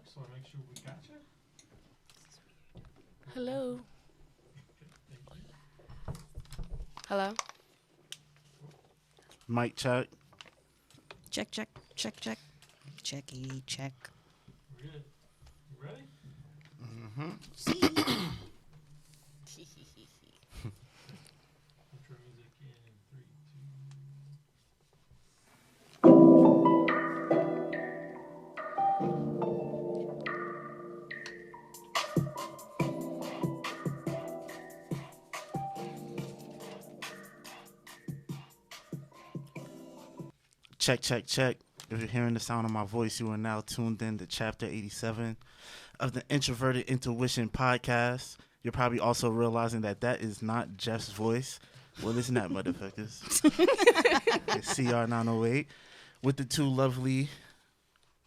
so I make sure we got you. Hello. Thank you. Hello. Mic check. Check, check, check, check. Checky, check. We're good. You ready? Intro music in 3, 2. Check, check, check. If you're hearing the sound of my voice, you are now tuned in to Chapter 87 of the Introverted Intuition podcast. You're probably also realizing that that is not Jeff's voice. Well, it's not, motherfuckers. It's CR908 with the two lovely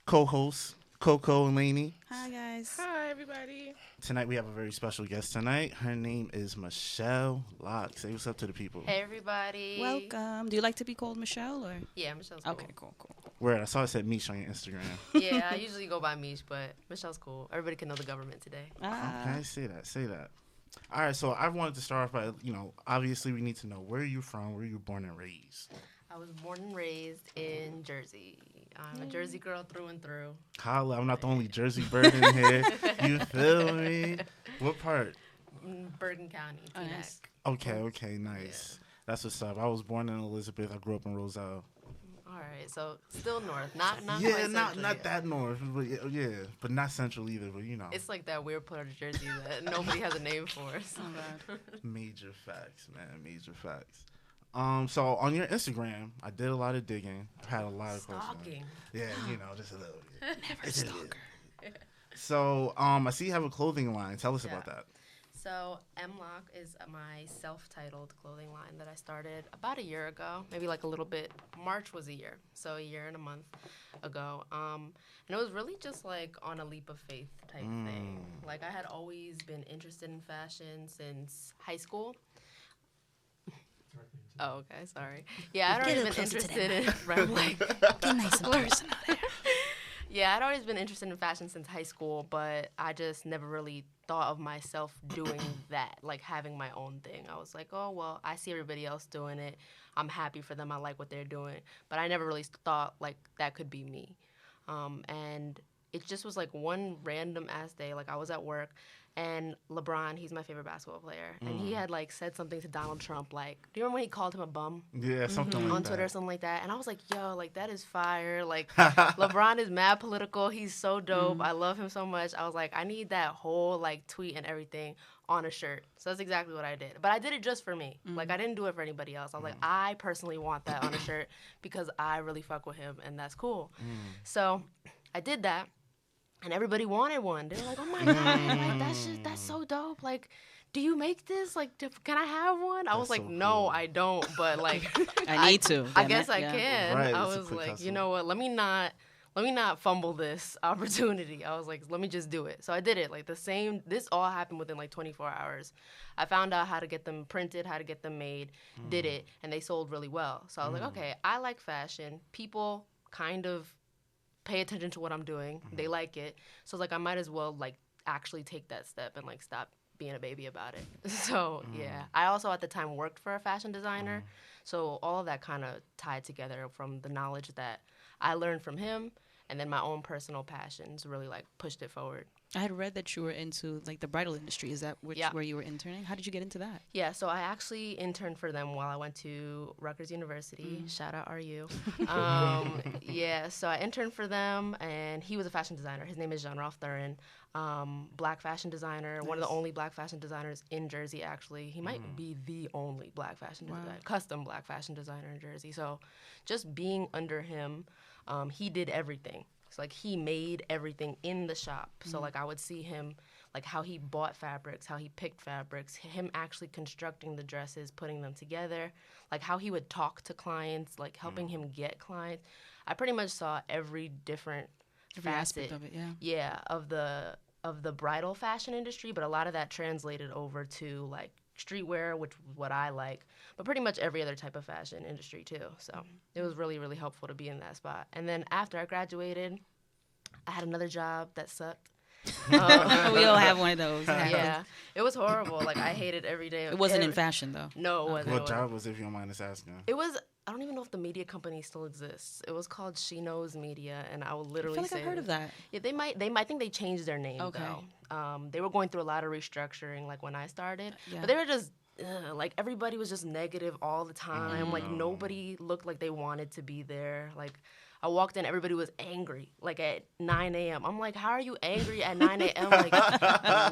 co-hosts, Coco and Lainey. Hi, guys. Hi, everybody. Tonight we have a very special guest tonight. Her name is Michelle Locke. Say what's up to the people. Hey, everybody. Welcome. Do you like to be called Michelle or? Yeah, Michelle's cool. Okay, cool. Word, I saw it said Mish on your Instagram. Yeah, I usually go by Mish, but Michelle's cool. Everybody can know the government today. Okay, say that. All right, so I wanted to start off by, obviously we need to know where you from, where you born and raised. I was born and raised in Jersey. I'm a Jersey girl through and through. Holla, I'm not the only Jersey bird in here. You feel me? What part? Bergen County, Teaneck. Nice. Okay, nice. Yeah. That's what's up. I was born in Elizabeth. I grew up in Roselle. All right, so still north, not Yeah, quite not central not yet. that north, but yeah, but not central either. But It's like that weird part of Jersey that nobody has a name for. So. major facts, man, major facts. So on your Instagram, I did a lot of digging. I had a lot of questions. Stalking. Yeah, just a little bit. Never stalker. So, I see you have a clothing line. Tell us Yeah. about that. So M-Lock is my self-titled clothing line that I started about a year ago, maybe like a little bit. March was a year, so a year and a month ago. And it was really just like on a leap of faith type thing. Like I had always been interested in fashion since high school. Directly into Oh, okay, sorry. Yeah, I'd Get always a been little closer to interested in right, like Get nice and personal there. yeah, I'd always been interested in fashion since high school, but I just never really thought of myself doing that, like having my own thing. I was like, oh, well, I see everybody else doing it. I'm happy for them. I like what they're doing. But I never really thought, like, that could be me. And it just was, like, one random-ass day. Like, I was at work, and LeBron, he's my favorite basketball player, and he had, like, said something to Donald Trump, like, do you remember when he called him a bum? Yeah, something like On that. Twitter or something like that. And I was like, yo, like, that is fire. Like, LeBron is mad political. He's so dope. I love him so much. I was like, I need that whole, like, tweet and everything on a shirt. So that's exactly what I did. But I did it just for me. Like, I didn't do it for anybody else. I was like, I personally want that on a shirt because I really fuck with him, and that's cool. So I did that. And everybody wanted one. They were like, "Oh my god, like that's so dope. Like, do you make this? Like, can I have one?" I was That's like, so "No, cool. I don't." But like, I need to. I damn guess it. I Yeah. can. Right, I it's a was quick like, hustle. you know what? Let me not fumble this opportunity. I was like, let me just do it. So I did it. Like this all happened within like 24 hours. I found out how to get them printed, how to get them made, did it, and they sold really well. So I was like, okay, I like fashion. People kind of pay attention to what I'm doing. They like it. So like I might as well like actually take that step and like stop being a baby about it. So yeah. I also at the time worked for a fashion designer. So all of that kind of tied together from the knowledge that I learned from him and then my own personal passions really like pushed it forward. I had read that you were into like the bridal industry. Is that Yeah. where you were interning? How did you get into that? Yeah, so I actually interned for them while I went to Rutgers University. Shout out RU. Yeah, so I interned for them, and he was a fashion designer. His name is Jean-Ralph Thurin, black fashion designer, one of the only black fashion designers in Jersey, actually. He might be the only black fashion designer, custom black fashion designer in Jersey. So just being under him, he did everything. So, like, he made everything in the shop. So, like, I would see him, like, how he bought fabrics, how he picked fabrics, him actually constructing the dresses, putting them together, like, how he would talk to clients, like, helping him get clients. I pretty much saw every different Every facet, aspect of it, yeah. yeah, of the bridal fashion industry, but a lot of that translated over to, like, streetwear, which is what I like, but pretty much every other type of fashion industry too. So it was really, really helpful to be in that spot. And then after I graduated, I had another job that sucked. We all have one of those. Yeah, it was horrible. Like I hated every day. It wasn't in fashion though. No, it wasn't. What job was it, if you don't mind us asking? It was. I don't even know if the media company still exists. It was called She Knows Media, and I would I literally feel like say I've heard of that. Yeah, they might. I think they changed their name Okay. though. They were going through a lot of restructuring, like when I started. Yeah. But they were just like everybody was just negative all the time. Like nobody looked like they wanted to be there. Like I walked in, everybody was angry. Like at 9 a.m. I'm like, how are you angry at 9 a.m.? Like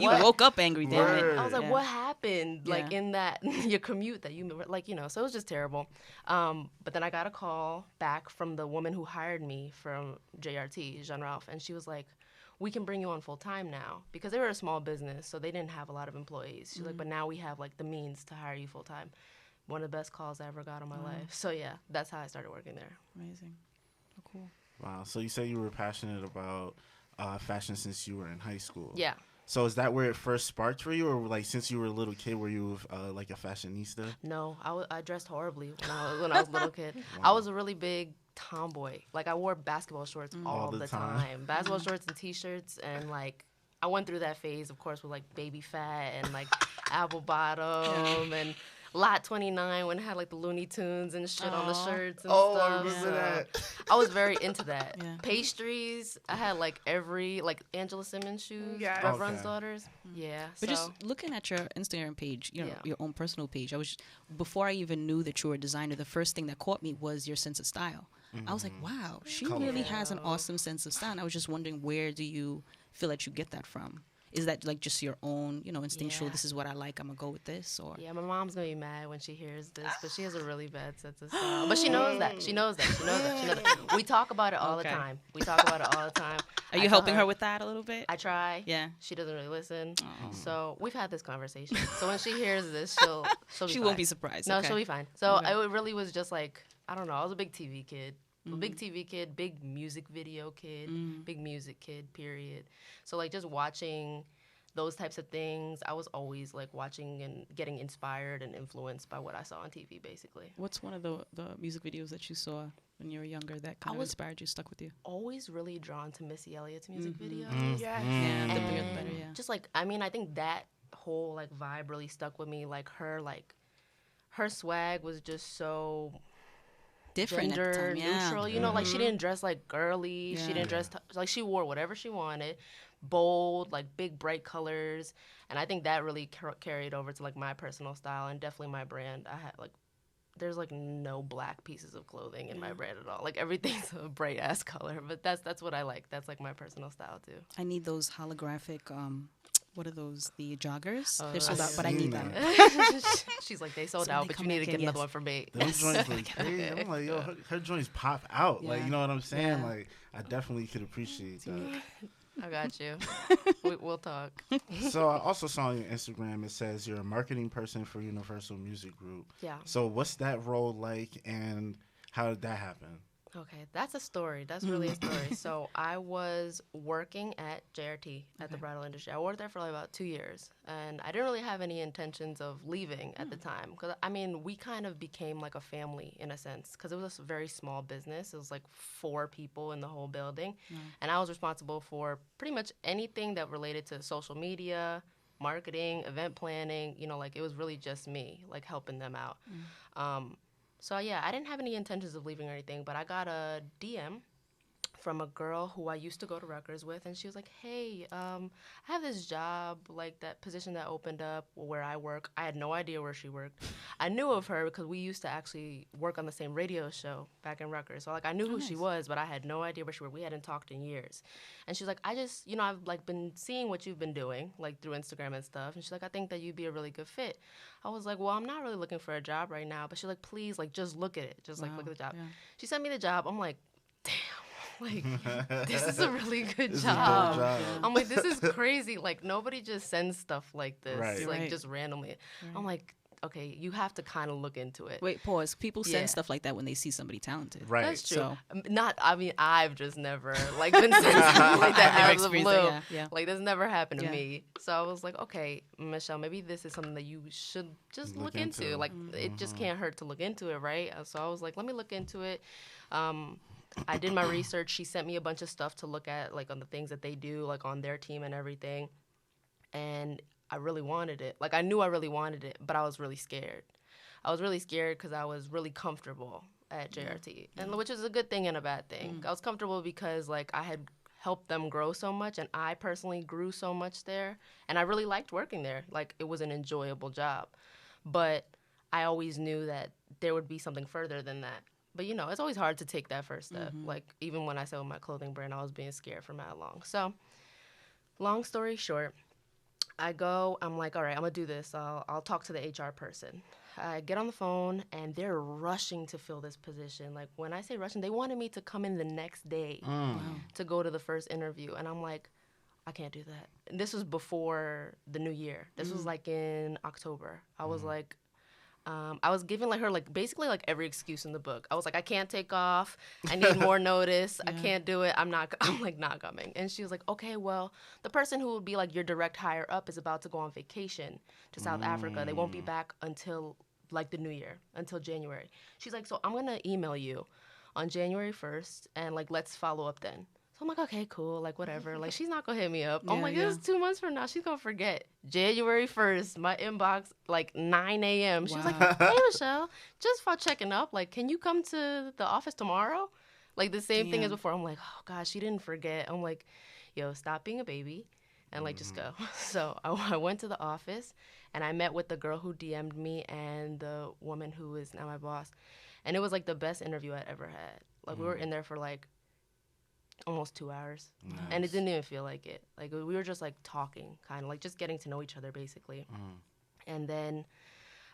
You what? woke up angry, damn it. Word. I was like, Yeah. what happened? Like Yeah. in that your commute that you like, so it was just terrible. But then I got a call back from the woman who hired me from JRT, Jean Ralph, and she was like, we can bring you on full time now, because they were a small business, so they didn't have a lot of employees. She's like, but now we have like the means to hire you full time. One of the best calls I ever got in my life. So yeah, that's how I started working there. Amazing. Oh, cool. Wow. So you say you were passionate about fashion since you were in high school. Yeah. So is that where it first sparked for you, or like since you were a little kid, were you like a fashionista? No, I dressed horribly when I was a little kid. I was a really big tomboy. Like I wore basketball shorts all the time. Basketball shorts and t-shirts, and like I went through that phase, of course, with like baby fat and like apple bottom and Lot 29 when it had like the Looney Tunes and shit on the shirts and stuff. I remember So that. I was very into that. Yeah. Pastries. I had like like Angela Simmons shoes. Yeah. Rev Run's Okay. daughters. Yeah. But so. just looking at your Instagram page, Yeah. your own personal page, before I even knew that you were a designer, the first thing that caught me was your sense of style. I was like, wow, she really has an awesome sense of style. And I was just wondering, where do you feel that you get that from? Is that like just your own, instinctual, Yeah. this is what I like, I'm going to go with this? Or Yeah, my mom's gonna be mad when she hears this, but she has a really bad sense of style. But she knows that. She knows that. She knows that. She knows that. We talk about it all Okay. the time. We talk about it all the time. Are I you tell helping her with that a little bit? I try. Yeah. She doesn't really listen. So we've had this conversation. So when she hears this, she'll be She fine. won't be surprised. No, okay. she'll be fine. So Okay. it really was just like, I don't know. I was a big TV kid. A big TV kid, big music video kid, big music kid, period. So like just watching those types of things, I was always like watching and getting inspired and influenced by what I saw on TV, basically. What's one of the music videos that you saw when you were younger that kind of was- inspired you, stuck with you? Always really drawn to Missy Elliott's music videos. Yes. Yeah, the bigger the And better, yeah. just like, I mean, I think that whole like vibe really stuck with me. Like her swag was just so Different at the gender time, yeah. neutral. Like she didn't dress like girly. She Yeah. didn't dress like she wore whatever she wanted, bold, like big bright colors, and I think that really carried over to like my personal style and definitely my brand. I had like. There's like no black pieces of clothing in my brand at all. Like everything's a bright ass color, but that's what I like. That's like my personal style too. I need those holographic, what are those, the joggers? Oh, They're sold out, but I seen need that. them. She's like, they sold So when out, they but come you need to back get in, another yes. one for me. Those joints were crazy. I'm like, yo, her joints pop out. Like, Yeah. you know what I'm saying? Yeah. Like, I definitely could appreciate that. I got you. We'll talk. So I also saw on your Instagram, it says you're a marketing person for Universal Music Group. Yeah. So what's that role like, and how did that happen? Okay, that's a story. That's really a story. So I was working at JRT at the bridal industry. I worked there for like about 2 years, and I didn't really have any intentions of leaving at the time. Because I mean, we kind of became like a family in a sense, because it was a very small business. It was like 4 people in the whole building, and I was responsible for pretty much anything that related to social media, marketing, event planning. Like it was really just me, like helping them out. So yeah, I didn't have any intentions of leaving or anything, but I got a DM from a girl who I used to go to Rutgers with, and she was like, hey, I have this job, like that position that opened up where I work. I had no idea where she worked. I knew of her because we used to actually work on the same radio show back in Rutgers. So like I knew who she was, but I had no idea where she worked. We hadn't talked in years. And she's like, I just, I've like been seeing what you've been doing, like through Instagram and stuff. And she's like, I think that you'd be a really good fit. I was like, well, I'm not really looking for a job right now. But she's like, please, like just look at it. Just like look at the job. yeah. She sent me the job. I'm like, damn. Like, this is a really good This is a dope job. job. I'm like, this is crazy. Like, nobody just sends stuff like this, Right. like, Right. just randomly. I'm like, okay, you have to kind of look into it. Wait, pause. People send Yeah. stuff like that when they see somebody talented. Right. That's true. So- I mean, I've just never, like, been sent something like that I've never out of the experienced blue. that, yeah. Like, that's never happened to Yeah. me. So I was like, okay, Michelle, maybe this is something that you should just Look look into. into. Like, it just can't hurt to look into it, right? So I was like, let me look into it. I did my research. She sent me a bunch of stuff to look at, like on the things that they do, like on their team and everything. And I really wanted it. Like I knew I really wanted it, but I was really scared. I was really scared because I was really comfortable at JRT, and which is a good thing and a bad thing. I was comfortable because like I had helped them grow so much, and I personally grew so much there, and I really liked working there. Like it was an enjoyable job, but I always knew that there would be something further than that. But you know, it's always hard to take that first step. Like even when I sold my clothing brand, I was being scared for mad long. So, long story short, I'm like, all right, I'm gonna do this. I'll talk to the HR person. I get on the phone and they're rushing to fill this position. Like when I say rushing, they wanted me to come in the next day to go to the first interview. And I'm like, I can't do that. And this was before the new year. This was like in October. I was like, I was giving like her like basically like every excuse in the book. I was like, I can't take off. I need more notice. I can't do it. I'm like not coming. And she was like, okay, well, the person who would be like your direct hire up is about to go on vacation to South Africa. They won't be back until like the new year, until January. She's like, so I'm gonna email you on January 1st and like let's follow up then. So I'm like, okay, cool, like whatever. Like she's not gonna hit me up. I'm like, this is 2 months from now. She's gonna forget. January 1st, my inbox like 9 a.m. She was like, hey Michelle, just for checking up. Like, can you come to the office tomorrow? Like the same thing as before. I'm like, oh gosh, she didn't forget. I'm like, yo, stop being a baby and like just go. So I went to the office and I met with the girl who DM'd me and the woman who is now my boss. And it was like the best interview I'd ever had. Like we were in there for like almost 2 hours. Nice. And it didn't even feel like it. Like we were just like talking, kind of like just getting to know each other basically. And then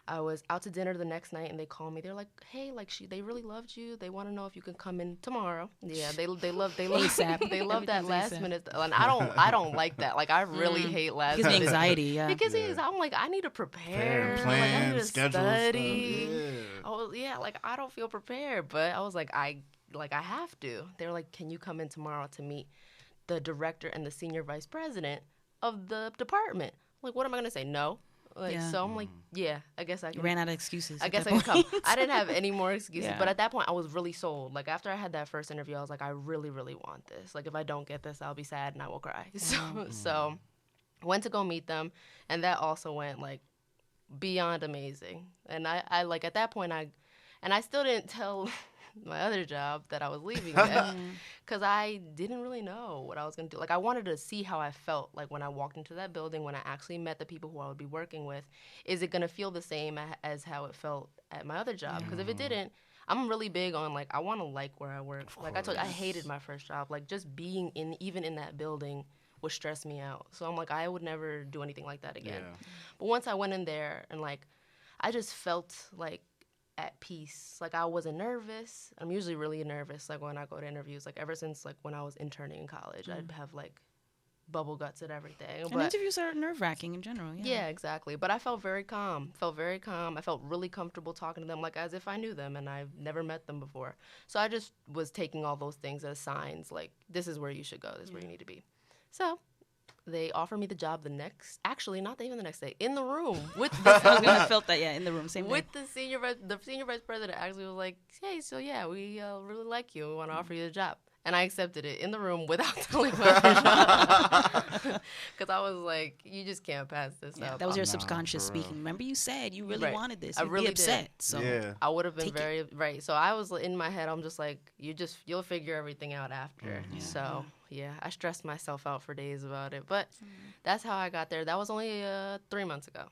I was out to dinner the next night and they called me. They're like, hey, like they really loved you. They want to know if you can come in tomorrow. Yeah, they love ASAP. they love that last ASAP. minute. And I don't like that. Like I really hate last Gives me minute. anxiety. Yeah. It gives me anxiety. I'm like, I need to prepare. Plan, like, I need to schedule study. stuff. Yeah, like I don't feel prepared, but I was like, I have to. They were like, can you come in tomorrow to meet the director and the senior vice president of the department? Like, what am I gonna say? No. Like, so I'm like, yeah, I guess I can. You ran out of excuses. I at guess that I can come. point. I didn't have any more excuses, Yeah. but at that point, I was really sold. Like after I had that first interview, I was like, I really, really want this. Like if I don't get this, I'll be sad and I will cry. So went to go meet them, and that also went like beyond amazing. And I like at that point, I still didn't tell my other job that I was leaving yet because I didn't really know what I was going to do. Like I wanted to see how I felt like when I walked into that building, when I actually met the people who I would be working with. Is it going to feel the same as how it felt at my other job? Because if it didn't, I'm really big on like I want to like where I work. Like I told you, I hated my first job. Like just being even in that building would stress me out. So I'm like, I would never do anything like that again. But once I went in there and like I just felt like at peace. Like I wasn't nervous. I'm usually really nervous like when I go to interviews. Like ever since like when I was interning in college, I'd have like bubble guts and everything. And interviews are nerve-wracking in general. Yeah, exactly. But I felt very calm. I felt really comfortable talking to them like as if I knew them and I've never met them before. So I just was taking all those things as signs like this is where you should go. This is where you need to be. So they offered me the job actually not even the next day, in the room with I felt that, in the room, same with thing. the senior vice president actually was like, hey, so yeah, we really like you. We want to offer you the job. And I accepted it in the room without telling my job. Because I was like, you just can't pass this up. That was your subconscious speaking. Remember you said you really wanted this. You'd really be upset. did. So I would have been very, right. So I was in my head, I'm just like, you'll figure everything out after. So yeah, I stressed myself out for days about it. But that's how I got there. That was only 3 months ago.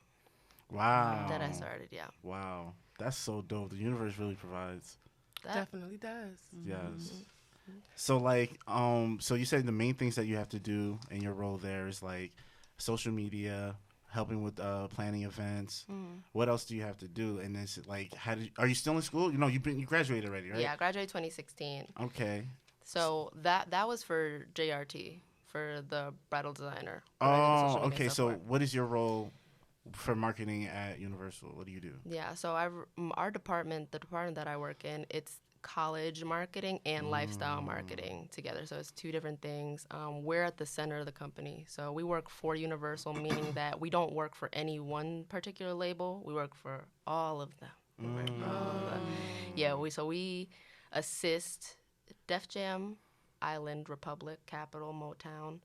Wow. That I started, Wow. That's so dope. The universe really provides. Definitely does. Yes. So like, so you said the main things that you have to do in your role there is like social media, helping with planning events. What else do you have to do? And it's like, are you still in school? You graduated already, right? Yeah, I graduated 2016. Okay. So that was for JRT, for the bridal designer. Oh, okay. So what is your role for marketing at Universal? What do you do? Yeah, so our department, the department that I work in, it's college marketing and lifestyle marketing together. So it's two different things. We're at the center of the company. So we work for Universal, meaning that we don't work for any one particular label. We work for all of them. We assist Def Jam, Island, Republic, Capitol, Motown,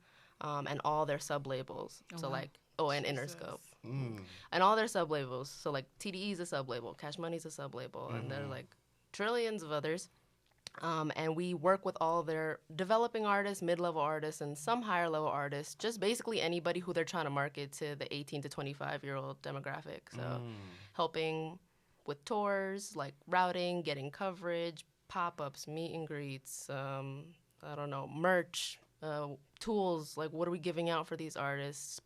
and all their sub-labels. Oh, So, wow. like, and Interscope. Mm. And all their sub-labels. So, like, TDE's a sub-label, Cash Money's a sub-label, and there's, like, trillions of others. And we work with all their developing artists, mid-level artists, and some higher-level artists, just basically anybody who they're trying to market to the 18 to 25-year-old demographic. So helping with tours, like routing, getting coverage, pop-ups, meet and greets, I don't know, merch, tools, like what are we giving out for these artists,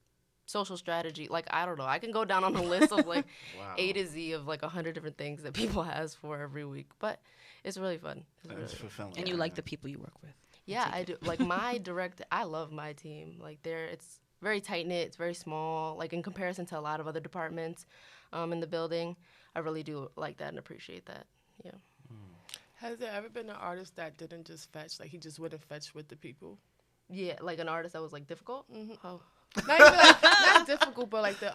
social strategy, like I don't know. I can go down on a list of like Wow. A to Z of like 100 different things that people ask for every week. But it's really fun. It's really That's fun. fulfilling. And you like the people you work with. Yeah, I do. Like my I love my team. Like it's very tight knit. It's very small. Like in comparison to a lot of other departments in the building, I really do like that and appreciate that. Yeah. Has there ever been an artist that didn't just fetch, like he just wouldn't fetch with the people? Yeah, like an artist that was like difficult. Oh, Not even like, not difficult, but like the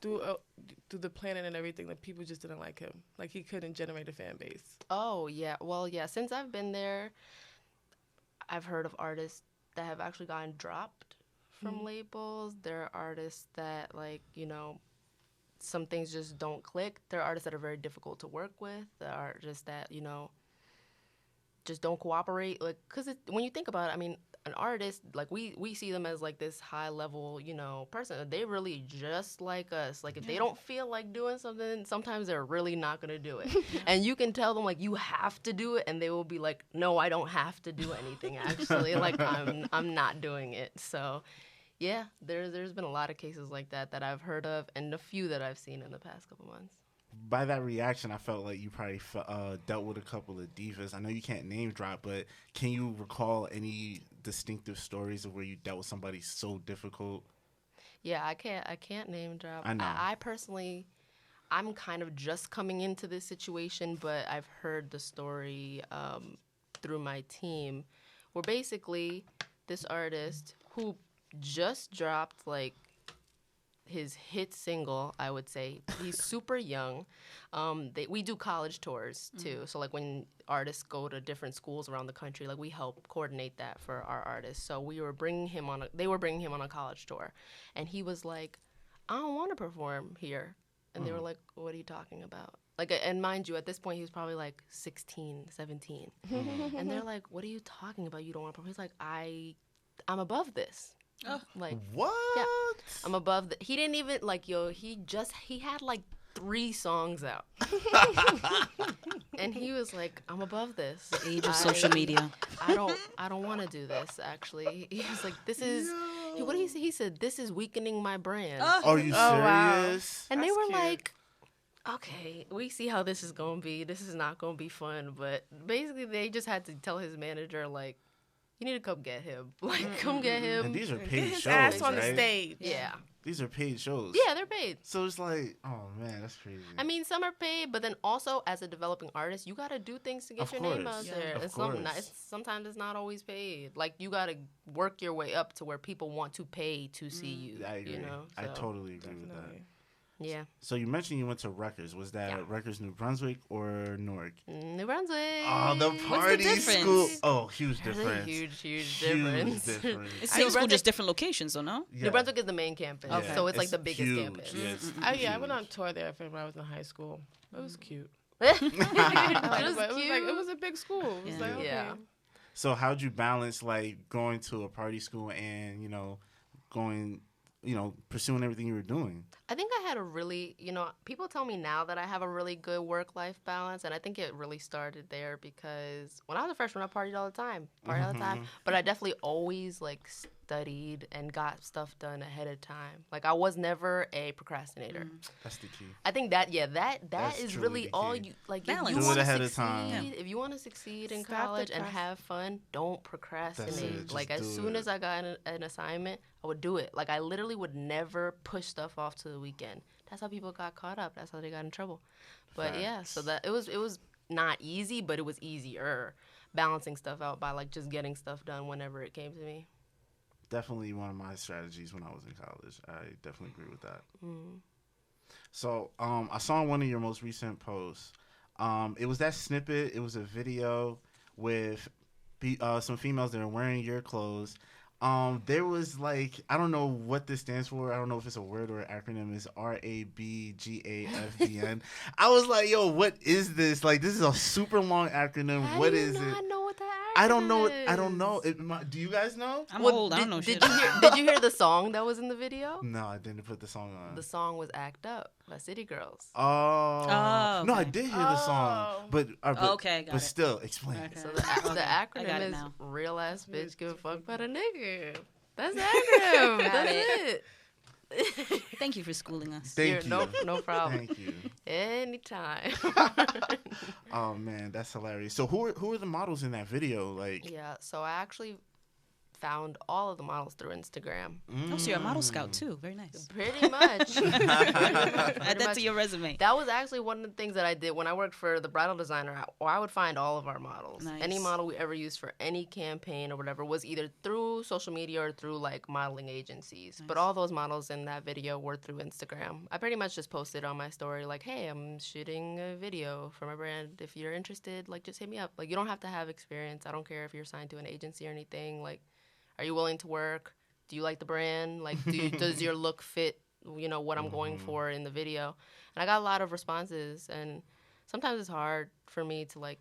through the planning and everything, like people just didn't like him. Like he couldn't generate a fan base. oh yeah. Well, yeah. Since I've been there, I've heard of artists that have actually gotten dropped from labels. There are artists that like some things just don't click. There are artists that are very difficult to work with. There are artists that just don't cooperate. Like, cause when you think about it, I mean, an artist, like we see them as like this high level, person. They really just like us. Like if they don't feel like doing something, sometimes they're really not gonna do it. And you can tell them like you have to do it, and they will be like, no, I don't have to do anything. Actually, like I'm not doing it. So, yeah, there's been a lot of cases like that I've heard of, and a few that I've seen in the past couple months. By that reaction, I felt like you probably dealt with a couple of divas. I know you can't name drop, but can you recall any distinctive stories of where you dealt with somebody so difficult? Yeah, I can't name drop. I know. I personally, I'm kind of just coming into this situation, but I've heard the story through my team, where basically this artist who just dropped like his hit single, I would say. He's super young. We do college tours too. So like when artists go to different schools around the country, like we help coordinate that for our artists. So they were bringing him on a college tour, and he was like, I don't want to perform here. And they were like, what are you talking about? Like, and mind you, at this point, he was probably like 16, 17. And they're like, what are you talking about? You don't want to perform? He's like, I'm above this. Oh. Like, What? yeah, I'm above he didn't even like he had like 3 songs out. And he was like, I'm above this. The age of social media. I don't want to do this, actually. He was like, this is what did he say? He said, this is weakening my brand. Are you serious? wow. And they That's were cute. like, okay, we see how this is going to be. This is not going to be fun. But basically, they just had to tell his manager, like, you need to come get him. Like, come get him. And these are Get paid his shows, ass on right? the stage. Yeah. These are paid shows. Yeah, they're paid. So it's like, oh man, that's crazy. I mean, some are paid, but then also as a developing artist, you got to do things to get Of your name course. out Yeah. there. Of And course. sometimes it's not always paid. Like, you got to work your way up to where people want to pay to see you. I agree. You know? I So, totally agree with that. Definitely. Yeah. So you mentioned you went to Rutgers. Was that Yeah. Rutgers, New Brunswick, or Newark? New Brunswick. Oh, the party difference? school. Oh, huge There's difference. a huge difference. difference. It's New same school, Brunswick- just different locations, though, no? Yeah. New Brunswick is the main campus, Yeah. so it's like It's the biggest huge. campus. Yeah, it's I went on huge. tour there when I was in high school. It was cute. It But it was a big school. It was Yeah. like, okay. Yeah. So how'd you balance like going to a party school and pursuing everything you were doing? I think I had a really, people tell me now that I have a really good work-life balance, and I think it really started there because when I was a freshman, I partied all the time, but I definitely always, like, studied and got stuff done ahead of time. Like, I was never a procrastinator. That's the key. I think that That's is truly really the all key. you, like, Balance. if you Do it want to ahead of succeed, time. if you want to succeed in Stop the college and procrast- have fun, don't procrastinate. Just Like, as do soon it. as I got an assignment, I would do it. Like, I literally would never push stuff off to the weekend. That's how people got caught up. That's how they got in trouble. But yeah, so that it was not easy, but it was easier balancing stuff out by like just getting stuff done whenever it came to me. Definitely one of my strategies when I was in college. I definitely agree with that. Mm. So I saw one of your most recent posts. It was that snippet. It was a video with some females that are wearing your clothes. There was like, I don't know what this stands for. I don't know if it's a word or an acronym. It's RABGAFDN. I was like, yo, what is this? Like, this is a super long acronym. How What do you is it? not know what that I don't know. acronym I don't is? know. Do you guys know? I'm Well, old. I don't know did shit. Did you hear the song that was in the video? No, I didn't put the song on. The song was "Act Up" by City Girls. Oh. Oh, No, I okay. did hear the song, Oh. but Okay, got but it. still, explain. Okay. So the Okay, I acronym got it is now. "Real ass bitch give a fuck about a nigga." That's the acronym. Got That's it. it. Thank you for schooling us. Thank you. No problem. Thank you. Anytime. Oh man, that's hilarious. So who are the models in that video? Like, Yeah, so I actually found all of the models through Instagram. Oh, so you're a model scout too. Very nice. Pretty much. Add that to your resume. That was actually one of the things that I did when I worked for the bridal designer. I would find all of our models. Nice. Any model we ever used for any campaign or whatever was either through social media or through like modeling agencies. But Nice. all those models in that video were through Instagram. I pretty much just posted on my story like, hey, I'm shooting a video for my brand. If you're interested, like just hit me up. Like you don't have to have experience. I don't care if you're signed to an agency or anything. Like, are you willing to work? Do you like the brand? Like, does your look fit, what I'm going for in the video? And I got a lot of responses, and sometimes it's hard for me to, like,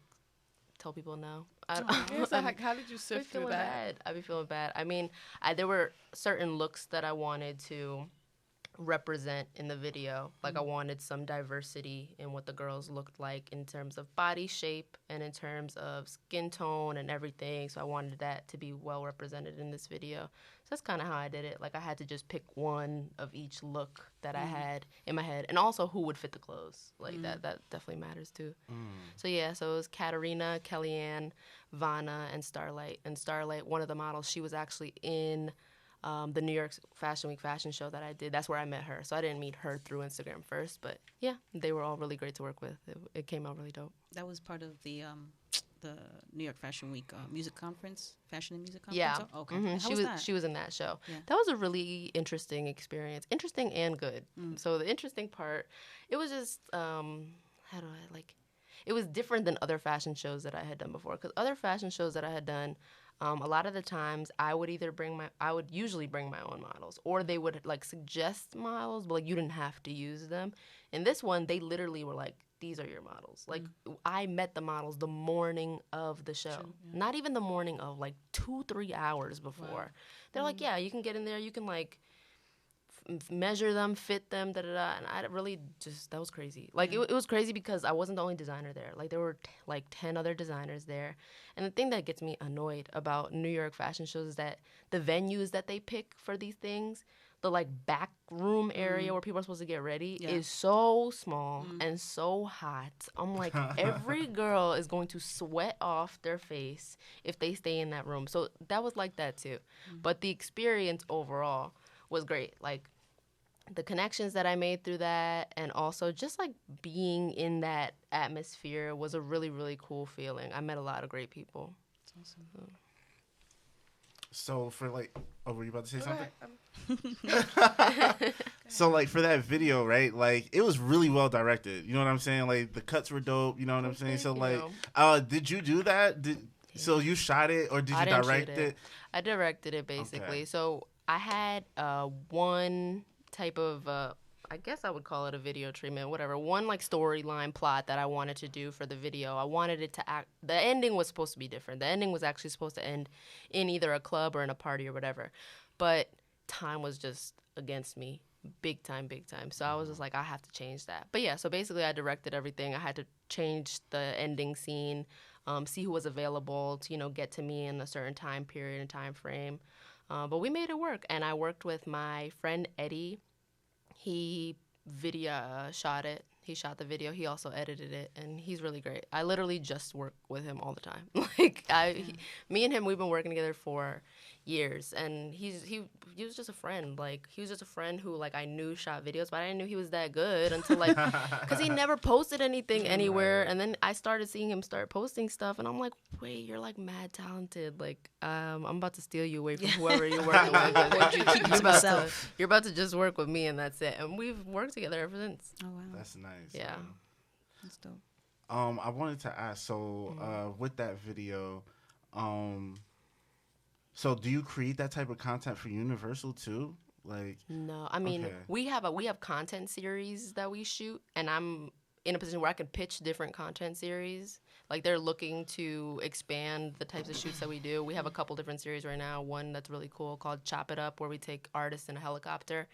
tell people no. Yeah, so how did you I be sift through feeling that? bad. I be feeling bad. I mean, there were certain looks that I wanted to represent in the video. Like I wanted some diversity in what the girls looked like in terms of body shape and in terms of skin tone and everything. So I wanted that to be well represented in this video. So that's kind of how I did it. Like I had to just pick one of each look that I had in my head, and also who would fit the clothes. Like that definitely matters too. So yeah, so it was Katarina, Kellyanne, Vanna, and Starlight. And Starlight, one of the models, she was actually in the New York Fashion Week fashion show that I did. That's where I met her. So I didn't meet her through Instagram first, but yeah, they were all really great to work with. It came out really dope. That was part of the New York Fashion Week music conference, fashion and music conference. Yeah. Oh, okay. Mhm. How was that? She was in that show. Yeah. That was a really interesting experience. Interesting and good. So the interesting part, it was just it was different than other fashion shows that I had done before. Because other fashion shows that I had done, a lot of the times I would usually bring my own models, or they would like suggest models, but like you didn't have to use them. In this one, they literally were like, these are your models. Like I met the models the morning of the show, not even the morning of, like 2-3 hours before. Wow. They're like, yeah, you can get in there, you can like measure them, fit them, da da da. And I really that was crazy. Like it was crazy because I wasn't the only designer there. Like there were like 10 other designers there. And the thing that gets me annoyed about New York fashion shows is that the venues that they pick for these things, the like back room area where people are supposed to get ready is so small and so hot. I'm like, every girl is going to sweat off their face if they stay in that room. So that was like that too. But the experience overall was great. Like the connections that I made through that, and also just like being in that atmosphere was a really, really cool feeling. I met a lot of great people. That's awesome. So for like, were you about to say Go something? ahead. So like for that video, right? Like it was really well directed. You know what I'm saying? Like the cuts were dope. You know what I'm saying? So Thank like, did you do that? So you shot it or did I you didn't direct shoot it? I directed it basically. Okay. So I had one type of, I guess I would call it a video treatment, whatever. One like storyline plot that I wanted to do for the video. I wanted it to the ending was supposed to be different. The ending was actually supposed to end in either a club or in a party or whatever. But time was just against me. Big time. So I was just like, I have to change that. But yeah, so basically I directed everything. I had to change the ending scene, see who was available to, get to me in a certain time period and time frame. But we made it work. And I worked with my friend Eddie. He shot it. He shot the video. He also edited it, and he's really great. I literally just work with him all the time. Me and him, we've been working together for years, and he was just a friend. Like he was just a friend who like I knew shot videos, but I didn't know he was that good until like because he never posted anything anywhere. And then I started seeing him start posting stuff, and I'm like, wait, you're like mad talented. Like I'm about to steal you away from whoever you're working with. Why'd you keep it to myself? You're about to just work with me, and that's it. And we've worked together ever since. Oh wow, That's nice. Yeah. that's dope. I wanted to ask. So with that video, So do you create that type of content for Universal too? Like, No, I mean okay. we have content series that we shoot, and I'm in a position where I can pitch different content series. Like they're looking to expand the types of shoots that we do. We have a couple different series right now. One that's really cool called Chop It Up, where we take artists in a helicopter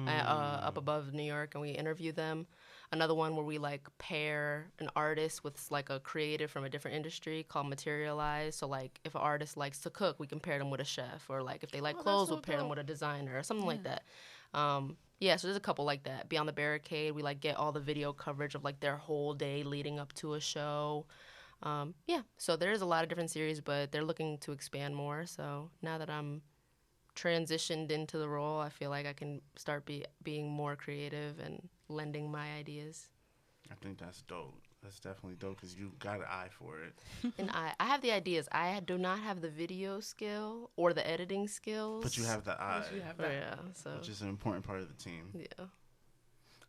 up above New York and we interview them. Another one where we like pair an artist with like a creative from a different industry called Materialize. So like if an artist likes to cook, we can pair them with a chef, or like if they like clothes, so we'll pair them dope. with a designer or something like that. Yeah, so there's a couple like that. Beyond the Barricade, we like get all the video coverage of like their whole day leading up to a show. Yeah, so there's a lot of different series, but they're looking to expand more. So now that I'm transitioned into the role, I feel like I can start being more creative and lending my ideas. I think that's dope. That's definitely dope because you got an eye for it. And I have the ideas. I do not have the video skill or the editing skills. But you have the eye, You have Oh, that. yeah, so which is an important part of the team. yeah.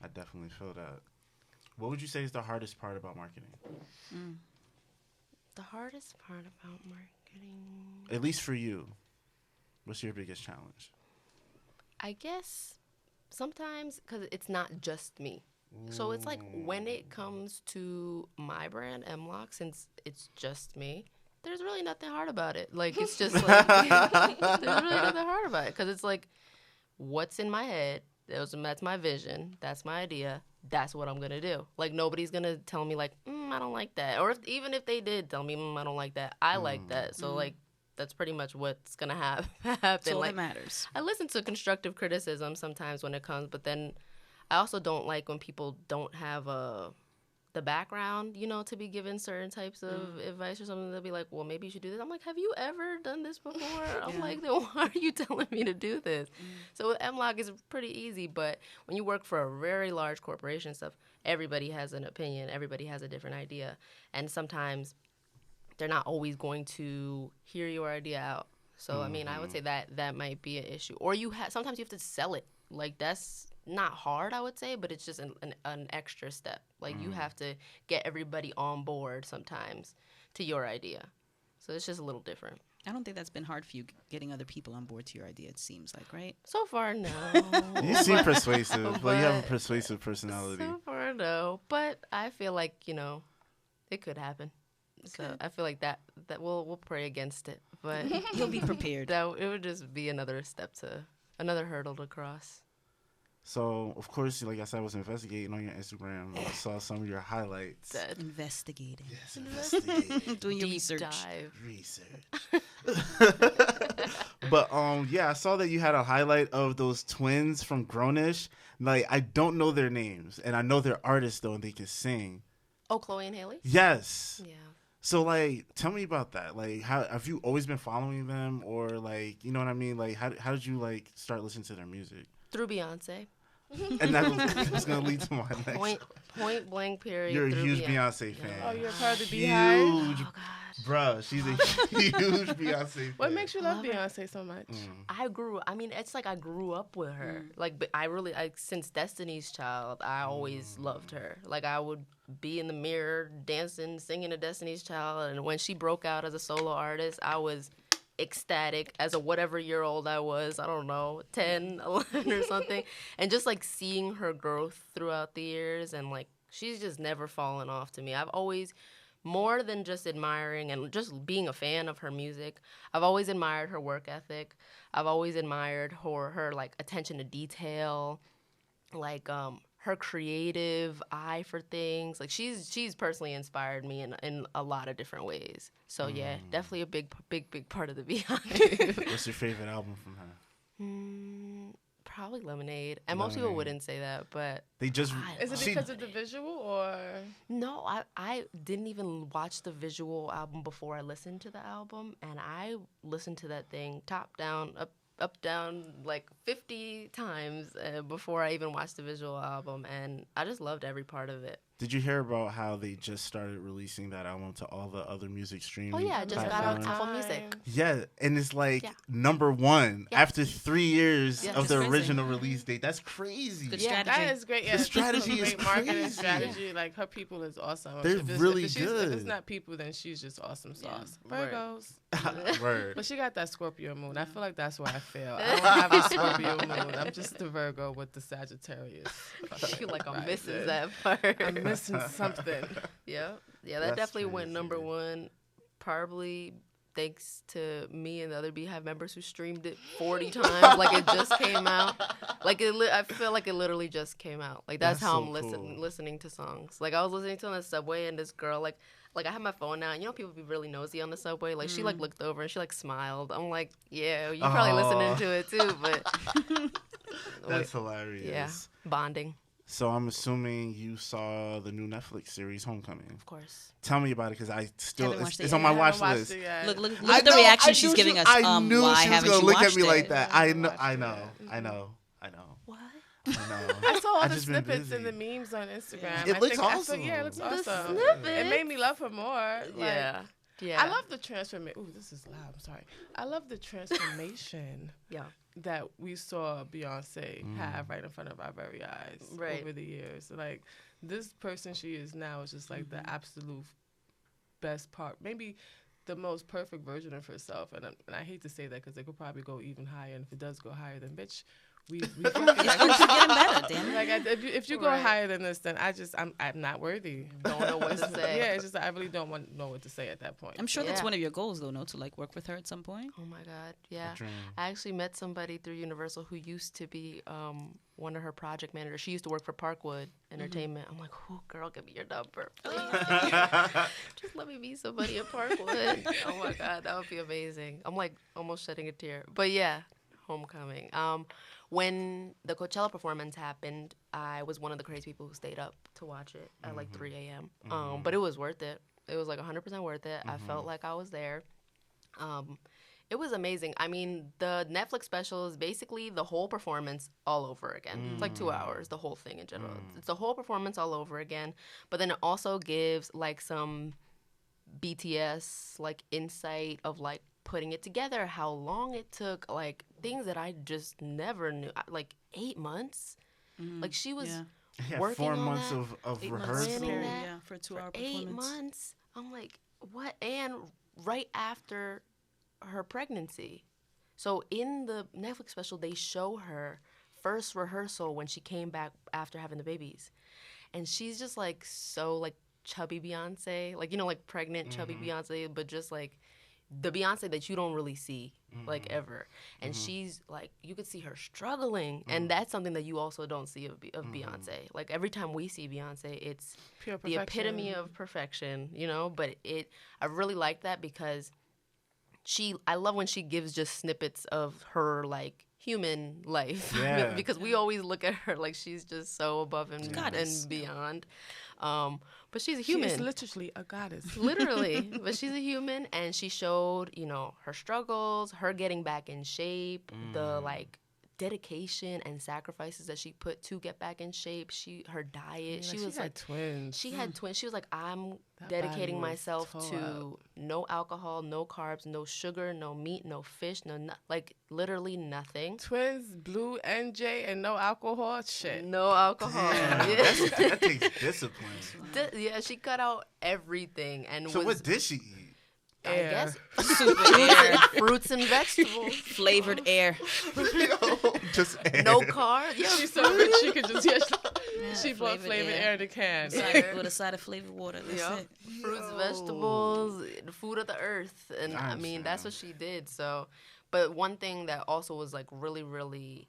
I definitely feel that. What would you say is the hardest part about marketing? The hardest part about marketing, At least for you. What's your biggest challenge? I guess sometimes because it's not just me. So it's like when it comes to my brand, MLOC, since it's just me, there's really nothing hard about it. Like, it's just like, there's really nothing hard about it. Because it's like, what's in my head, that's my vision, that's my idea, that's what I'm going to do. Like, nobody's going to tell me, like, I don't like that. Or even if they did tell me, I don't like that, I like that. So, like, that's pretty much what's going to happen. That's all Like, that matters. I listen to constructive criticism sometimes when it comes, but then I also don't like when people don't have the background, you know, to be given certain types of advice or something. They'll be like, well, maybe you should do this. I'm like, have you ever done this before? I'm like, then why are you telling me to do this? So with MLOG, it's pretty easy, but when you work for a very large corporation and stuff, everybody has an opinion. Everybody has a different idea. And sometimes they're not always going to hear your idea out. So, I mean, I would say that might be an issue. Or sometimes you have to sell it. Like, that's not hard, I would say, but it's just an extra step. Like, you have to get everybody on board sometimes to your idea. So it's just a little different. I don't think that's been hard for you getting other people on board to your idea, it seems like, right? So far, no. You seem persuasive, but you have a but- persuasive personality. So far, no. But I feel like, you know, it could happen. So I feel like that we'll pray against it. But You'll be prepared. it would just be another hurdle to cross. So, of course, like I said, I was investigating on your Instagram. I saw some of your highlights. That Investigating. Yes, investigating. Doing your deep research. dive. Research. But yeah, I saw that you had a highlight of those twins from Grownish. Like, I don't know their names, and I know they're artists though, and they can sing. Oh, Chloe and Haley? Yes. Yeah. So, like, tell me about that. Like, how have you always been following them, or like, you know what I mean? Like, how did you like start listening to their music? Through Beyonce. And that was gonna lead to my next. Point blank period. You're a through huge Beyonce fan. Oh, you're a part of the Beehive? Huge, Oh, gosh. bruh. She's a huge Beyonce fan. What makes you love Love her. Beyonce so much? It's like I grew up with her. Like, but since Destiny's Child, I always loved her. Like, I would be in the mirror dancing, singing to Destiny's Child. And when she broke out as a solo artist, I was ecstatic as a whatever year old I was. I don't know, 10, 11 or something. And just like seeing her growth throughout the years, and like she's just never fallen off to me. I've always, more than just admiring and just being a fan of her music, I've always admired her work ethic. I've always admired her like attention to detail, like her creative eye for things. Like she's personally inspired me in a lot of different ways. So yeah, definitely a big part of the Beehive. What's your favorite album from her? Probably Lemonade. And most people Lemonade. wouldn't say that, but They just Is it she- because of the visual or? no, I didn't even watch the visual album before I listened to the album, and I listened to that thing top down, up down like 50 times before I even watched the visual album, and I just loved every part of it. Did you hear about how they just started releasing that album to all the other music streaming? Oh yeah, it just got on platforms? Apple Music. Yeah, and it's like Yeah. number one Yeah. after 3 years Yeah. of the That's crazy. original release date. That's crazy. Good Yeah, strategy. that is great. Yeah, The it's strategy a is great marketing crazy. strategy. Like her people is awesome. They're really If good. it's not people, then she's just awesome sauce. Word. Virgos. Word. But she got that Scorpio moon. I feel like that's where I fail. I don't have a Scorpio moon. I'm just the Virgo with the Sagittarius. I feel like I'm missing rising. that part. I'm missing something. Yeah, that That's definitely went crazy. number one. Probably thanks to me and the other Beehive members who streamed it 40 times. Like it just came out. Like I feel like it literally just came out. Like that's how That's I'm so cool. listening to songs. Like I was listening to it on the subway and this girl like I have my phone now. And you know people be really nosy on the subway. Like she like looked over and she like smiled. I'm like, yeah, you probably listening to it too, but That's hilarious. yeah, bonding, So I'm assuming you saw the new Netflix series Homecoming. of course. Tell me about it because I still Haven't watched it it's yet. on my I watch haven't watched list. it yet. Look I at the know, reaction I she's knew giving she- us. I Why knew she was haven't gonna you look at watched me like it? that. I I haven't know. watched I it know. yet. I know. I know. What? I know. I saw all I've the just been snippets and the busy. memes on Instagram. It I looks think- awesome. yeah, it looks The awesome. snippets. It made me love her more. Like, Yeah. Yeah. I love the transformation. Ooh, this is loud. I'm sorry. I love the transformation Yeah. that we saw Beyonce have right in front of our very eyes Right. over the years. Like this person she is now is just like the absolute best part. Maybe the most perfect version of herself. And I hate to say that because it could probably go even higher. And if it does go higher, then bitch, we fucking It's getting better, damn it. like if you go Right. higher than this, then I'm not worthy. Don't know what to say. Yeah, it's just I really don't know what to say at that point. I'm sure that's Yeah. one of your goals, though, no? To like work with her at some point. Oh my God, yeah. Dream. I actually met somebody through Universal who used to be one of her project managers. She used to work for Parkwood Entertainment. I'm like, oh, girl, give me your number, please. Just let me meet somebody at Parkwood. Oh my God, that would be amazing. I'm like almost shedding a tear. But yeah, Homecoming. When the Coachella performance happened, I was one of the crazy people who stayed up to watch it at like 3 a.m. But it was worth it. It was like 100% worth it. I felt like I was there. It was amazing. I mean, the Netflix special is basically the whole performance all over again. It's like 2 hours, the whole thing in general. It's the whole performance all over again. But then it also gives like some BTS like insight of like putting it together, how long it took, like things that I just never knew. Like 8 months. Like she was Yeah. Yeah, working 4 on months that. of 8 months rehearsal. planning that yeah, for a 2-hour 8 performance. months. I'm like, what? And right after her pregnancy. So in the Netflix special, they show her first rehearsal when she came back after having the babies. And she's just like so like chubby Beyonce, like, you know, like pregnant chubby Beyonce, but just like the Beyonce that you don't really see like ever. And she's like, you could see her struggling. And that's something that you also don't see of Beyonce. Like every time we see Beyonce, it's Pure the perfection. epitome of perfection, you know, but I really like that because I love when she gives just snippets of her like human life. Yeah. Because we always look at her like she's just so above and Goddess. beyond. But she's a human. She is literally a goddess. Literally. But she's a human, and she showed, you know, her struggles, her getting back in shape, the like dedication and sacrifices that she put to get back in shape. Her diet. She was had like twins. she had twins. She was like, I'm That dedicating body was myself tore to no alcohol, no carbs, no sugar, no meat, no fish, like literally nothing. Twins, Blue, NJ, and no alcohol. Shit. No alcohol. Damn, Yeah. that takes discipline. Yeah, she cut out everything and So was, what did she eat? I Air. guess, Super air, fruits and vegetables. flavored air. Just air. No carbs. Yeah, She's so rich she could just she bought flavored flavored air. air in a can. With a side of flavored water. That's Yeah. it. Fruits, vegetables, the food of the earth, and I mean that's what she did. So, but one thing that also was like really, really,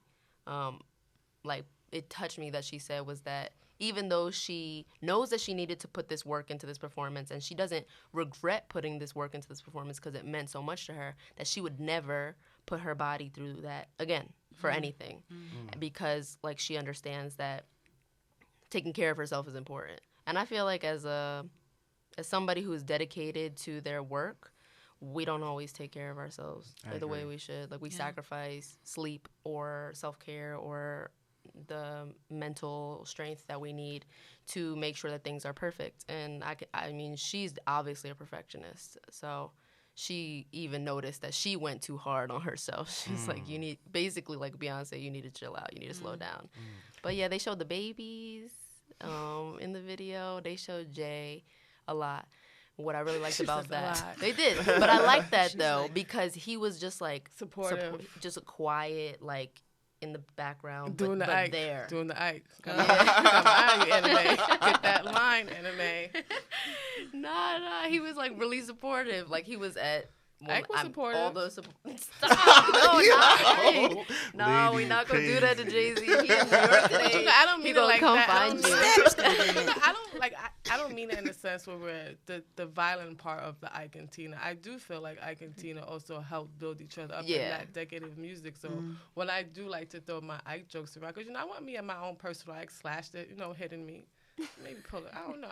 like it touched me that she said was that even though she knows that she needed to put this work into this performance, and she doesn't regret putting this work into this performance because it meant so much to her, that she would never put her body through that again for anything, because like she understands that taking care of herself is important. And I feel like as somebody who's dedicated to their work, we don't always take care of ourselves the way we should. Like we sacrifice sleep or self-care or the mental strength that we need to make sure that things are perfect. And I mean, she's obviously a perfectionist, so she even noticed that she went too hard on herself. She's like, you need, basically like Beyonce, you need to chill out, you need to slow down. But yeah, they showed the babies in the video. They showed Jay a lot. What I really liked about that, they did, but I liked that though, because he was just like Supportive. just a quiet, like in the background, Doing but the Ike. there. Doing the Ike. Come on, you anime. Get that line, anime. Nah, he was like really supportive. Like he was at Ike was supportive. all those Stop! No, not Ike. No, Lady we not gonna do that to crazy. Jay-Z. He in New York today. I don't He mean it gonna like come that. find you. I don't mean it in the sense where we're the violent part of the Ike and Tina. I do feel like Ike and Tina also helped build each other up in that decade of music. So when I do like to throw my Ike jokes around, because I want me at my own personal Ike slashed it, hitting me, maybe pull it. I don't know,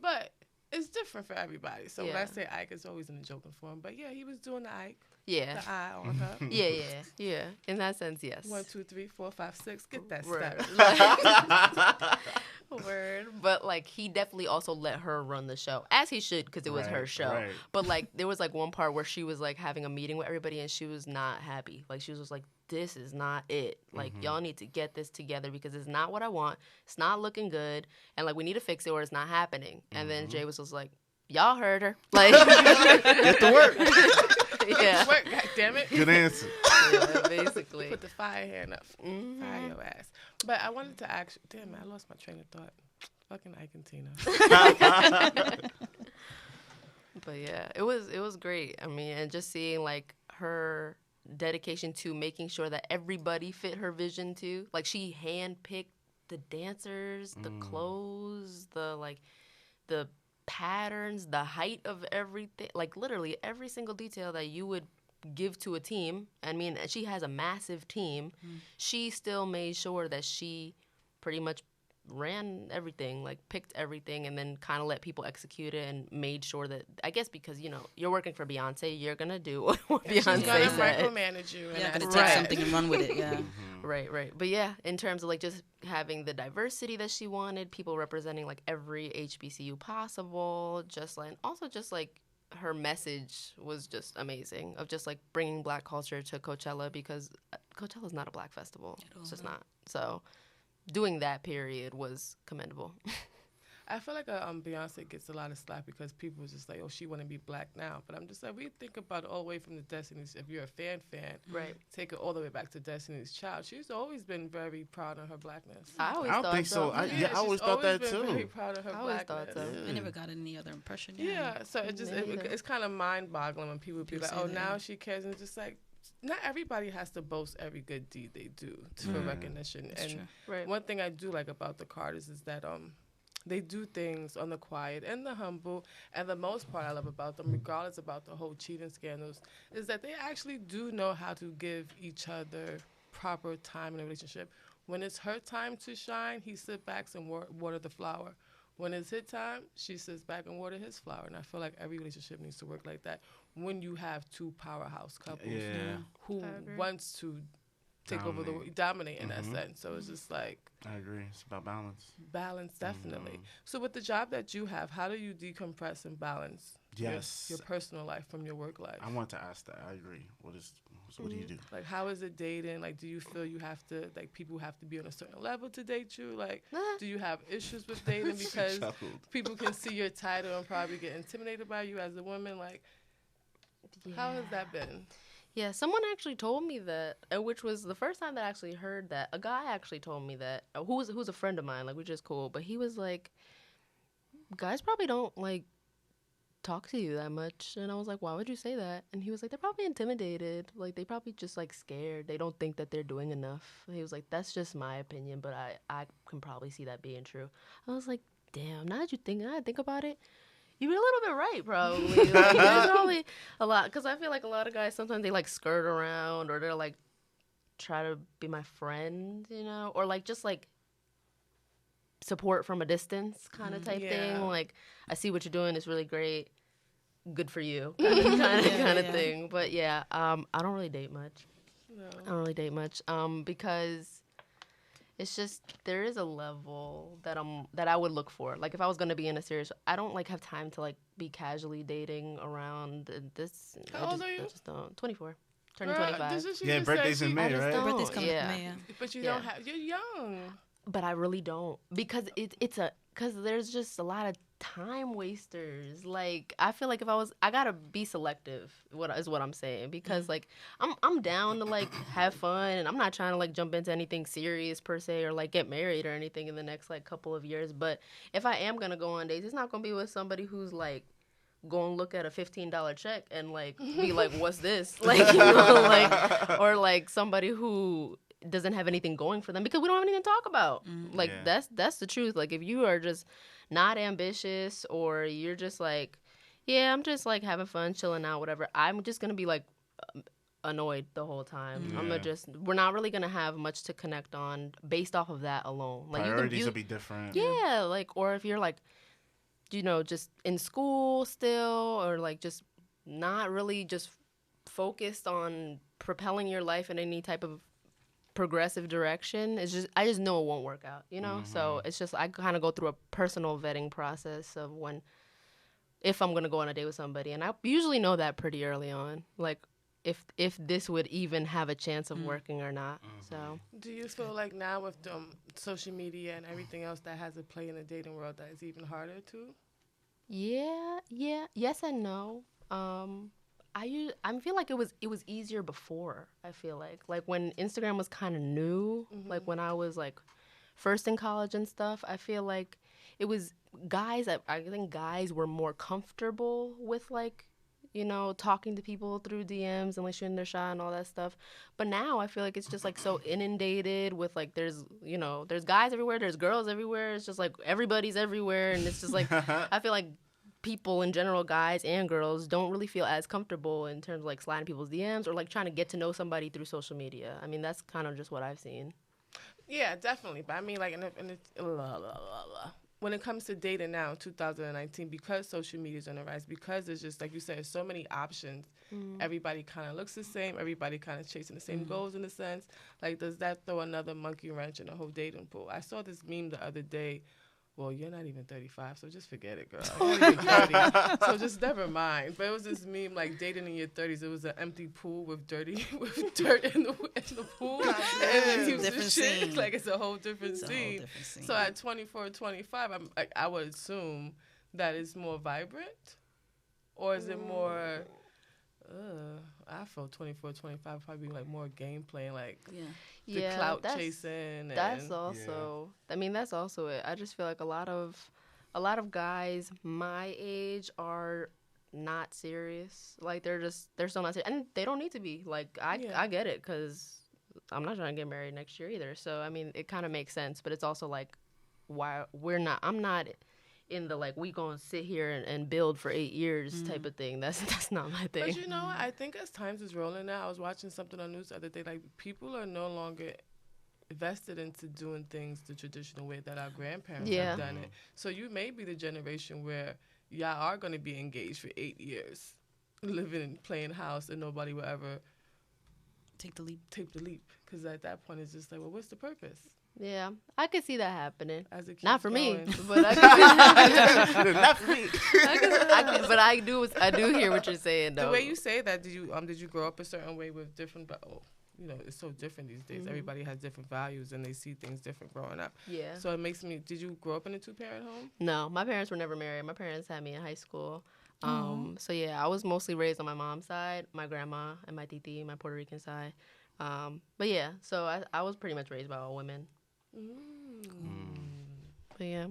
but it's different for everybody. So when I say Ike, it's always in a joking form. But yeah, he was doing the Ike. Yeah. The eye on her. Yeah. In that sense, yes. 1, 2, 3, 4, 5, 6. Get that Word. step. Word. But like he definitely also let her run the show, as he should, because it was her show. Right. But like there was like one part where she was like having a meeting with everybody and she was not happy. Like she was just like, this is not it. Like y'all need to get this together because it's not what I want. It's not looking good, and like we need to fix it or it's not happening. And then Jay was just like, y'all heard her. Like Get to work. Yeah. Work, God damn it. Good answer. Yeah, basically. Put the fire hand up. Fire your ass. But I wanted to ask. Damn it, I lost my train of thought. Fucking Ike and Tina. But yeah, it was great. I mean, and just seeing like her dedication to making sure that everybody fit her vision too. Like she handpicked the dancers, the clothes, the patterns, the height of everything. Like literally every single detail that you would give to a team. I mean, she has a massive team. She still made sure that she pretty much ran everything, like picked everything, and then kind of let people execute it and made sure that, I guess because, you're working for Beyonce, you're going to do what Beyonce said. She's going to micromanage you. Yeah, And going to that's take right. something and run with it, yeah. Right. But yeah, in terms of like just having the diversity that she wanted, people representing like every HBCU possible, just like her message was just amazing of just like bringing Black culture to Coachella, because Coachella's not a Black festival. It's just not. So doing that period was commendable. I feel like Beyonce gets a lot of slack because people are just like, oh, she want to be Black now. But I'm just like, we think about it all the way from the Destiny's. If you're a fan, Right. take it all the way back to Destiny's Child. She's always been very proud of her Blackness. I always I don't thought think so. I she's always thought that always been too. very proud of her I always Blackness. thought so. I never got any other impression. Yeah, so it's kind of mind-boggling when people be People like, say oh, that. now she cares. And it's just like, not everybody has to boast every good deed they do for recognition. That's true. Right. One thing I do like about the Carters is that they do things on the quiet and the humble. And the most part I love about them, regardless about the whole cheating scandals, is that they actually do know how to give each other proper time in a relationship. When it's her time to shine, he sits back and water the flower. When it's his time, she sits back and water his flower. And I feel like every relationship needs to work like that when you have two powerhouse couples who wants to take over the world, dominate in that sense. So it's just like, I agree. It's about balance. balance, definitely. So with the job that you have, how do you decompress and balance Yes. your personal life from your work life? I want to ask that. I agree. What do you do? Like, how is it dating? Like, do you feel you have to, like, people have to be on a certain level to date you? Like, do you have issues with dating because people can see your title and probably get intimidated by you as a woman? Like, how has that been? Yeah, someone actually told me that, which was the first time that I actually heard that. A guy actually told me that, who's a friend of mine, like, which is cool. But he was like, guys probably don't, like, talk to you that much. And I was like, why would you say that? And he was like, they're probably intimidated. Like, they probably just, like, scared. They don't think that they're doing enough. And he was like, that's just my opinion, but I can probably see that being true. I was like, damn, now that I think about it, you're a little bit right, probably. Like, there's probably a lot, because I feel like a lot of guys, sometimes they, like, skirt around, or they're, like, try to be my friend, or, like, just, like, support from a distance kind of type thing. Like, I see what you're doing. It's really great. Good for you kind of thing. But, yeah, I don't really date much. No. I don't really date much because It's just there is a level that I would look for. Like if I was gonna be in a serious, I don't like have time to like be casually dating around this. How old are you? I just don't. 24, turning Girl, 25. this is what she Yeah, just said. birthday's in She- May, I just right? don't. Birthday's coming yeah. up, May, yeah. But you Yeah. don't have. You're young. But I really don't because because there's just a lot of time wasters. Like I feel like if I gotta be selective. What is what I'm saying because like I'm down to like have fun and I'm not trying to like jump into anything serious per se or like get married or anything in the next like couple of years. But if I am gonna go on dates, it's not gonna be with somebody who's like go and look at a $15 check and like be like, what's this? Like you know, like or like somebody who doesn't have anything going for them because we don't have anything to talk about. Like Yeah. that's the truth. Like if you are just not ambitious or you're just like, yeah, I'm just like having fun, chilling out, whatever. I'm just gonna be like annoyed the whole time. I'm Yeah. gonna we're not really gonna have much to connect on based off of that alone. Like Priorities will be different. yeah, like or if you're like, you know, just in school still or like just not really just focused on propelling your life in any type of progressive direction. It's just I just know it won't work out, you know? So it's just I kind of go through a personal vetting process of when if I'm going to go on a date with somebody and I usually know that pretty early on. Like if this would even have a chance of working or not. So Do you feel like now with social media and everything else that has a play in the dating world that it's even harder to? yeah, yes and no. I feel like it was easier before. I feel like when Instagram was kind of new, like when I was like first in college and stuff. I feel like it was guys. I think guys were more comfortable with like, you know, talking to people through DMs and like shooting their shot and all that stuff. But now I feel like it's just like so inundated with like there's guys everywhere, there's girls everywhere. It's just like everybody's everywhere, and it's just like I feel like people in general, guys and girls, don't really feel as comfortable in terms of like sliding people's DMs or like trying to get to know somebody through social media. I mean, that's kind of just what I've seen. Yeah, definitely. But I mean, like, when it comes to dating now, in 2019, because social media is on the rise, because there's just, like you said, so many options, everybody kind of looks the same, everybody kind of chasing the same goals in a sense. Like, does that throw another monkey wrench in the whole dating pool? I saw this meme the other day. Well, you're not even 35, so just forget it, girl. You're not even 30, so just never mind. But it was this meme, like, dating in your 30s. It was an empty pool with dirt in the pool. And then he was Different just shit. scene. Like, it's a whole different It's a whole scene. different scene. So at 24, 25, I would assume that it's more vibrant? Or is it more... I felt 24, 25 probably like more gameplay, like the clout chasing. That's also. I mean, that's also it. I just feel like a lot of guys my age are not serious. Like they're still not serious, and they don't need to be. Like I get it because I'm not trying to get married next year either. So I mean, it kind of makes sense, but it's also like why I'm not in the like we gonna sit here and build for 8 years type of thing. That's not my thing. But you know, I think as times is rolling now, I was watching something on news the other day. Like people are no longer vested into doing things the traditional way that our grandparents have done it. So you may be the generation where y'all are gonna be engaged for 8 years, living and playing house, and nobody will ever take the leap. Because at that point, it's just like, well, what's the purpose? Yeah, I could see that happening. As it keeps Not for me, going. but I could Not for me. but I do hear what you're saying though. The way you say that, did you grow up a certain way with different? You know, it's so different these days. Everybody has different values and they see things different growing up. Yeah. So it makes me. Did you grow up in a 2-parent home? No, my parents were never married. My parents had me in high school. So yeah, I was mostly raised on my mom's side, my grandma and my titi, my Puerto Rican side. But yeah, so I was pretty much raised by all women. But yeah,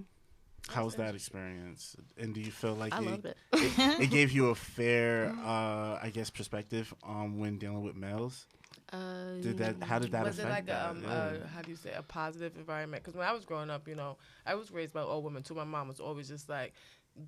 How was that experience? And do you feel like I loved it. it gave you a fair, I guess, perspective when dealing with males? How did that Was it affect like that? how do you say, a positive environment? Because when I was growing up, you know, I was raised by all women too. My mom was always just like,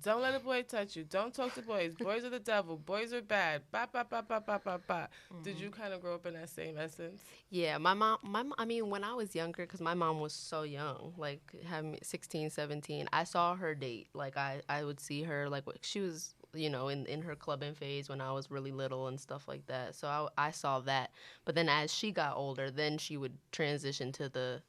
don't let a boy touch you. Don't talk to boys. Boys are the devil. Boys are bad. Ba, ba, ba, ba, ba, ba, ba. Did you kind of grow up in that same essence? Yeah, my mom, I mean, when I was younger, because my mom was so young, like having me 16, 17, I saw her date. Like, I would see her, like, she was, you know, in her clubbing phase when I was really little and stuff like that. So I saw that. But then as she got older, then she would transition to the,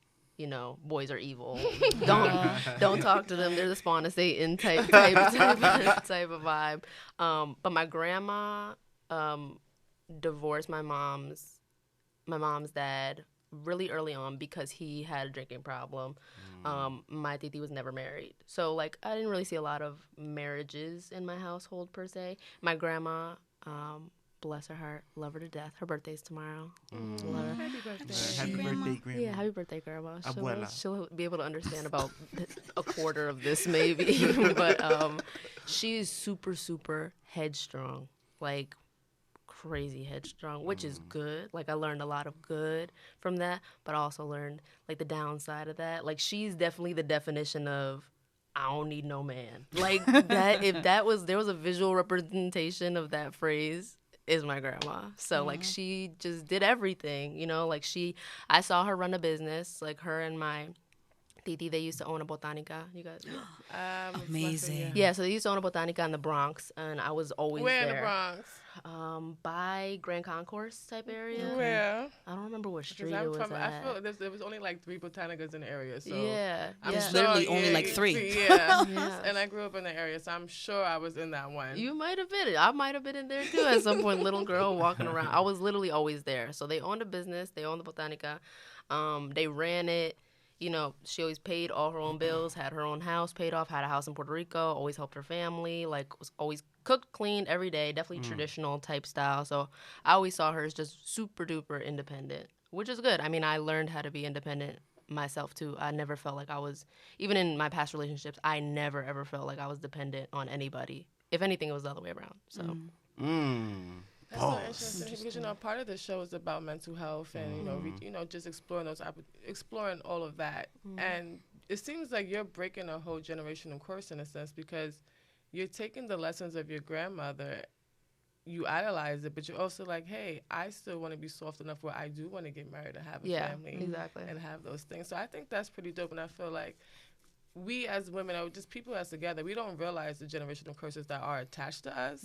boys are evil. Don't talk to them. They're the spawn of Satan type of vibe. But my grandma divorced my mom's dad really early on because he had a drinking problem. My titi was never married. So, like, I didn't really see a lot of marriages in my household, per se. My grandma, bless her heart, love her to death. Her birthday's tomorrow. Love her. Happy birthday. Happy birthday, grandma. Yeah, happy birthday, Grandma. Abuela. She'll be able to understand about a quarter of this, maybe. But she is super, super headstrong. Like, crazy headstrong, which is good. Like, I learned a lot of good from that, but I also learned, like, the downside of that. Like, she's definitely the definition of, I don't need no man. Like, that, if there was a visual representation of that phrase, is my grandma. So, like, she just did everything, like, I saw her run a business, like, her and my titi, they used to own a botanica. You guys know? Amazing. Yeah, so they used to own a botanica in the Bronx, and I was always Where there. in the Bronx? By Grand Concourse type area. Where? I don't remember what street Because it was I feel at. there was only like 3 botanicas in the area, so Yeah, I'm yeah. sure, literally only like 3. Yeah. Yeah. And I grew up in the area, so I'm sure I was in that one. You might have been. I might have been in there too at some point. Little girl walking around. I was literally always there. So they owned a business. They owned the botanica. They ran it. She always paid all her own bills, had her own house paid off, had a house in Puerto Rico, always helped her family, like, was always cooked, cleaned every day, definitely traditional type style. So I always saw her as just super duper independent, which is good. I mean, I learned how to be independent myself too. I never felt like I was, even in my past relationships, I never ever felt like I was dependent on anybody. If anything, it was the other way around. So. That's so interesting because part of the show is about mental health and just exploring all of that, and it seems like you're breaking a whole generational course in a sense because you're taking the lessons of your grandmother, you idolize it, but you're also like, hey, I still want to be soft enough where I do want to get married and have a family, exactly, and have those things. So I think that's pretty dope, and I feel like we as women, or just people as together, we don't realize the generational curses that are attached to us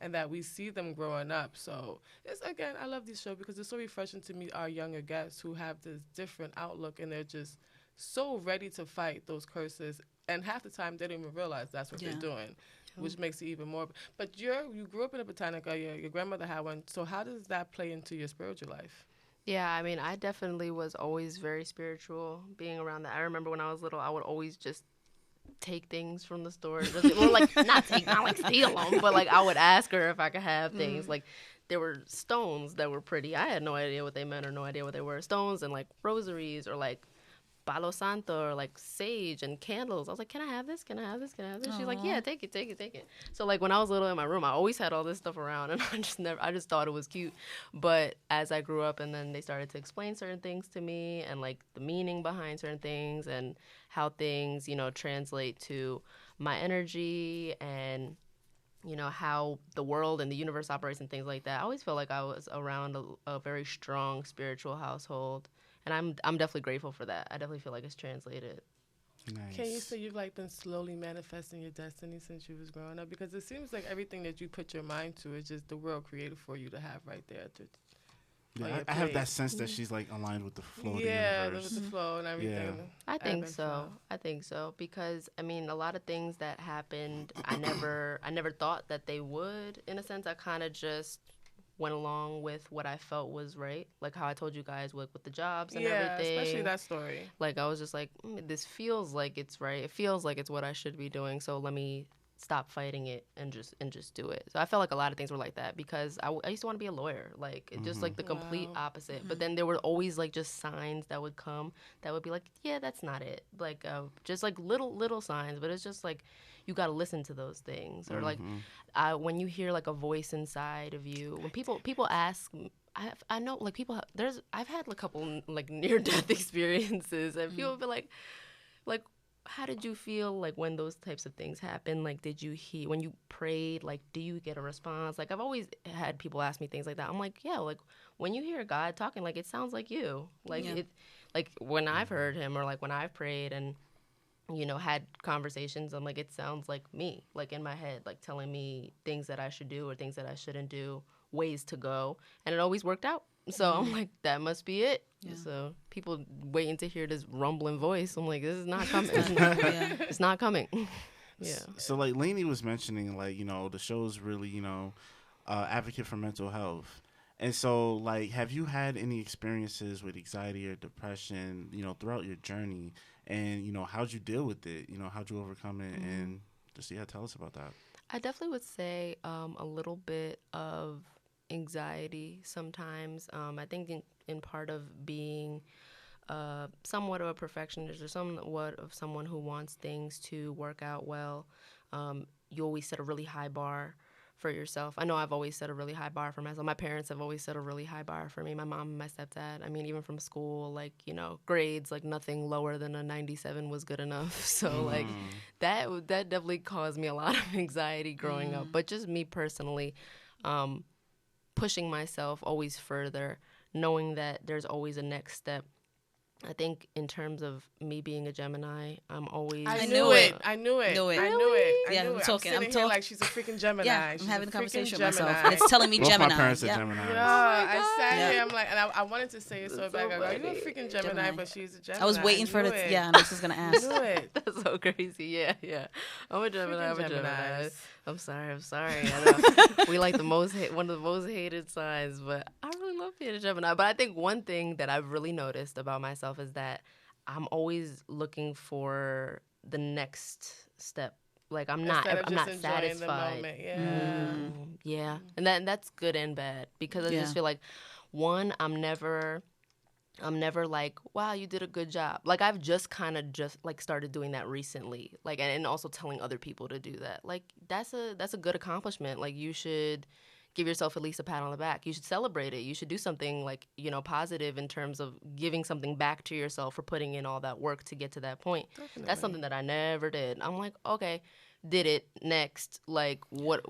and that we see them growing up. So again, I love this show because it's so refreshing to meet our younger guests who have this different outlook and they're just so ready to fight those curses. And half the time they don't even realize that's what they're doing, which makes it even more. But you grew up in a botanica, your grandmother had one. So how does that play into your spiritual life? Yeah, I mean, I definitely was always very spiritual being around that. I remember when I was little, I would always just take things from the store. Well, like, not like steal them, but, like, I would ask her if I could have things. Like, there were stones that were pretty. I had no idea what they meant or no idea what they were. Stones and, like, rosaries or, like, Palo Santo or, like, sage and candles. I was like, can I have this? Can I have this? Can I have this? She's like, yeah, take it. So, like, when I was little in my room, I always had all this stuff around, and I just thought it was cute. But as I grew up and then they started to explain certain things to me and, like, the meaning behind certain things and how things, translate to my energy and, how the world and the universe operates and things like that, I always felt like I was around a very strong spiritual household. And I'm definitely grateful for that. I definitely feel like it's translated. Nice. Can you say you've been slowly manifesting your destiny since you was growing up? Because it seems like everything that you put your mind to is just the world created for you to have right there. I have that sense that she's like aligned with the flow of the universe. With the flow and everything. Yeah. I think so because I mean a lot of things that happened I never thought that they would. In a sense, I kind of just went along with what I felt was right, like how I told you guys with the jobs and everything. Especially that story. Like I was just like, this feels like it's right. It feels like it's what I should be doing. So let me stop fighting it and just do it. So I felt like a lot of things were like that because I used to want to be a lawyer, like just like the complete opposite. But then there were always like just signs that would come that would be like, yeah, that's not it. Like just like little signs, but it's just like you got to listen to those things. Or like when you hear like a voice inside of you, when people ask, I know like I've had a couple like near death experiences and people be like how did you feel like when those types of things happen? Like, did you hear when you prayed? Like, do you get a response? Like, I've always had people ask me things like that. I'm like, yeah, like when you hear God talking, like it sounds like you. Like it, like when I've heard Him or like when I've prayed and had conversations, I'm like, it sounds like me, like in my head, like telling me things that I should do or things that I shouldn't do, ways to go, and it always worked out. So I'm like, that must be it. Yeah. So people waiting to hear this rumbling voice. I'm like, this is not coming. Yeah. It's not coming. Yeah. So like Lainey was mentioning, like, you know, the show's really, you know, advocate for mental health. And so, like, have you had any experiences with anxiety or depression, you know, throughout your journey? And, you know, how'd you deal with it? You know, how'd you overcome it? And just, yeah, tell us about that. I definitely would say a little bit of anxiety sometimes. I think in part of being somewhat of a perfectionist or somewhat of someone who wants things to work out well, you always set a really high bar for yourself. I know I've always set a really high bar for myself. My parents have always set a really high bar for me. My mom and my stepdad. I mean, even from school, like, you know, grades, like nothing lower than a 97 was good enough. So like that definitely caused me a lot of anxiety growing up. But just me personally, pushing myself always further, knowing that there's always a next step. I think in terms of me being a Gemini, I'm always... I knew knew it. it. I knew it. Knew it. I knew it. I Yeah, knew I'm it. talking- I'm I'm sitting here talk- like she's a freaking Gemini. Yeah, I'm She's having a freaking conversation with Gemini. myself, and it's telling me Both Gemini. my parents are Yeah. Gemini. Yeah, I sat Yeah. here. I'm like, and I wanted to say it so That's bad. so I go, are you a funny. freaking Gemini? Gemini. But she's a Gemini. I was waiting for knew it. it. Yeah, and I was just gonna I ask. knew it. That's so crazy. Yeah. I'm a Gemini. I'm a Freaking Gemini. Geminis. I'm sorry. I know. We like one of the most hated signs, but I really love being a Gemini. But I think one thing that I've really noticed about myself is that I'm always looking for the next step. Like I'm not Instead of just enjoying satisfied. The moment. Yeah. Yeah, and that's good and bad because I Yeah. just feel like one, I'm never like, wow, you did a good job. Like I've just kind of like started doing that recently. Like and also telling other people to do that. Like that's a good accomplishment. Like you should give yourself at least a pat on the back. You should celebrate it. You should do something like, you know, positive in terms of giving something back to yourself for putting in all that work to get to that point. Definitely. That's something that I never did. I'm like, okay, did it, next. Like what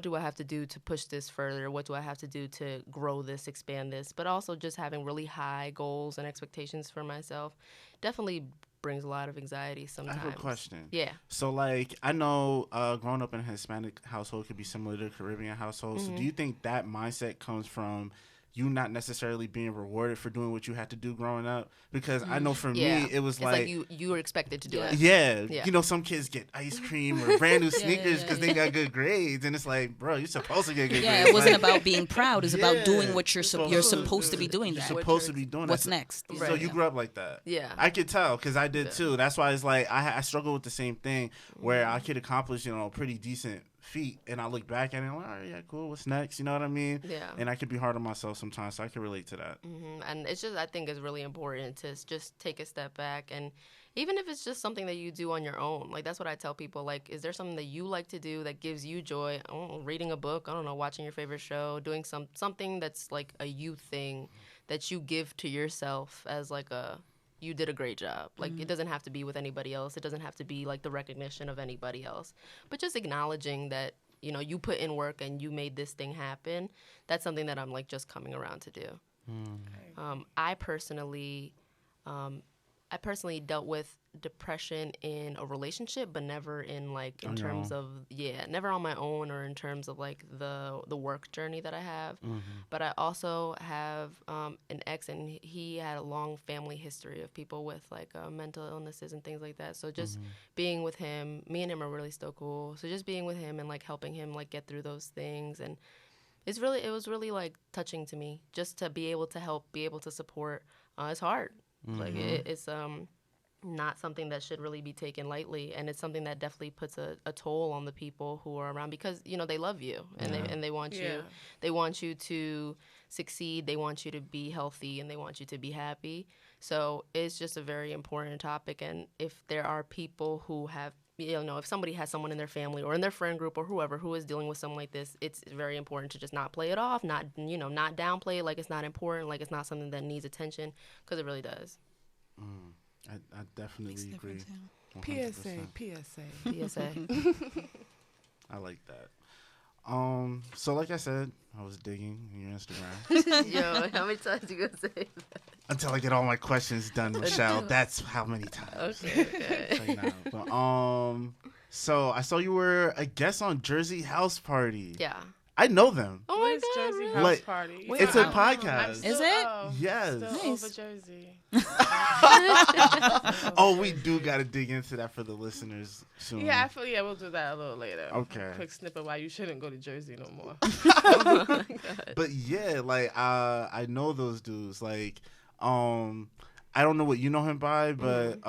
do I have to do to push this further? What do I have to do to grow this, expand this? But also just having really high goals and expectations for myself definitely brings a lot of anxiety I sometimes. have a question. Yeah. So, like, I know growing up in a Hispanic household could be similar to a Caribbean household. So do you think that mindset comes from you not necessarily being rewarded for doing what you had to do growing up? Because I know for Yeah. me, it was It's like you were expected to do it. yeah, Yeah. you know, some kids get ice cream or brand new sneakers yeah, because they got good grades, and it's like, bro, you're supposed to get good Yeah, grades. it wasn't Like, about being proud. It's about doing what you're You're supposed to be doing. You're That. supposed to be doing What's that. next? So Right. you grew up like that. Yeah. I could tell because I did too. That's why it's like I struggle with the same thing where I could accomplish, you know, a pretty decent feat, and I look back at it and I'm like, all right, yeah, cool. What's next? You know what I mean? Yeah. And I could be hard on myself sometimes, so I can relate to that. And it's just, I think it's really important to just take a step back. And even if it's just something that you do on your own, like that's what I tell people. Like, is there something that you like to do that gives you joy? I don't know, reading a book, I don't know, watching your favorite show, doing something that's like a you thing that you give to yourself as like you did a great job. Like, it doesn't have to be with anybody else. It doesn't have to be like the recognition of anybody else. But just acknowledging that, you know, you put in work and you made this thing happen. That's something that I'm like just coming around to do. I personally dealt with depression in a relationship, but never in like in On your terms own. of never on my own or in terms of like the work journey that I have. But I also have an ex, and he had a long family history of people with like mental illnesses and things like that. So just being with him, me and him are really still cool. So just being with him and like helping him like get through those things, and it was really like touching to me just to be able to help, be able to support. It's hard. Like it's not something that should really be taken lightly, and it's something that definitely puts a toll on the people who are around, because you know they love you and they want you to succeed, they want you to be healthy, and they want you to be happy. So it's just a very important topic. And if there are people who have, you know, if somebody has someone in their family or in their friend group or whoever who is dealing with something like this, it's very important to just not play it off, not downplay it like it's not important, like it's not something that needs attention, because it really does. I definitely agree. 100%. PSA. I like that. So like I said, I was digging your Instagram Yo, how many times you gonna say that? until I get all my questions done, Michelle. That's how many times. Okay. Say now. But, so I saw you were a guest on Jersey House Party. Yeah. I know them. Oh my Where's God, Jersey really? House Like, Party? Wait, it's I a don't know. podcast. Is it? Yes. Still Nice. over Jersey. Oh, we do got to dig into that for the listeners soon. Yeah, I feel we'll do that a little later. Okay. Quick snippet why you shouldn't go to Jersey no more. Oh my God. But yeah, like I know those dudes. Like, I don't know what you know him by, but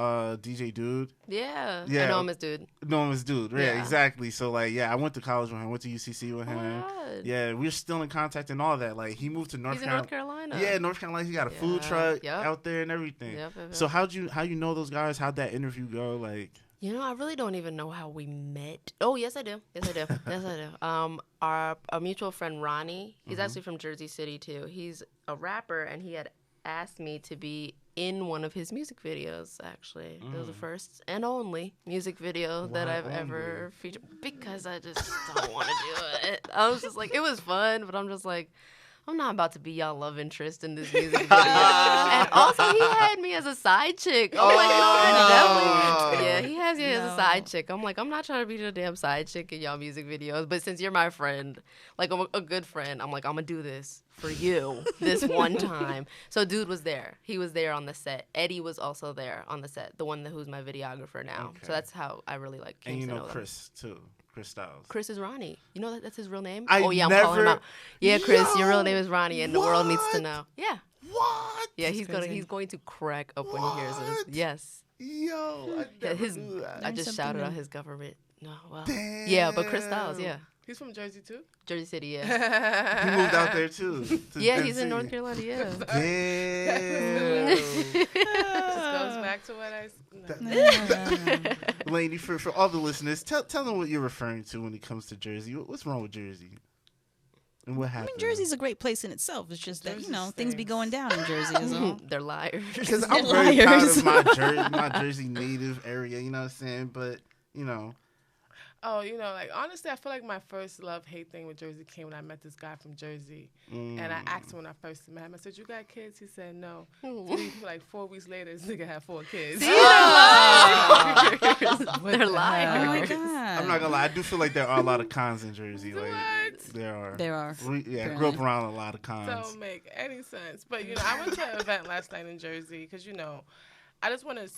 DJ Dude. Yeah. Yeah. I know him as dude. No him as Dude. Yeah, Yeah. exactly. So like, yeah, I went to college with him. Went to UCC with Oh my him. God. Yeah, we're still in contact and all that. Like, he moved to North He's in Carolina. North Carolina. Yeah, North Carolina. He got a food Yeah, truck yep. out there and everything. Yep, yep, So yep. how you know those guys? How'd that interview go? Like, You know, I really don't even know how we met. Oh, yes, I do. Yes, I do. Yes, I do. Our mutual friend Ronnie, he's actually from Jersey City too. He's a rapper, and he had asked me to be in one of his music videos. Actually, it was the first and only music video that Why I've only? ever featured because I just don't want to do it. I was just like, it was fun, but I'm just like, I'm not about to be y'all love interest in this music video. And also, he had me as a side chick. I'm like, no, definitely. Yeah, he has me as a side chick. I'm like, I'm not trying to be the damn side chick in y'all music videos. But since you're my friend, like I'm a good friend, I'm like, I'm going to do this for you this one time. So dude was there. He was there on the set. Eddie was also there on the set, the one who's my videographer now. Okay. So that's how I really like came and you to know know them. Chris too. Chris Styles. Chris is Ronnie. You know that's his real name? I Oh, yeah, I'm calling him never- out. Yeah, Chris, your Yo, real name is Ronnie, and the world needs to what? know. Yeah. What? Yeah, he's crazy. going to crack up when he hears this. What? Yes. Yo, I Yeah, never his knew that. I Learn just something shouted out new. his government. No, well. Yeah, but Chris Styles, Damn. yeah. He's from Jersey too. Jersey City, yeah. He moved out there too. to Yeah, he's in NC. North Carolina, yeah. Damn. Just goes back to what I. No. Lady, for all the listeners, tell them what you're referring to when it comes to Jersey. What's wrong with Jersey? And what I happened? mean, Jersey's a great place in itself. It's just that, Jersey things be stinks. going down in Jersey. Is all. They're liars. Because They're I'm very proud liars. of my Jersey native area, you know what I'm saying? But, you know. Oh, like honestly, I feel like my first love-hate thing with Jersey came when I met this guy from Jersey, and I asked him when I first met him. I said, "You got kids?" He said, "No." Like 4 weeks later, this nigga had 4 kids. They're liars. They're Oh my liars. God. I'm not gonna lie, I do feel like there are a lot of cons in Jersey. Like, What? there are. There are. I grew up around a lot of cons. Don't make any sense. But I went to an event last night in Jersey because I just want to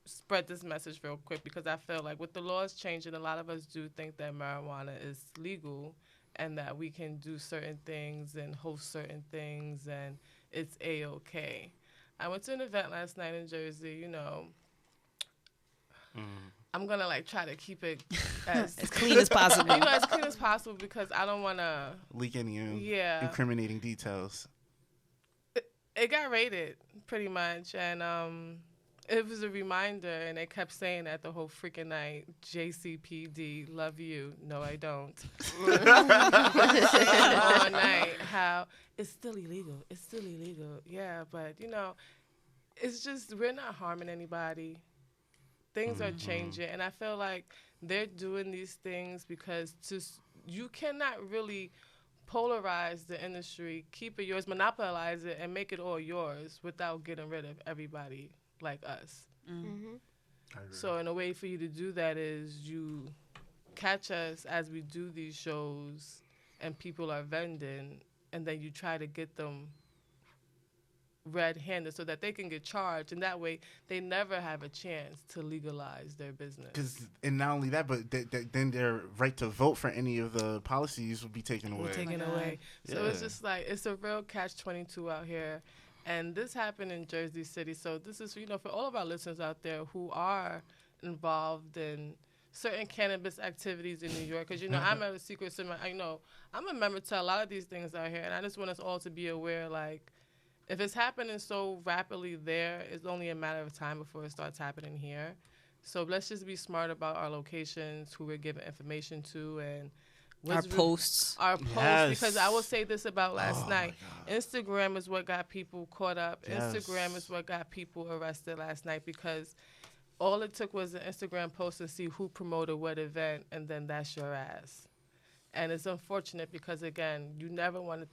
spread this message real quick because I feel like with the laws changing, a lot of us do think that marijuana is legal and that we can do certain things and host certain things and it's A-okay. I went to an event last night in Jersey. I'm gonna try to keep it as Clean as possible. as clean as possible because I don't want to. Leak any Yeah. incriminating details. It got rated pretty much, and it was a reminder, and they kept saying that the whole freaking night. JCPD, love you. No, I don't. All night, how it's still illegal. It's still illegal. Yeah, but it's just we're not harming anybody. Things are changing, and I feel like they're doing these things because you cannot really polarize the industry, keep it yours, monopolize it, and make it all yours without getting rid of everybody like us. Mm-hmm. So in a way for you to do that is you catch us as we do these shows and people are vending, and then you try to get them red-handed so that they can get charged, and that way they never have a chance to legalize their business. And not only that, but then their right to vote for any of the policies will be taken away. Taken God. away. So Yeah. it's just it's a real catch-22 out here. And this happened in Jersey City. So this is, for all of our listeners out there who are involved in certain cannabis activities in New York. Because, I'm a secret citizen. I'm a member to a lot of these things out here. And I just want us all to be aware, if it's happening so rapidly there, it's only a matter of time before it starts happening here. So let's just be smart about our locations, who we're giving information to, and Our posts. Our posts, Yes. because I will say this about last Oh, night. my Instagram is what got people caught up. Yes. Instagram is what got people arrested last night because all it took was an Instagram post to see who promoted what event, and then that's your ass. And it's unfortunate because, again, you never want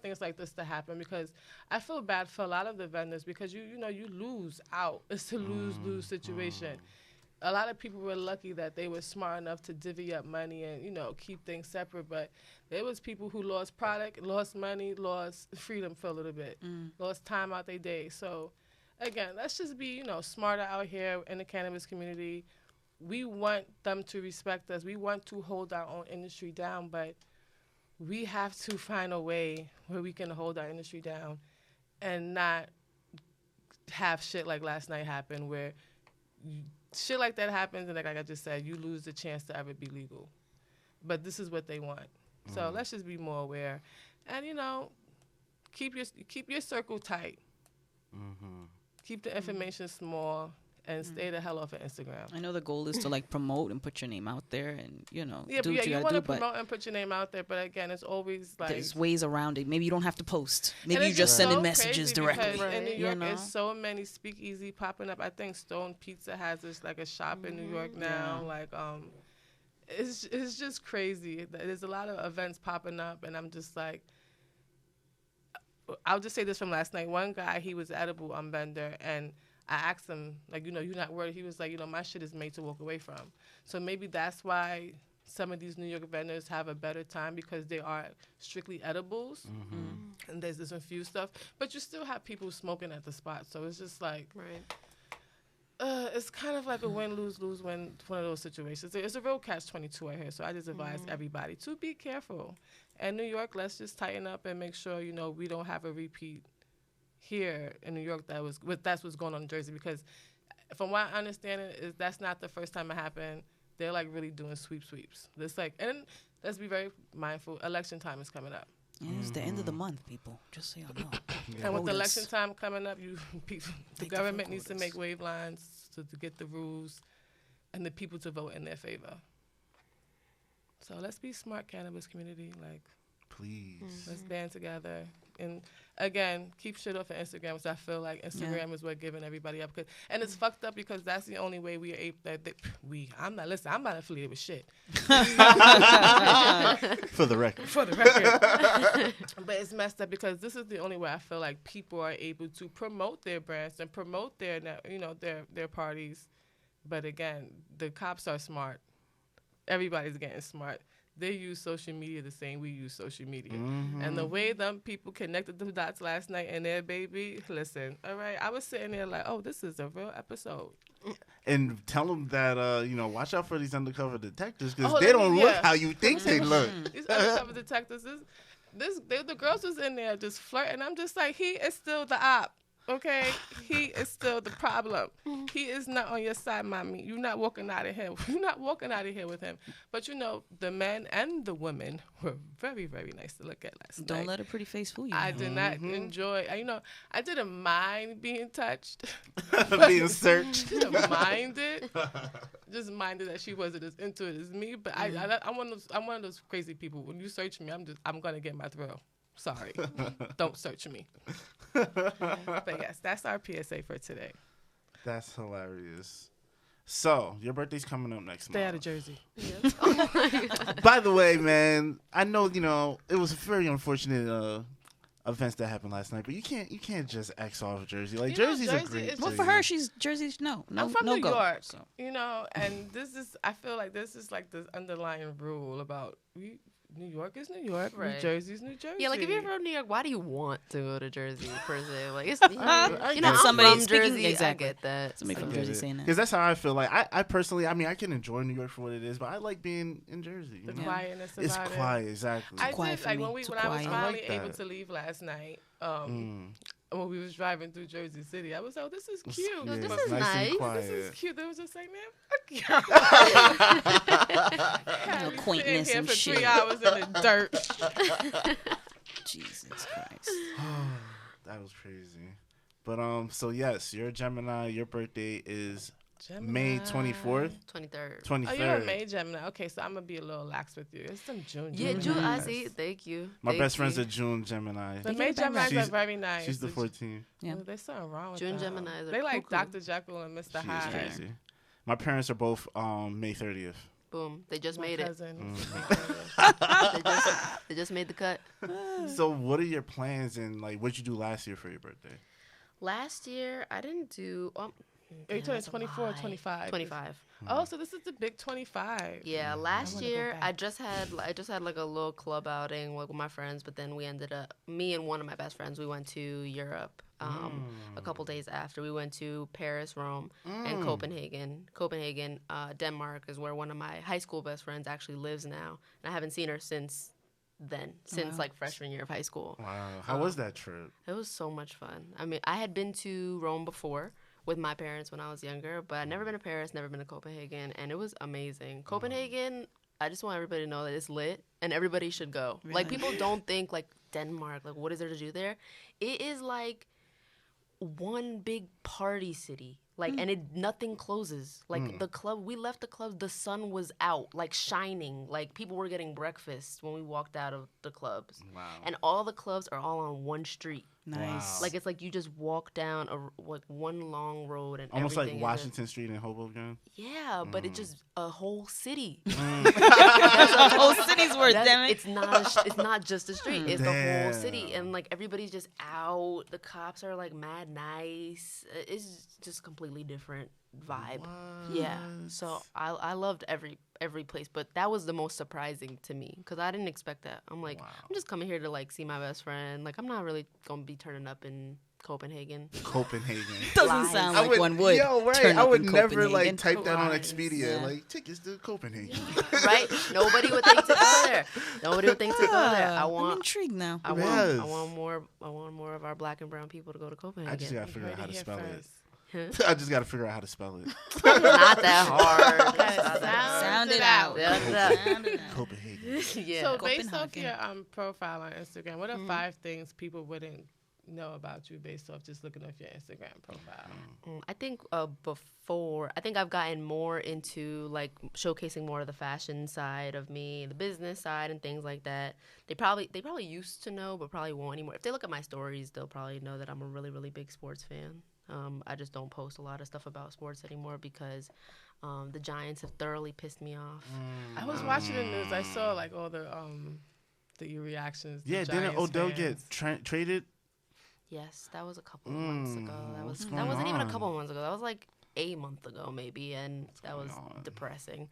things like this to happen because I feel bad for a lot of the vendors because you lose out. It's a lose-lose situation. a lot of people were lucky that they were smart enough to divvy up money and, keep things separate. But there was people who lost product, lost money, lost freedom for a little bit, lost time out their day. So, again, let's just be, smarter out here in the cannabis community. We want them to respect us. We want to hold our own industry down, but we have to find a way where we can hold our industry down and not have shit like last night happen where shit like that happens and like I just said, you lose the chance to ever be legal. But this is what they want. So let's just be more aware. And, keep your circle tight. Keep the information small. And stay the hell off of Instagram. I know the goal is to like promote and put your name out there, and do what you you want gotta to do. But promote and put your name out there, but again, it's always like there's ways around it. Maybe you don't have to post. Maybe you it's just send in so messages crazy directly. because in New York, there's know? so many speakeasy popping up. I think Stone Pizza has this like a shop in New York now. Like it's just crazy. There's a lot of events popping up, and I'm just like. I'll just say this from last night. One guy, he was edible vendor, and I asked him, like, you're not worried. He was like, my shit is made to walk away from. So maybe that's why some of these New York vendors have a better time because they are strictly edibles. And there's this infused stuff. But you still have people smoking at the spot. So it's just like, it's kind of like a win, lose, win, one of those situations. It's a real catch-22 out here. So I just advise everybody to be careful. And New York, let's just tighten up and make sure, we don't have a repeat here in New York that's what's going on in Jersey, because from what I understand is that's not the first time it happened. They're like really doing sweeps. And let's be very mindful. Election time is coming up. Yeah, it's the end of the month, people. Just so y'all know. And with the election time coming up, the government needs to quotas. make wave lines to get the rules and the people to vote in their favor. So let's be smart, cannabis community. Like, please. Let's band together. And again, keep shit off of Instagram, because I feel like Instagram is what giving everybody up. And it's fucked up because that's the only way we are able I'm not affiliated with shit. For the record. But it's messed up because this is the only way I feel like people are able to promote their brands and promote their parties. But again, the cops are smart. Everybody's getting smart. They use social media the same we use social media. And the way them people connected the dots last night in their baby, listen, all right, I was sitting there like, oh, this is a real episode. And tell them that, watch out for these undercover detectives because they don't look how you think they look. These undercover detectives, the girls was in there just flirting. I'm just like, he is still the op. Okay, he is still the problem. He is not on your side, mommy. You're not walking out of here. You're not walking out of here with him. But the men and the women were very, very nice to look at last night. Don't let a pretty face fool you. I did not enjoy. I didn't mind being touched, being searched. Didn't mind it. Just minded that she wasn't as into it as me. But I'm one of those crazy people. When you search me, I'm gonna get my thrill. Sorry, don't search me. But yes, that's our PSA for today. That's hilarious. So, your birthday's coming up next month. Stay out of Jersey. Yes. Oh my God. By the way, man, I know, it was very unfortunate events that happened last night, but you can't just X off Jersey. Like, Jersey's a great city. Well, for her, she's Jersey's no I'm from New go. York, So. And I feel like this is like the underlying rule about New York is New York, Right. New Jersey is New Jersey. Yeah, like if you're from New York, why do you want to go to Jersey per se? Like it's get I'm somebody from speaking- Jersey. exactly. I get that. Somebody from Jersey saying that. Because that's how I feel. Like, I personally, I can enjoy New York for what it is, but I like being in Jersey. The you know? quietness about It's it. quiet, exactly. I quiet did, for like me. when Too I was quiet. finally I like able that. to leave last night, when we was driving through Jersey City, I was like, oh, this is cute. Yeah, This it's is nice and nice. quiet. This is cute. They was just like, man, fuck you. Quaintness here and for shit. 3 hours in the dirt. Jesus Christ. That was crazy. But so yes, you're a Gemini. Your birthday is May 24th, 23rd. 23rd. Oh, you're a May Gemini. Okay, so I'm gonna be a little lax with you. It's some June. Yeah, Geminis. June. I see. Thank you. My Thank best friend's you. a June Gemini. The They May get a bad Geminis rap. are very nice. She's the 14th. Yeah. Oh, there's something wrong with June them. Geminis are They like cuckoo. Dr. Jekyll and Mr. She is Hyde. crazy. My parents are both May 30th. Boom. They just My made it. cousin. They just made the cut. So what are your plans and like what'd you do last year for your birthday? Last year, I didn't do. Are you turning that's a 24 or lie. 25? 25. Oh, so this is the big 25. Yeah, I last wanna go year back. I just had like a little club outing with my friends, but then we ended up me and one of my best friends we went to Europe. A couple days after we went to Paris, Rome, and Copenhagen. Denmark is where one of my high school best friends actually lives now, and I haven't seen her since then, since like freshman year of high school. Wow. How was that trip? It was so much fun. I mean, I had been to Rome before with my parents when I was younger, but I'd never been to Paris, never been to Copenhagen, and it was amazing. Copenhagen, I just want everybody to know that it's lit and everybody should go. Really? Like, people don't think, like, Denmark, like, what is there to do there? It is like one big party city. Like, and nothing closes. Like, the club, we left the club, the sun was out, like, shining. Like, people were getting breakfast when we walked out of the clubs. Wow. And all the clubs are all on one street. Nice. Like, it's like you just walk down like one long road and Almost like everything is Washington Street in Hoboken. yeah, but it's just a whole city. The whole city's worth, damn it. It's not just a street. It's the whole city, Damn. and like everybody's just out. The cops are like mad nice. It's just completely different vibe. Yeah. So I loved every place, but that was the most surprising to me because I didn't expect that. I'm like, I'm just coming here to like see my best friend. Like, I'm not really gonna be turning up in Copenhagen. Copenhagen. Doesn't Lies. sound I like one would. Yo, right. turn I up would in never Copenhagen. like type that on Lies. Expedia. Yeah. Like tickets to Copenhagen. Right? Nobody would think to go there. Nobody would think to go there. I I'm want intrigued now. I Yes. want more of our black and brown people to go to Copenhagen. I just gotta figure out how Heard to it spell here it. first. I just gotta figure out how to spell it. Not that hard. It's not that Sound it out. out. Sound it out. Sound it out. Copenhagen. hard. Yeah. So based off Copenhagen. your profile on Instagram, what are 5 things people wouldn't know about you based off just looking at your Instagram profile? I think I think I've gotten more into like showcasing more of the fashion side of me, the business side, and things like that. They probably used to know, but probably won't anymore. If they look at my stories, they'll probably know that I'm a really, really big sports fan. I just don't post a lot of stuff about sports anymore because the Giants have thoroughly pissed me off. I was watching the news. I saw like all the your reactions. to Yeah, didn't Giants Odell fans. get traded? Yes, that was a couple of months ago. what's That going wasn't even a on? couple of months ago. That was like a month ago maybe, and that was going on? depressing.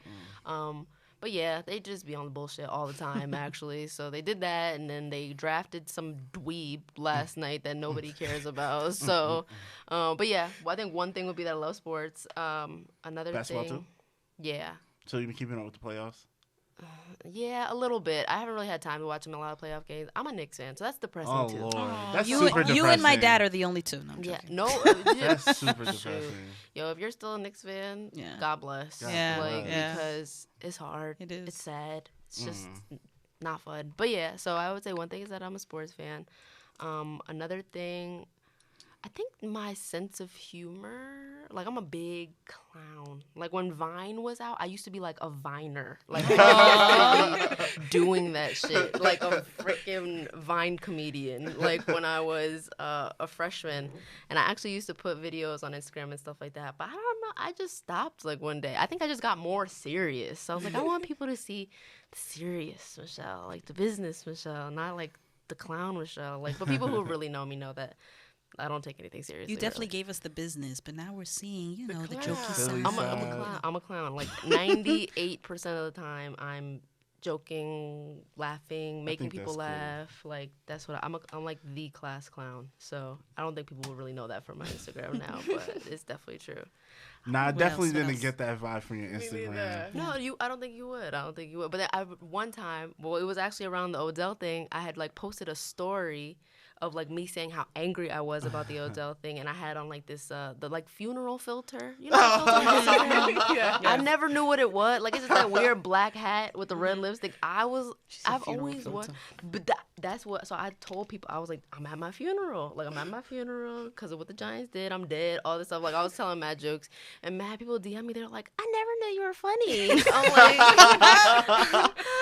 But yeah, they just be on the bullshit all the time actually. So they did that, and then they drafted some dweeb last night that nobody cares about. So, but yeah, well, I think one thing would be that I love sports. Another Basketball thing, too? yeah. So you've been keeping up with the playoffs? Yeah, a little bit. I haven't really had time to watch a lot of playoff games. I'm a Knicks fan, so that's depressing Oh too. Lord, that's You, super depressing. you and my dad are the only two. No, I'm Yeah, joking. no. That's super Shoot. depressing. Yo, if you're still a Knicks fan, Yeah. God bless. God Yeah, Like, yeah. because it's hard. It is. It's sad. It's just not fun. But yeah, so I would say one thing is that I'm a sports fan. Another thing, I think my sense of humor, like I'm a big clown. Like when Vine was out, I used to be like a Viner. Like I used to be doing that shit. Like a freaking Vine comedian. Like when I was a freshman. And I actually used to put videos on Instagram and stuff like that. But I don't know. I just stopped like one day. I think I just got more serious. So I was like, I want people to see the serious Michelle, like the business Michelle, not like the clown Michelle. Like, but people who really know me know that I don't take anything seriously. You definitely really. gave us the business, but now we're seeing, you know, the clown. jokey Silly side. I'm a clown. Like 98% of the time, I'm joking, laughing, making think people that's cool. laugh. Like that's what I'm like the class clown. So I don't think people will really know that from my Instagram now, but it's definitely true. Nah, I What definitely else? What didn't else? get that vibe from your Me Instagram. neither. No, I don't think you would. I don't think you would. But then one time, well, it was actually around the Odell thing. I had like posted a story of like me saying how angry I was about the Odell thing, and I had on like this the like funeral filter. You know, what filter on Instagram? Yeah. I never knew what it was. Like it's just that weird black hat with the red lipstick. said I've funeral always filter. but that's what. So I told people I was like, I'm at my funeral. Like I'm at my funeral because of what the Giants did. I'm dead. All this stuff. Like I was telling mad jokes, and mad people DM me. They're like, I never knew you were funny.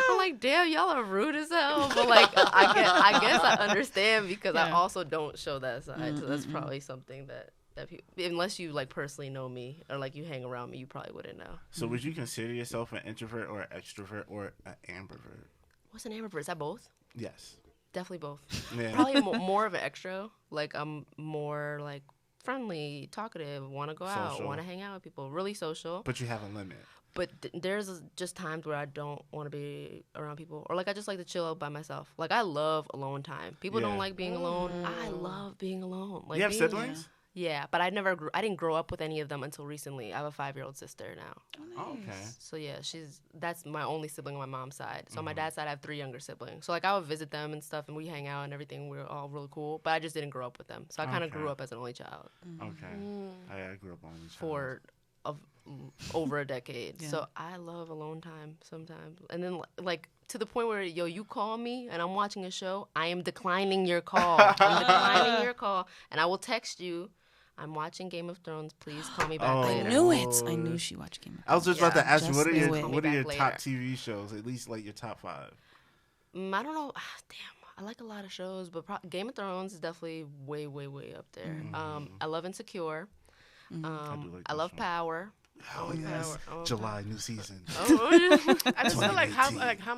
I'm like, damn, y'all are rude as hell. But like, I guess I understand because I Yeah. also don't show that side. So that's probably something that people, unless you like personally know me or like you hang around me, you probably wouldn't know. So would you consider yourself an introvert or an extrovert or an ambivert? What's an ambivert? Is that both? Yes. Definitely both. Yeah. Probably more of an extro. Like I'm more like friendly, talkative, want to go out, Social. want to hang out with people, really social. But you have a limit. But there's just times where I don't want to be around people, or like I just like to chill out by myself. Like I love alone time. People Yeah. don't like being alone. I love being alone. Like You have being- siblings? Yeah, but I didn't grow up with any of them until recently. I have a 5-year-old sister now. Oh, okay. So yeah, that's my only sibling on my mom's side. So on my dad's side, I have 3 younger siblings. So like I would visit them and stuff, and we hang out and everything. We're all really cool. But I just didn't grow up with them. So I kind of Okay. grew up as an only child Okay. I grew up on these for over a decade. Yeah. So I love alone time sometimes. And then like to the point where you call me and I'm watching a show, I am declining your call. I'm declining your call, and I will text you. I'm watching Game of Thrones. Please call me back Oh. later. I knew it. I knew she watched Game of I was just about to ask you, Just what are your knew it. Call me what are your back top later. TV shows? At least like your top 5. I don't know. Damn, I like a lot of shows, but Game of Thrones is definitely way, way, way up there. I love Insecure. I do like I that love show. Power. Oh yes, Oh, July new season. I just feel like 2018. how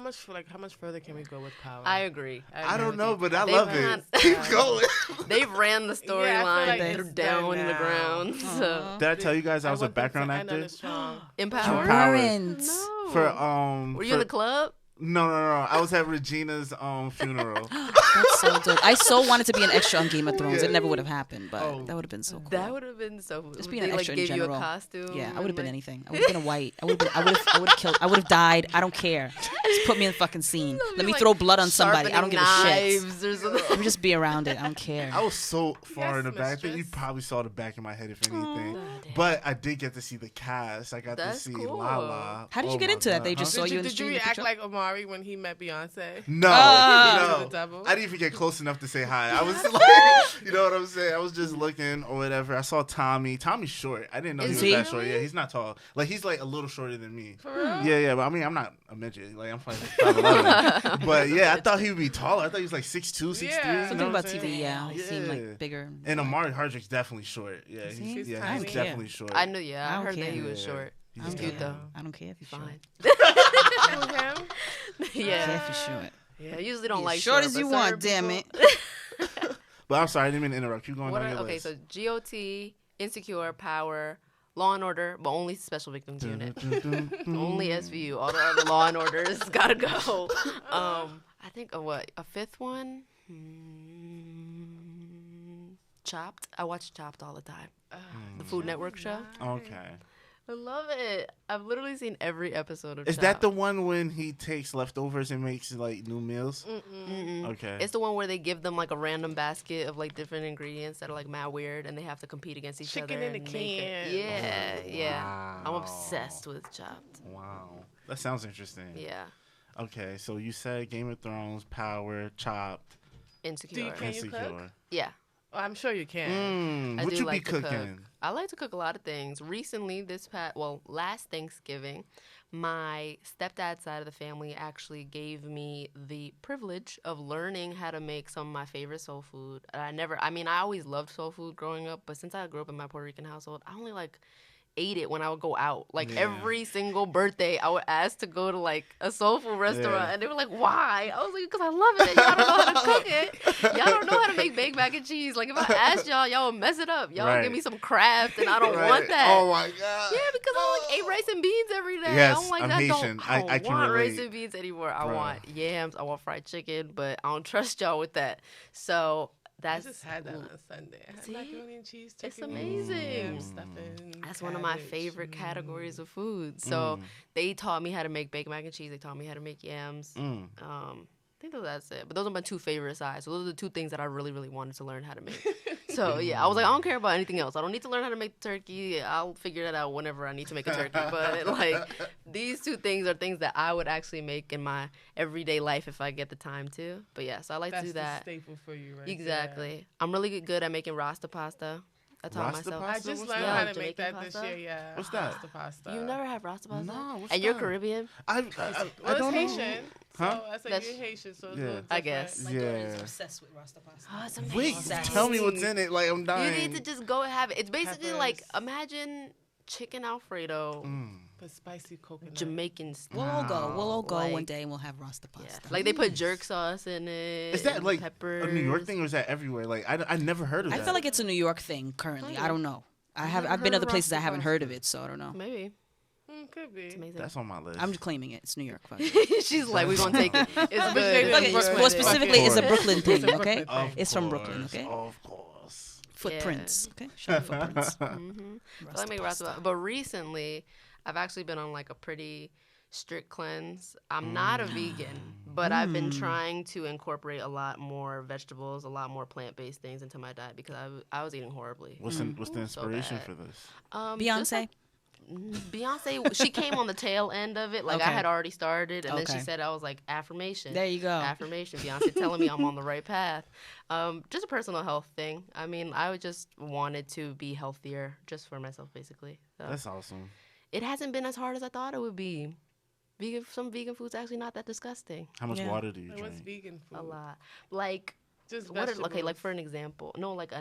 much further can we go with Power? I agree. I don't know, but I They love ran- it. Keep going. They've ran the Yeah, I feel storyline like through it's down done in the now. ground. So Did I tell you guys I was a want them to background end on actor a strong- in For Power. Power. Current. No. for Were you for- in the club? No. I was at Regina's funeral. That's so dope. I so wanted to be an extra on Game of Thrones. It never would have happened, but Oh. that would have been so cool. That would have been so. Just Would being they an like extra in give you a general. costume? Yeah, I would and, have been like- anything. I would have been a white. I would have killed. I would have died. I don't care. Just put me in the fucking scene. You'll be, Let me like, throw blood on somebody. I don't give a shit. knives or something. Let me just be around it. I don't care. I was so far Yes, in the back. I think you mistress. probably saw the back of my head, if anything. damn. But I did get to see the cast. I got That's to see cool. Lala. How did you Oh get my into that? God. They just Huh? saw you in the Did street. you and react picked you up? like Omari when he met Beyonce? No, Ah. The devil? I didn't even get close enough to say hi. I was like, you know what I'm saying? I was just looking or whatever. I saw Tommy. Tommy's short. I didn't know Is he was he? that short. Yeah, he's not tall. Like he's like a little shorter than me. For real? Yeah, but I mean, I'm not a midget. Like I'm 5'11". But yeah, I thought he would be taller. I thought he was like 6'2", 6'3". Yeah. you know Something what about I'm TV, saying? yeah. He seemed Yeah. like bigger. And Amari Hardrick's definitely short. Yeah, Is he's, he? He's yeah, tiny. he's Yeah. definitely short. I knew. Yeah, I I don't heard that care. he was Yeah. short. He's I don't cute care. though. I don't care if you're short. Fine. Who, him? I don't care Yeah. if you're short. Yeah. I usually don't Be like as short as but you certain want, damn people- it. But I'm sorry, I didn't mean to interrupt. Keep going What on are, your okay, list. so GOT, Insecure, Power, Law and Order, but only Special Victims Unit. Only SVU. All the other Law and Orders gotta go. I think a fifth one. Chopped. I watch Chopped all the time. The Food Network show. Okay. I love it. I've literally seen every episode of Is Chopped. that the one when he takes leftovers and makes like new meals? Mm-mm. Okay. It's the one where they give them like a random basket of like different ingredients that are like mad weird, and they have to compete against each Chicken other. in a and make it. can. Yeah, yeah. I'm Wow. obsessed with Chopped. Wow. That sounds interesting. Yeah, Okay, so you said Game of Thrones, Power, Chopped, Insecure. Can you Insecure. cook? Yeah, Oh, I'm sure you can. I What do you like be to cook. cooking? I like to cook a lot of things. Recently, last Thanksgiving, my stepdad's side of the family actually gave me the privilege of learning how to make some of my favorite soul food. I always loved soul food growing up, but since I grew up in my Puerto Rican household, I only ate it when I would go out. Like Yeah. every single birthday, I would ask to go to like a soul food restaurant, Yeah. and they were like, "Why?" I was like, "Because I love it. Y'all don't know how to cook it. Y'all don't know how to make baked mac and cheese. Like if I asked y'all would mess it up. Y'all Right. give me some craft, and I don't Right. want that." Oh my god. Yeah, because I like ate rice and beans every day. Yes, I'm like, I'm I Haitian. don't, I I can want rice relate. and beans anymore. I Bruh. want yams. I want fried chicken, but I don't trust y'all with that. So I that's just had that on Sunday. I had See? macaroni and cheese, It's chicken amazing. ham, stuffing, that's one of my cabbage. favorite categories of food. So they taught me how to make baked mac and cheese. They taught me how to make yams. I think that's it. But those are my two favorite sides. So those are the two things that I really, really wanted to learn how to make. So yeah, I was like, I don't care about anything else. I don't need to learn how to make turkey. I'll figure that out whenever I need to make a turkey. But like these two things are things that I would actually make in my everyday life if I get the time to. But yeah, so I like That's to do the that. staple for you, right? Exactly. I'm really good at making rasta pasta. I taught Rasta myself. There. I Pasta? just What's learned that? how to Jamaican make that pasta? this year. Yeah. What's that? Pasta. You never have rasta pasta? No, what's and you're that? Caribbean? I Well, don't it's know. Haitian. Huh? So I said That's- you're Haitian, so it's Yeah. a little I different. guess. My Yeah. daughter is obsessed with Rasta pasta. Oh, it's Wait, amazing. tell me what's in it. Like I'm You dying. need to just go and have it. It's basically like Peppers. imagine chicken Alfredo But spicy coconut. Jamaican We'll all go. We'll all go like- one day and we'll have Rasta Yeah. pasta. Like they put jerk sauce in it. Is that and like peppers. a New York thing, or is that everywhere? Like I never heard of I that. feel like it's a New York thing currently. I don't know. never I've been heard other of places I Rasta haven't heard pasta. of it, so I don't know. Maybe. Could be. It's amazing. That's on my list. I'm just claiming it. It's New York. Fuck it. She's like, we're gonna take it. It's But good. they Look, didn't it's, work more with it. specifically, it's a Of Brooklyn thing. It's a Okay, Brooklyn thing. it's from Brooklyn. course, Okay, of course. footprints. Okay, show me footprints. Mm-hmm. So Rasta I make pasta. rasta. But recently, I've actually been on like a pretty strict cleanse. I'm not a vegan, but I've been trying to incorporate a lot more vegetables, a lot more plant-based things into my diet because I was eating horribly. What's the inspiration bad. for this? Just, Beyonce. like, Beyonce, she came on the tail end of it. Like Okay. I had already started, and then Okay. she said, I was like, affirmation. There you go. Affirmation. Beyonce telling me I'm on the right path. Just a personal health thing. I mean, I just wanted to be healthier just for myself, basically. So That's awesome. it hasn't been as hard as I thought it would be. Some vegan food's actually not that disgusting. How much Yeah. water do you Like, what's drink? vegan food? A lot. Like, Just okay, like vegetables. for an example. No, like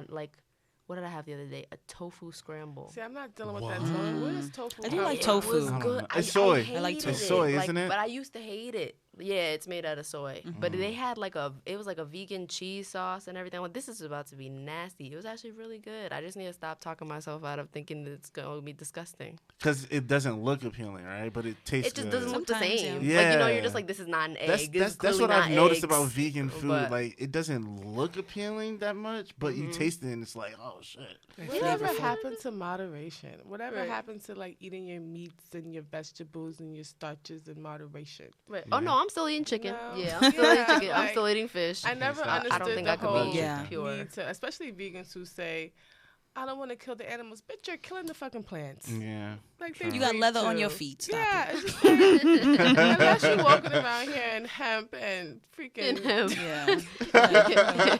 what did I have the other day? A tofu scramble. See, I'm not dealing with that tofu. What is tofu? I do like It tofu. was I don't good. know. It's soy. I like hated tofu. It's soy, Like, isn't it? But I used to hate it. Yeah, it's made out of soy. But they had it was like a vegan cheese sauce and everything. Like, this is about to be nasty. It was actually really good. I just need to stop talking myself out of thinking that it's going to be disgusting. Because it doesn't look appealing, right? But it tastes It just good. doesn't look the Sometimes, same. yeah. Like, you're Yeah. just like, this is not an egg. That's This is that's clearly what I've not noticed eggs, about vegan food. but- Like it doesn't look appealing that much, but you taste it and it's like, oh shit. Whatever Flavorful. happened to moderation? Whatever Right. happened to like eating your meats and your vegetables and your starches in moderation? Right. Oh, no, I'm still eating chicken. No. Yeah, I'm still eating chicken. I'm Like, still eating fish. I never stop. I understood don't think the I could whole be Yeah. pure. need to, especially vegans who say, "I don't want to kill the animals," but you're killing the fucking plants. Yeah. Like True. they You got breed leather on too. your feet. Stop yeah, it. it's just like, unless you're walking around here in hemp and freaking, In him. Yeah.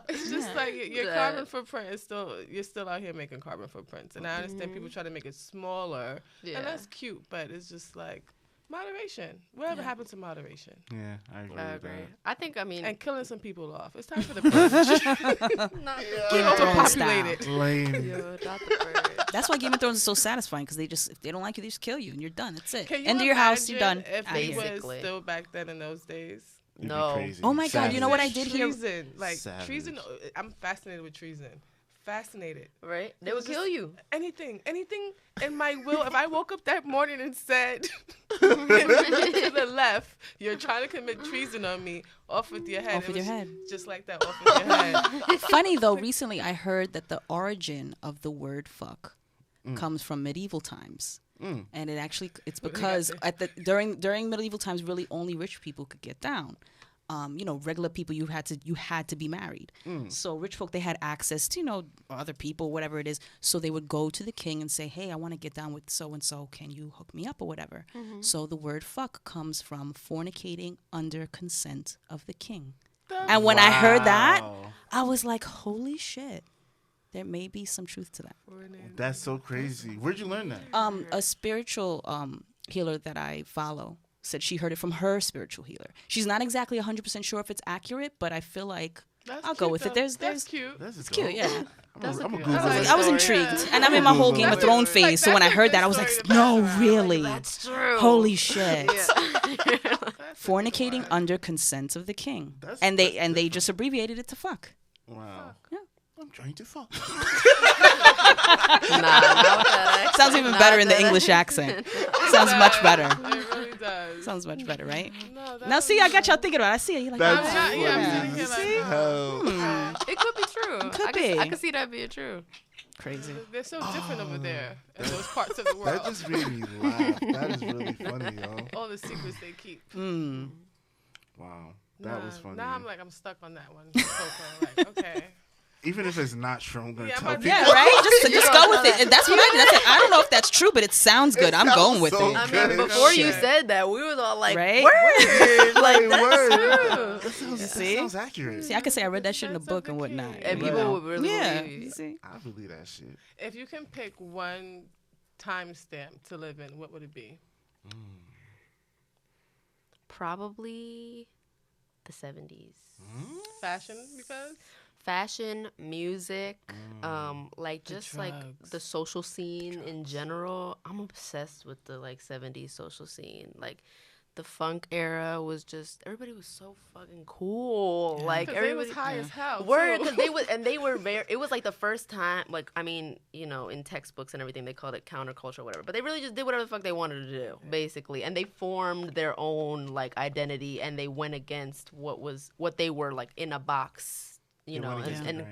it's just Yeah. like your That- carbon footprint is you're still out here making carbon footprints, and I understand people try to make it smaller, Yeah. and that's cute, but it's just like moderation. Whatever Yeah. happened to moderation? Yeah, I agree I with agree. that. I think, I mean, And killing some people off. It's time for the purge. not Game of Thrones Overpopulated. Lame. Yo, not the purge. That's why Game of Thrones is so satisfying because if they don't like you, they just kill you and you're done. That's it. Can you End of your house, you're done. imagine if Outta it here. was Basically. still back then in those days? You'd be No. crazy. Oh my God, you know what I Savage. did hear? Treason. Like, Savage. treason. I'm fascinated with treason. Fascinated. Right? They would kill you. Anything in my will. If I woke up that morning and said to the left, "You're trying to commit treason on me," off with your head. Off It with your was head. Just like that, off with your head. Funny though, recently I heard that the origin of the word "fuck" comes from medieval times, and it's because during medieval times, really only rich people could get down. Regular people, you had to be married. So rich folk, they had access to other people, whatever it is. So they would go to the king and say, "Hey, I want to get down with so and so. Can you hook me up or whatever?" So the word "fuck" comes from fornicating under consent of the king. And when I heard that, Wow. I was like, "Holy shit!" There may be some truth to that. That's so crazy. Where'd you learn that? A spiritual healer that I follow said she heard it from her spiritual healer. She's not exactly 100% sure if it's accurate, but I feel like That's I'll go cute, with it. though. There's That's cute. That's cute, yeah. I'm a cute- Google I like it. I was story. intrigued, Yeah. and I'm in my whole Google Game of it. Thrones Like, phase. So when I that's a heard good that, I was like, story to "No, pass around. really? That's true. Holy shit!" That's a Fornicating good one. under consent of the king, That's- and they that's just abbreviated it to "fuck." Wow. Yeah. I'm trying to fuck. Nah, not with that accent. Sounds even Not better with in the that English accent. Sounds much better. It really does. Sounds much better, right? No, that Now, was see, I got good. y'all thinking about it. I see it. You're like, That's "Oh, funny. Yeah, I'm funny. sitting here like, See? Hell. It could be true. Could I be. I could see that being true. crazy." They're so different over there in those parts of the world. That just made me laugh. That is really funny, yo. All the secrets they keep. Wow. That was funny. Now I'm stuck on that one. Coco, like, okay. Even if it's not true, I'm gonna Yeah, tell but- people. Yeah, right. Just go with it. And that's what I did. I said, I don't know if that's true, but it sounds good. I'm sounds going with so it. I good. mean, before you Shit. said that, we was all like, Right? word. Like, Like, word. that's That true. sounds, that See? sounds accurate. See, I could say I read that shit in a Sense of book the and whatnot. king. And Right. people would really Yeah. believe you. See? I believe that shit. If you can pick one timestamp to live in, what would it be? Probably the 70s. Fashion, because fashion, music, like The just like drugs. the social scene in general. I'm obsessed with the like 70s social scene. Like the funk era was just, everybody was so fucking cool. Yeah. Like 'Cause they everybody was high as hell. word, too. because they were very, it was like the first time, like, I mean, you know, in textbooks and everything they called it counterculture or whatever, but they really just did whatever the fuck they wanted to do, basically, and they formed their own like identity, and they went against what they were like in a box, you know, and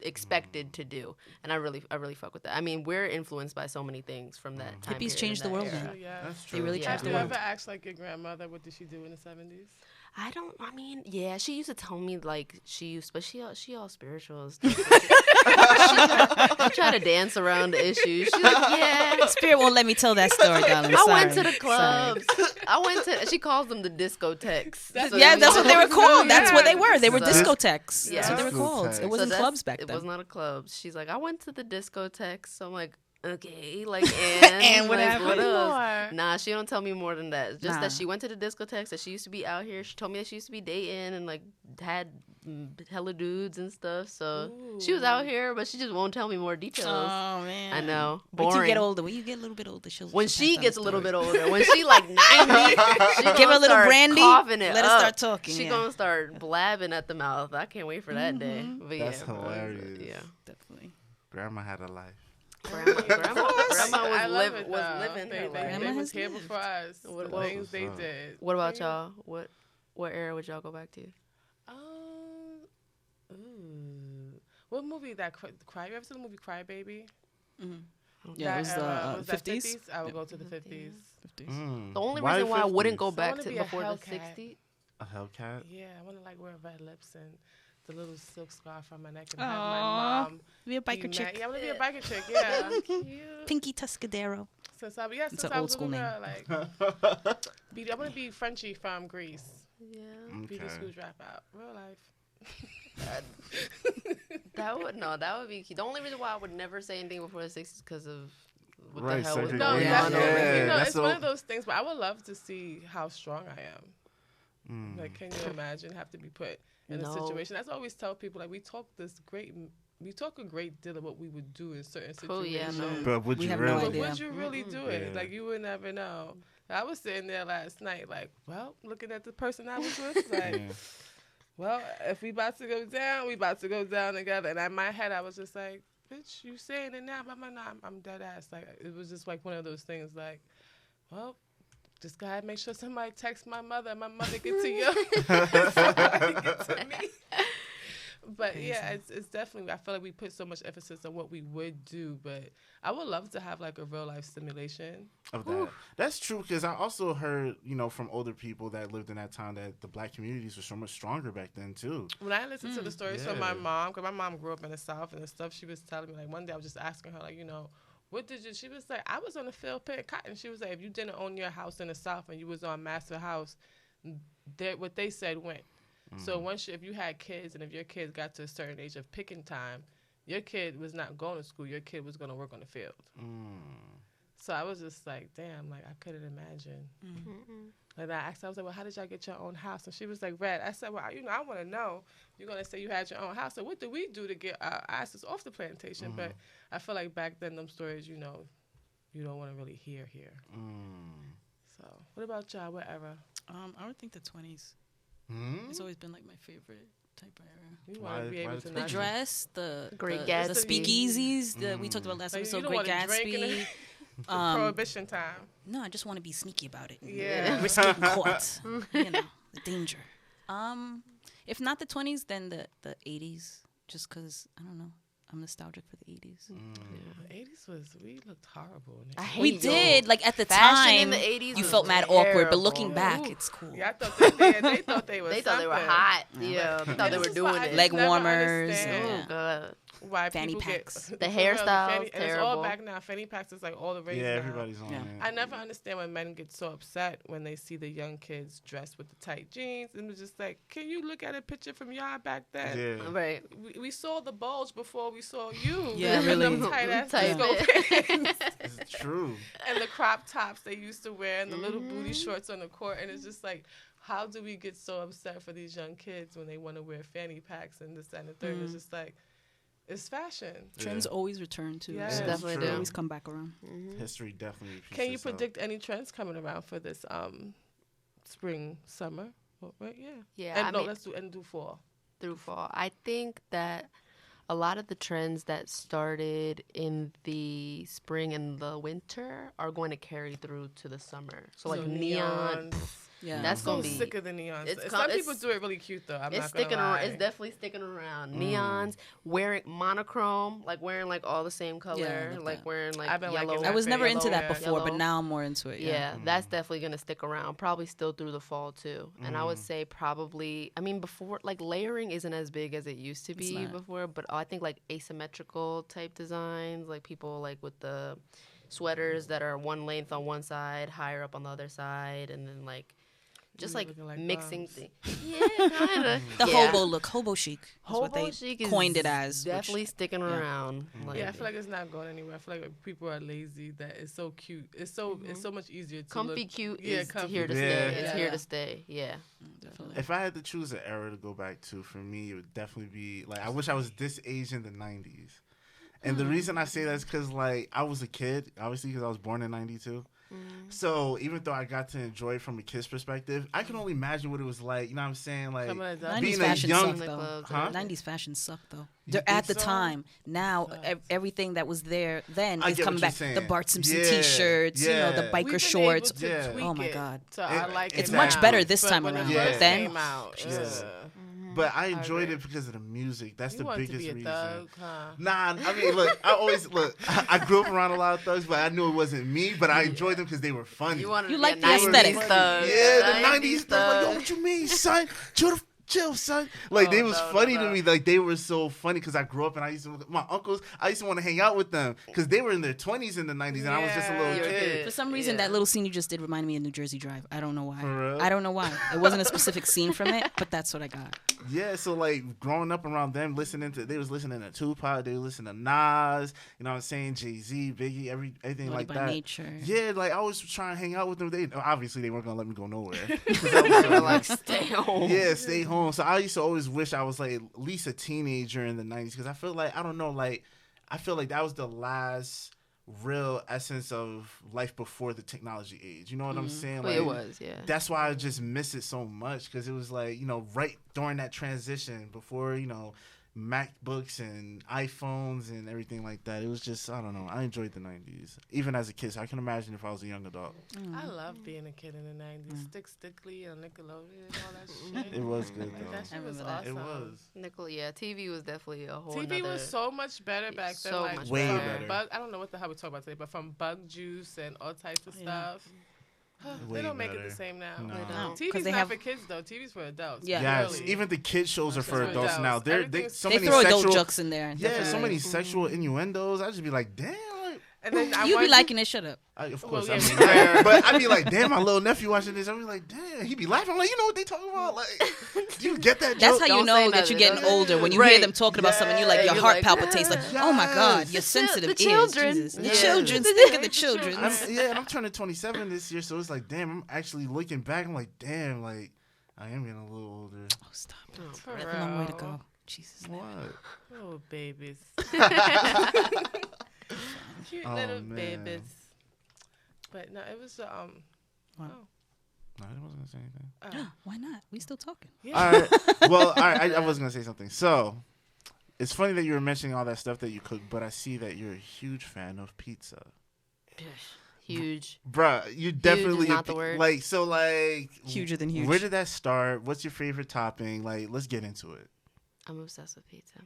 expected to do. And I really fuck with that. I mean, we're influenced by so many things from that time Hippies period changed and the that world, era. man. Yeah. That's true. They really Yeah. Have changed you the world. ever asked like your grandmother what did she do in the 70s? I mean, yeah, she used to tell me like but she all spiritual. She tried to dance around the issues. She's like, yeah. Spirit won't let me tell that story, darling. I Sorry. went to the clubs. She calls them the discotheques. Yeah, that's what they were called. That's what they were. They were So- discotheques. Yeah. That's what they were called. It Discotheques. wasn't clubs back It then. was not a club. She's like, I went to the discotheques. So I'm like, okay, like, and, And what like, happened? what else? More. Nah, she don't tell me more than that. Just Nah. that she went to the discotheques, that she used to be out here. She told me that she used to be dating and like had hella dudes and stuff. So she was out here, but she just won't tell me more details. Oh man, I know. When you Boring. get older, when you get a little bit older, When she'll she pass gets a down little the bit story. older, when she like 90, she Give her a gonna little start brandy, coughing it let her up. start talking, She yeah. gonna start blabbing at the mouth. I can't wait for that day. But That's yeah, bro, hilarious. Yeah, Definitely. Grandma had a life. grandma I love was it, was though. living her They life. was has here lived. before us. What- The what- things they What's up? did. What about Can you- y'all? What era would y'all go back to? What movie that Cry? You ever seen the movie Cry Baby? Yeah, it was That the 50s. I would go to the 50s. The only reason why I wouldn't go back wanna to be a before the Hellcat. 60s. A Hellcat? Yeah, I want to like wear red lips and the little silk scarf on my neck and have my Aw, mom be a be biker mad. chick. Yeah, I want to be a biker chick. Yeah, Pinky Tuscadero. since I It's an was old school a little name. girl, like I want to be Frenchie from Greece. Yeah, Be the Okay. school dropout. Real life. that would be key. The only reason why I would never say anything before the 60s because of what Right, the hell was segregation. No, going that's on Yeah, over you here. know, that's it's one so- of those things. But I would love to see how strong I am. Like, can you imagine have to be put in a No. situation? That's what I always tell people. Like, we talk a great deal of what we would do in certain Oh, yeah, situations. no. But would We you have no really? But idea. would you really do it? Yeah. Like, you would never know. I was sitting there last night, like, well, looking at the person I was with, like, Yeah. well, if we about to go down, we about to go down together. And in my head, I was just like, bitch, you saying it now, but I'm dead ass. Like, it was just like one of those things, like, well, just gotta make sure somebody texts my mother get to you. Somebody get to me. But yeah, it's definitely, I feel like we put so much emphasis on what we would do, but I would love to have like a real life simulation. Of that. That's true, because I also heard, from older people that lived in that time that the black communities were so much stronger back then too. When I listened to the stories from my Yeah. mom, because my mom grew up in the South and the stuff she was telling me, like one day I was just asking her, like, what did you, she was like, I was on the field picking cotton. She was like, if you didn't own your house in the South and you was on Master House, what they said went. So if you had kids and if your kids got to a certain age of picking time, your kid was not going to school. Your kid was going to work on the field. So I was just like, damn, like I couldn't imagine. And I asked her, I was like, well, how did y'all get your own house? And she was like, Red. I said, well, I want to know. You're going to say you had your own house. So what did we do to get our asses off the plantation? But I feel like back then, them stories, you don't want to really hear here. So what about y'all? Whatever. I would think the 20s. It's always been like my favorite type of era. You want to be able to The not dress, the Great the Gatsby. speakeasies. We talked about last Like, episode. you don't Great wanna drink in Gatsby. the Prohibition time. No, I just want to be sneaky about it. Yeah. Risk getting caught. The danger. If not the 20s, then the 80s. Just because, I don't know, I'm nostalgic for the 80s. The 80s we looked horrible. I hate We those. did. Like, at the Fashion in time, the 80s you was felt mad awkward. But looking terrible. back, Ooh. it's cool. Yeah, I thought they thought they were They thought they were something. hot. Yeah, they thought they This were is why doing I it. just Leg never warmers, understand yeah. Oh god. Why Fanny people packs. get The for real, hairstyles, and it's all terrible. back now. Fanny packs is like all the rage Yeah, now. everybody's on Yeah. it. I never understand when men get so upset when they see the young kids dressed with the tight jeans and it's just like, can you look at a picture from y'all back then? Yeah. Right. We saw the bulge before we saw you. Yeah, with really. them tight ass Tight disco fit. pants It's true. and the crop tops they used to wear and the little booty shorts on the court and it's just like, how do we get so upset for these young kids when they want to wear fanny packs and this, that, and the third? It's just like, it's fashion. Trends always return to. Yes. So Definitely they do. always come back around. History definitely repeats Can you itself. predict any trends coming around for this spring, summer? Well, right, yeah. Yeah, And I no, mean, let's do fall. through fall. I think that a lot of the trends that started in the spring and the winter are going to carry through to the summer. So like neon. neons. Yeah. That's I'm so gonna be. sick of the neons. it's Some com- people it's- do it really cute though. I'm It's not gonna sticking lie. around. It's definitely sticking around. Neons, wearing monochrome, like wearing like all the same color, like like that. wearing like I've been liking yellow. that I was for never into that yellow, before, but yellow. now I'm more into it. Yeah, that's definitely gonna stick around. Probably still through the fall too. And I would say probably. I mean, before like layering isn't as big as it used to be not. before, but I think like asymmetrical type designs, like people like with the sweaters that are one length on one side, higher up on the other side, and then like just You're like looking like mixing bums. things. Yeah, kind of. The hobo look, hobo chic. Is what Hobo they chic is coined it as. which- definitely sticking around. Like, Yeah, I feel like it's not going anywhere. I feel like people are lazy. That it's so cute. It's so much easier to comfy look. cute Yeah, is comfy. here to Yeah. stay. It's Yeah. here to stay. Yeah. Definitely. If I had to choose an era to go back to, for me, it would definitely be like I wish I was this age in the '90s. And the reason I say that is because like I was a kid, obviously because I was born in '92. So even though I got to enjoy it from a kid's perspective, I can only imagine what it was like. You know what I'm saying? Like Coming as a- 90s being a fashion young, sucked, The though. clothes Huh? and everything. 90s fashion sucked though. You They're at think the so? time. Now everything that was there then I is get what coming you're back. The saying. Bart Simpson Yeah, T-shirts, you know, the yeah. biker We've been shorts. able to Yeah. tweak Oh my it God. to our It- liking it's now. much better this But time when around. It Yeah. first Then- came out. Yeah. ugh. but I I enjoyed agree. it because of the music. That's You the wanted to biggest be a reason. thug, huh? Nah, I mean, look, I always look. I grew up around a lot of thugs, but I knew it wasn't me. But I enjoyed them because they were funny. You wanted You to like be the a 90s aesthetic. thug. Yeah, the 90s thug. thug. Like, yo, what you mean, son? Chill, son. Like, they Oh, was no, funny no. to me. Like, they were so funny because I grew up and I used to, my uncles, I used to want to hang out with them because they were in their 20s in the 90s and I was just a little Yeah. You were a kid. kid. For some reason, Yeah. that little scene you just did reminded me of New Jersey Drive. I don't know why. For real? I don't know why. It wasn't a specific scene from it, but that's what I got. Yeah, so like growing up around them, they was listening to Tupac, they were listening to Nas, you know what I'm saying, Jay-Z, Biggie, everything Naughty like by that. Nature. Yeah, like I was trying to hang out with them. They obviously they weren't gonna let me go nowhere. They were like, stay home. Yeah, stay home. So I used to always wish I was like at least a teenager in the 90s because I feel like I don't know, like I feel like that was the last real essence of life before the technology age. You know what I'm saying? Well, Like, it was, yeah. that's why I just miss it so much because it was like, you know, right during that transition before, you know, MacBooks and iPhones and everything like that. It was just, I don't know. I enjoyed the 90s, even as a kid. So I can imagine if I was a young adult. I love being a kid in the 90s. Stick Stickly on Nickelodeon and all that shit. It was good, Like, though. that shit was remember that. awesome. It was. Nickel, yeah. TV was definitely a whole TV nother- was so much better back then. So like much Way from better. Bug, I don't know what the hell we talk about today, but from Bug Juice and all types of stuff. Way They don't make it better. the same now. No. They don't. TV's 'Cause they not have- for kids though. TV's for adults. Yeah. Yes, really. even the kids shows are for It's for adults now. adults. They Everything's- so They many throw adult sexual, jokes in there. yeah, so definitely. many sexual innuendos. I just be like, damn. Like, And then I You be watched- liking it, shut up. of Well, course, yeah, I mean, we- yeah, but I'd be like, damn, my little nephew watching this. I'd be like, damn, he be laughing. I'm like, you know what they talking about? Like, do you get that That's joke? how you Don't know say that you're nothing. getting Don't- older. When you hear Right. them talking about something, you like Yeah, your you're heart like, palpitates. Like, oh my God, yes. your sensitive the ears. children. Jesus. The Yeah. children's. The Think of the children. children's. And I'm turning 27 this year, so it's like, damn, I'm actually looking back. I'm like, damn, like, I am getting a little older. Oh, stop. For That's a long way to real. go. Jesus. What? Oh, babies. Cute Oh, little man. babies. But no, it was Wow. No, I wasn't gonna say anything. Why not? We still talking. All right. Well, all right. I was gonna say something. So, it's funny that you were mentioning all that stuff that you cook, but I see that you're a huge fan of pizza, Huge. bruh. You definitely not the word. like so like Huger than huge. Where did that start? What's your favorite topping? Like, let's get into it. I'm obsessed with pizza.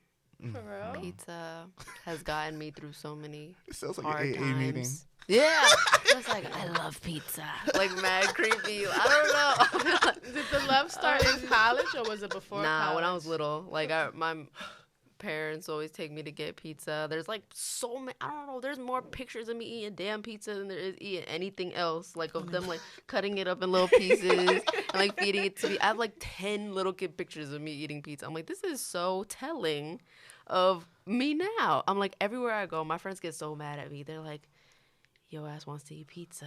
for real. Pizza has gotten me through so many It sounds like hard an AA times. meeting. Yeah. It's like, I love pizza. Like, mad creepy. I don't know. Did the love start in college or was it before Nah, college? when I was little, like my parents always take me to get pizza. There's like so many. I don't know. There's more pictures of me eating damn pizza than there is eating anything else. Like of them like cutting it up in little pieces and like feeding it to me. I have like 10 little kid pictures of me eating pizza. I'm like, this is so telling of me now. I'm like, everywhere I go, my friends get so mad at me. They're like, your ass wants to eat pizza.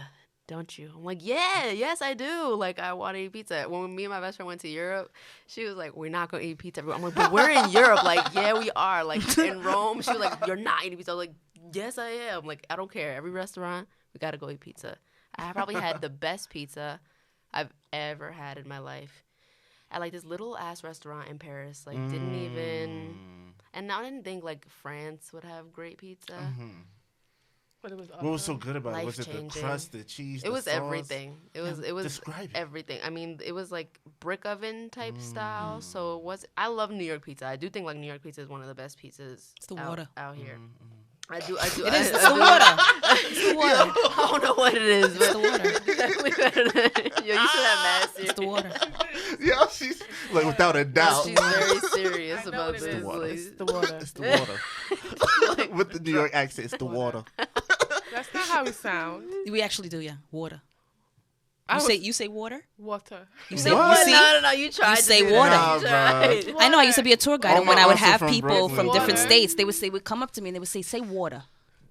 don't you? I'm like, yeah, yes, I do. Like, I want to eat pizza. When me and my best friend went to Europe, she was like, we're not going to eat pizza. I'm like, but we're in Europe. Like, yeah, we are. Like, in Rome, she was like, you're not eating pizza. I was like, yes, I am. Like, I don't care. Every restaurant, we got to go eat pizza. I probably had the best pizza I've ever had in my life at, like, this little-ass restaurant in Paris. Like, didn't even... And I didn't think, like, France would have great pizza. But it was What was so good about it? Was it the Life-changing. crust, the cheese, It was sauce? everything. It was Describe it. everything. I mean, it was like brick oven type style. So it was. I love New York pizza. I do think like New York pizza is one of the best pizzas. It's the water. out here. I do. It is. It's the water. It's the water. I don't know what it is, but It's the water. definitely better than. Yo, you should have mad It's serious. the water. Yeah, she's like without a doubt. She's very serious I know about what it this. is. water. like- It's the water. It's the water. With the New York accent, it's the water. That's not how we sound. We actually do, yeah. Water. I You was- say water. Water. You say What? you see. No. You tried. to say do that. water. Nah, You tried. bruh. I know. I used to be a tour guide, All and when my I would aunts are have from people Brooklyn. from different Water. states, they would come up to me and they would say water,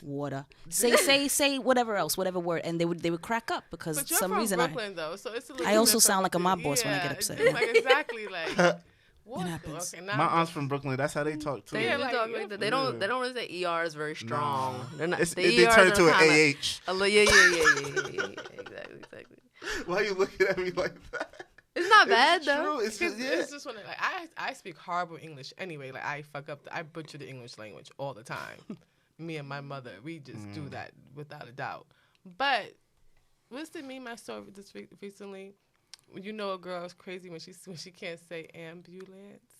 water. Say whatever else, whatever word, and they would crack up because But you're some from reason Brooklyn, though, so it's a little I also different sound like a too. mob boss when I get Yeah, upset, it's yeah. Like exactly like. What? happens. Okay, now My I'm aunt's from Brooklyn. That's how they talk too. They Yeah, do like, talk yeah, like that. for They don't. real. They don't really say ER is very strong. Nah. They're not. It's, The they ERs turn are to an kinda- AH. Exactly. Why are you looking at me like that? It's not bad It's though. true. It's just, yeah. It's just one of, like I speak horrible English anyway. Like I fuck up. I butcher the English language all the time. Me and my mother, we just do that without a doubt. But what's the meme I saw this week recently? You know, a girl is crazy when she can't say ambulance.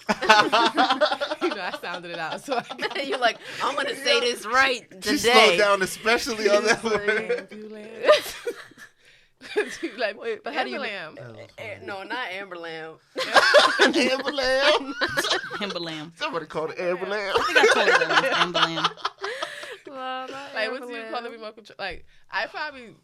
You know, I sounded it out. So You're like, I'm gonna say this right She slowed today. down, especially on that word. ambulance. Like, Wait, but how do you? Amberlam. No, not Amber Lamb. Amber Lamb. Amber Lamb. Somebody called it Amber Lamb. I think I call it Amber Lamb. Like, what do you call it? Remote control? Like, I probably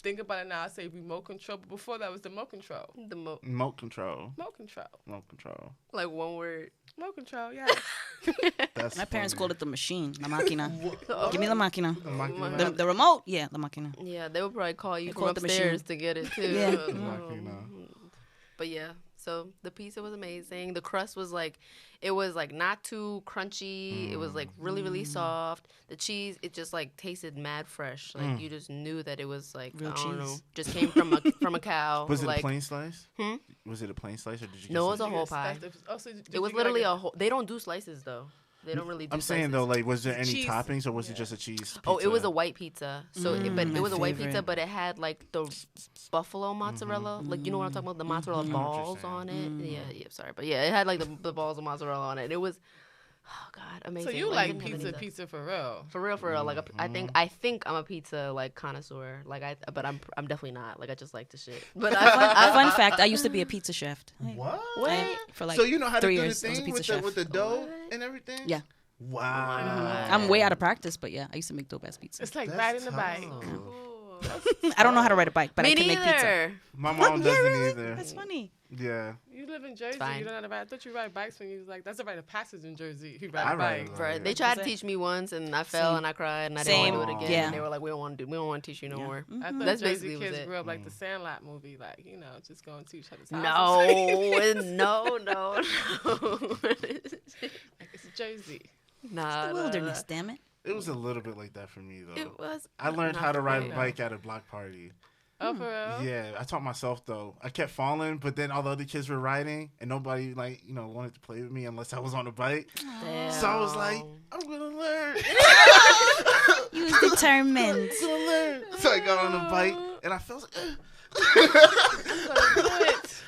think about it now. I say remote control, but before that was the remote control. The Remote control. Remote control. Remote control. like one word. Remote control. Yeah. That's My parents funny. called it the machine, la máquina. Give me la máquina. The máquina. The remote, yeah, la máquina. Yeah, they would probably call you They from call it the upstairs machine. to get it too. Yeah. The máquina. But yeah, so the pizza was amazing. The crust was like, it was like not too crunchy. It was like really, really soft. The cheese, it just like tasted mad fresh. Like you just knew that it was like, Real I don't know, cheese. just came from a cow. Was it like, a plain slice? Hmm? Was it a plain slice or did you? No, it get was a some- whole pie. It was literally a whole. They don't do slices though. They don't really do I'm saying slices. though, like, was there any Cheese. toppings or was it just a cheese? Pizza? Oh, it was a white pizza. So, but my it was a white pizza, favorite. but it had like the buffalo mozzarella. Like, you know what I'm talking about? The mozzarella know what you're balls saying. on it. Yeah, sorry. But yeah, it had like the balls of mozzarella on it. It was, oh God, amazing. So you it like didn't have any of that. pizza for real? For real. Like, I think I'm a pizza like connoisseur. Like, but I'm definitely not. Like, I just like the shit. But Fun fact, I used to be a pizza chef. What? For like So you know how to 3 do years, the I was a thing pizza chef. with the dough and everything? Yeah. Wow. I'm way out of practice, but yeah, I used to make dope ass pizza. It's like That's riding a tough. bike. I don't know how to ride a bike, but me I can make pizza. neither. My mom Yeah, doesn't really? either. That's funny. Yeah. You live in Jersey. fine. You don't know how to ride. I thought you ride bikes when you was like, that's a rite of passage in Jersey. You I ride a ride bike. a Right. bike. They tried to That's it. teach me once, and I fell Same. and I cried, and I Same. didn't want to do it again. Yeah. And they were like, we don't want to teach you no more. I thought That's Jersey basically kids was it. grew up like the Sandlot movie, like, you know, just going to each other's No, houses. no. Like, it's Jersey. Nah, The wilderness, damn it. It was a little bit like that for me though. It was. I learned not how to ride a great. bike at a block party. Oh, for real? Yeah, I taught myself though. I kept falling, but then all the other kids were riding, and nobody wanted to play with me unless I was on a bike. Damn. So I was like, I'm gonna learn. You was determined. I'm gonna learn. So I got on the bike, and I felt like,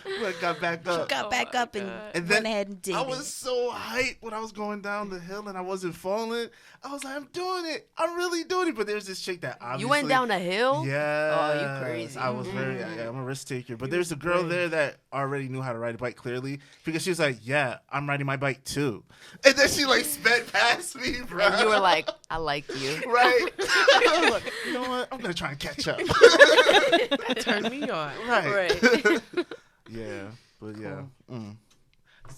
I got back up. Got back up and And went then ahead and did I it. was so hyped when I was going down the hill and I wasn't falling. I was like, I'm doing it. I'm really doing it. But there's this chick that obviously... You went down a hill? Yeah. Oh, you crazy. I was I'm a risk taker. But there's a girl there that already knew how to ride a bike clearly because she was like, yeah, I'm riding my bike too. And then she like sped past me, bro. And you were like, I like you. Right. I was like, you know what? I'm going to try and catch up. Turn me on. Right. Right. Yeah. But yeah. Mm.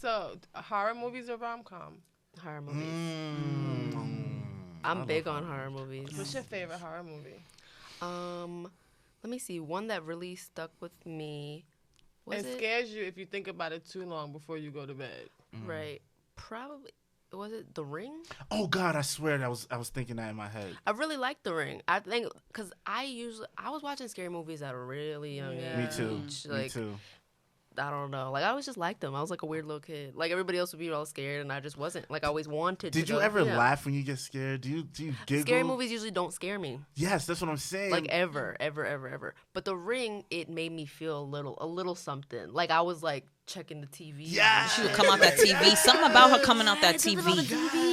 So, horror movies or rom-com? Horror movies. Mm. I'm big on horror movies. What's your favorite horror movie? Let me see. One that really stuck with me. Was it scares you if you think about it too long before you go to bed. Right. Probably. Was it The Ring? Oh God, I swear I was thinking that in my head. I really liked The Ring. I think because I was watching scary movies at a really young age. Me too. Like, Me too. I don't know. Like I always just liked them. I was like a weird little kid. Like everybody else would be all scared, and I just wasn't. Like I always wanted. Did you ever laugh when you get scared? Do you giggle? Scary movies usually don't scare me. Yes, that's what I'm saying. Like ever. But The Ring, it made me feel a little something. Like I was like checking the TV. Yeah, she would come out that TV. Something about her coming out that TV.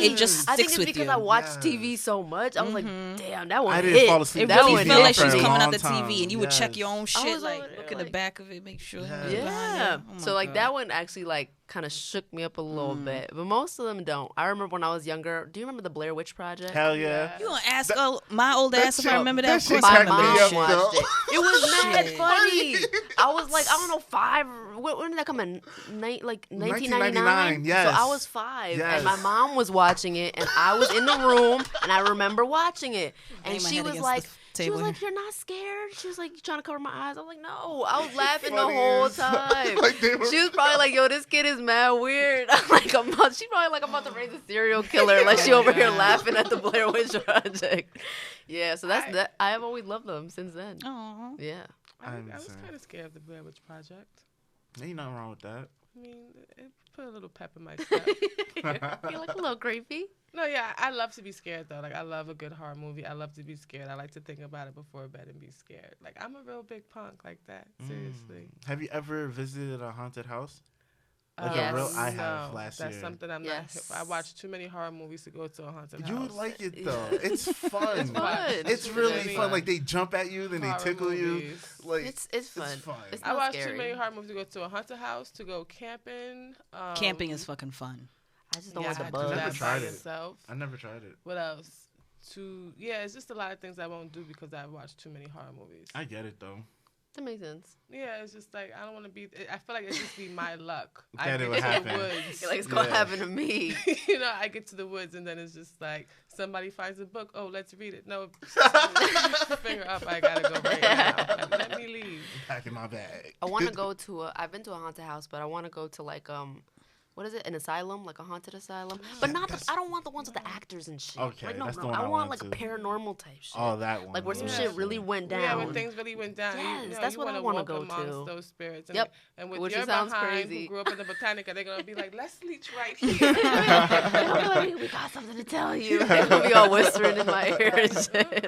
It just I think sticks it's with because you. I watched TV so much. I was like, damn, that one I didn't hit. fall asleep. That You one felt like hit she was for me. coming out the Long TV, and you would check your own I shit, was like over there, look in the like- back of it, make sure. Yeah. Oh my So like God. that one actually like kind of shook me up a little bit, but most of them don't. I remember when I was younger. Do you remember the Blair Witch Project? Hell yeah. You gonna ask my old ass if I shit- remember that that? Of shit course My I cracked remember me that up, shit. mom watched though. it. It was mad Shit. funny. I was like, I don't know, 5. When did that come in? Like 1999. yes. So I was 5, Yes. and my mom was watching it, and I was in the room, and I remember watching it, and Bang my she head was against like. the She was table. like, "You're not scared." She was like, "You trying to cover my eyes?" I was like, "No." I was laughing the Funny whole as- time. Like, they were- She was probably like, "Yo, this kid is mad weird." I'm like, she probably like, I'm about to raise a serial killer. Like, she over here laughing at the Blair Witch Project. Yeah, so that's that. I have always loved them since then. Aw. Yeah. I I'm was saying. kind of scared of the Blair Witch Project. Ain't nothing wrong with that. I mean, it put a little pep in my step. You look a little creepy. No, yeah, I love to be scared though. Like I love a good horror movie. I love to be scared. I like to think about it before bed and be scared. Like I'm a real big punk like that. Seriously. Have you ever visited a haunted house? Like Yes. a real? I have No, last that's year. something I'm Yes. not. I watch too many horror movies to go to a haunted house. You would like it though. Yeah. It's fun. It's fun. It's really Really fun. Like they jump at you, then they Horror tickle you. movies. Like It's fun. fun. It's I not watch scary. too many horror movies to go to a haunted house, to go camping. Camping is fucking fun. I just don't yeah, like the I do bugs. Never that by tried it. yourself. I never tried it. What else? It's just a lot of things I won't do because I've watched too many horror movies. I get it though. That makes sense. Yeah, it's just like I don't want to be. I feel like it's just be my luck. That I it get would to the happen. woods. You're like, it's gonna Yeah. happen to me. You know, I get to the woods and then it's just like somebody finds a book. Oh, let's read it. No, finger up. I gotta go right now. Like, let me leave. Packing my bag. I want to go to I've been to a haunted house, but I want to go to like what is it? An asylum, like a haunted asylum, but not. I don't want the ones with the actors and shit. Okay, like, no, that's the no. one I I want want like to. a paranormal type shit. Oh, that one. Like where some Yeah. shit really went down. Yeah, when things really went down. Yes, you know, that's you what I wanna want to walk go amongst to. those spirits. And, Yep. And with Which your sounds behind, crazy. who grew up in the Botanica, they're gonna be like, let's leech right They'll here. be like, we got something to tell you. They're gonna be all whispering in my ear and shit.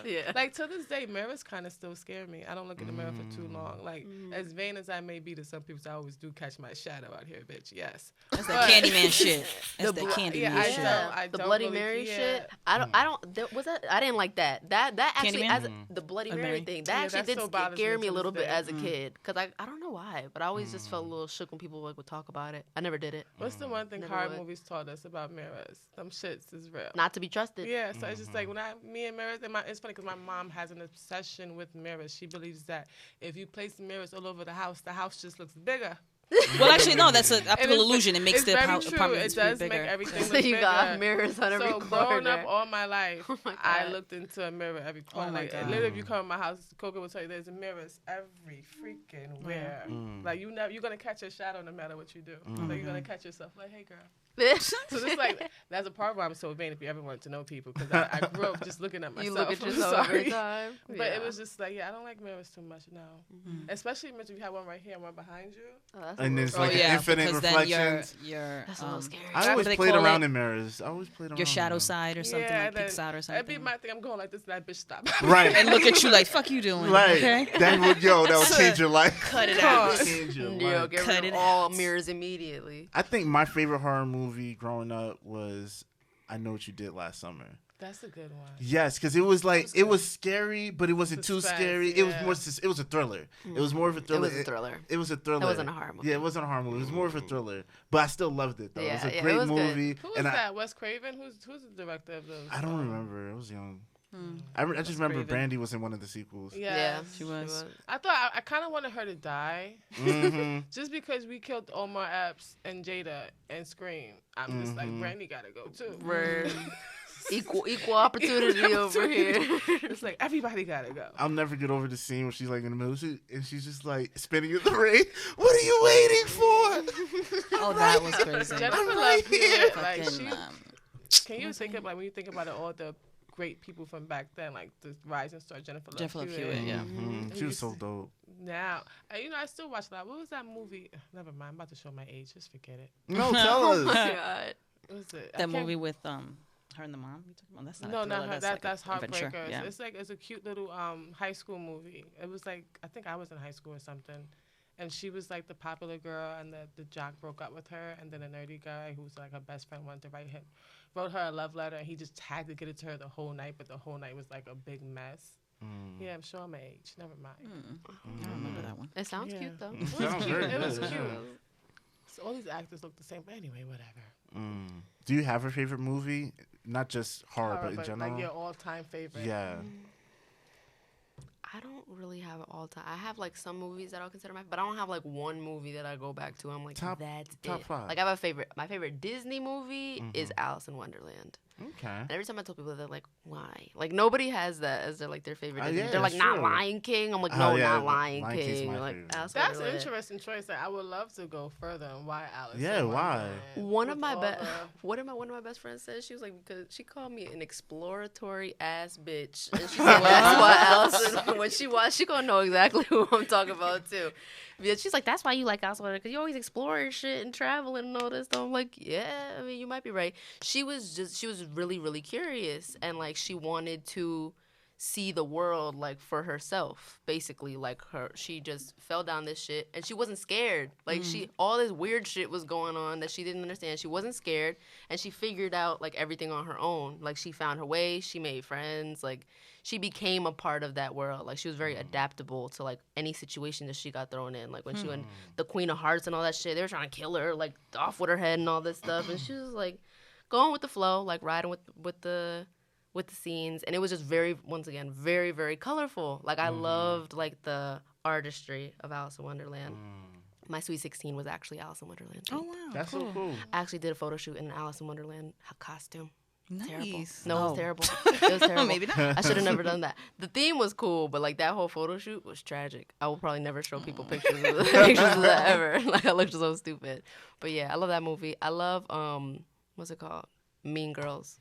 Yeah. Like to this day, mirrors kind of still scare me. I don't look in the mirror for too long. Like as vain as I may be to some people, I always do catch my shadow out here, bitch. Yes. That's that Candyman shit. That's that blo- Candyman yeah, I shit. don't- I the don't Bloody really- Mary yeah. shit. I don't. Was that? I didn't like that. That actually, Candyman? as the Bloody Bloody Mary Mary. thing, Yeah, that actually that did still bothers scare me me a to little this bit day. as a kid. Cause I don't know why, but I always just felt a little shook when people like would talk about it. I never did it. What's the one thing Never horror would. movies taught us about mirrors? Them shits is real. Not to be trusted. Yeah, so it's just like when me and mirrors, and it's funny because my mom has an obsession with mirrors. She believes that if you place mirrors all over the house just looks bigger. Well, actually, no. That's an And optical it's- illusion. It makes it's the very apartment true. It appear does make bigger. everything So look you bigger. got mirrors on every So corner. growing up all my life, Oh my I God. looked into a mirror every corner. Oh my Like God. literally, if you come to my house, Coco will tell you there's mirrors every freaking where. Like you're gonna catch a shadow no matter what you do. Like you're gonna catch yourself like, hey girl. So it's like that's a part why I'm so vain. If you ever wanted to know people, because I grew up just looking at myself. You look at I'm yourself every sorry. time. But it was just like, I don't like mirrors too much now. Especially if you have one right here and one behind you. Oh, that's And a it's little like scary. infinite because reflections. then your That's a little scary. I what always do they played call around it? in mirrors. I always played around. your shadow in side or something Yeah, like then peeks out or That'd be something. my thing. I'm going like this, and that bitch stop. them. Right. And look at you like, fuck you doing. Right. Okay. That would that would change your life. Cut it out. Change your Yeah, life. get Cut rid it of all out. mirrors immediately. I think my favorite horror movie growing up was I Know What You Did Last Summer. That's a good one. Yes, because it was like it was scary, but it wasn't too Suspense, scary. It was yeah. more. It was a thriller. It was more of a It thriller. was a thriller. It was a thriller. It wasn't a horror movie. Yeah, it wasn't a horror movie. It was more of a thriller, but I still loved it though. Yeah, it was a yeah, great it was good. movie. Who was and that? Wes Craven? Who's the director of those? I don't remember. I was young. Hmm. I just remember Craven. Brandy was in one of the sequels. Yeah, She was. I thought I kind of wanted her to die, hmm just because we killed Omar Epps and Jada and Scream. I'm just like, Brandy gotta go too. Word. Equal opportunity over here. It's like everybody gotta go. I'll never get over the scene where she's like in the middle and she's just like spinning in the rain. What are you waiting for? Oh, that was crazy. Jennifer right Love here. Hewitt, like Fucking, can you think of like when you think about it, all the great people from back then, like the rising star Jennifer Love Hewitt. Yeah. Mm-hmm. She was so dope. Now, I still watch that. What was that movie? Never mind. I'm about to show my age. Just forget it. No, tell Oh us. my god. What was it? I That can't- movie with her and the mom. You talking about? That's not. No, a thriller, not her. That's, like That's an adventure. Heartbreakers. Yeah. It's a cute little high school movie. It was like, I think I was in high school or something, and she was like the popular girl, and the jock broke up with her, and then a nerdy guy who was like her best friend wanted to wrote her a love letter, and he just had to get it to her the whole night, but the whole night was like a big mess. Yeah, I'm showing my age. Never mind. I don't remember that one. It sounds Yeah. cute though. It was Sounds cute. very It was good, cute. yeah. So all these actors look the same, but anyway, whatever. Do you have a favorite movie? Not just horror, but in general? like your all-time favorite. Yeah. I don't really have it all time. I have like some movies that I'll consider my, but I don't have like one movie that I go back to. I'm like, Top that's top it. 5. Like I have a favorite. My favorite Disney movie is Alice in Wonderland. Okay. And every time I tell people, they're like, why? Like nobody has that as their like their favorite. Disney. yeah, they're like, not sure. Lion King. I'm like, Oh, no, yeah, not Lion Lion King's King. my Like favorite. Alice in That's an Wonderland. interesting choice. Like, I would love to go further on why Alice. Yeah, in why? Wonderland One of with my all one of my best friends said, she was like, because she called me an exploratory ass bitch, and she said that's why Alice. When she watched, she gonna know exactly who I'm talking about too. Yeah, she's like, that's why you like Alice in Wonderland, because you always exploring shit and traveling and all this stuff. I'm like, yeah, I mean, you might be right. She was really, really curious, and like she wanted to see the world like for herself, basically. Like she just fell down this shit and she wasn't scared. Like all this weird shit was going on that she didn't understand. She wasn't scared, and she figured out like everything on her own. Like she found her way, she made friends, like she became a part of that world. Like she was very adaptable to like any situation that she got thrown in. Like when she went the Queen of Hearts and all that shit, they were trying to kill her, like off with her head and all this stuff, and she was like going with the flow, like riding with the scenes. And it was just very, once again, very, very colorful. Like I loved like the artistry of Alice in Wonderland. My Sweet 16 was actually Alice in Wonderland. Oh wow, That's so cool. I actually did a photo shoot in an Alice in Wonderland costume. Terrible. nice. No, it was Oh. terrible. It was terrible. Maybe not. I should have never done that. The theme was cool, but like that whole photo shoot was tragic. I will probably never show people pictures of that ever. Like I looked so stupid. But yeah, I love that movie. I love what's it called? Mean Girls.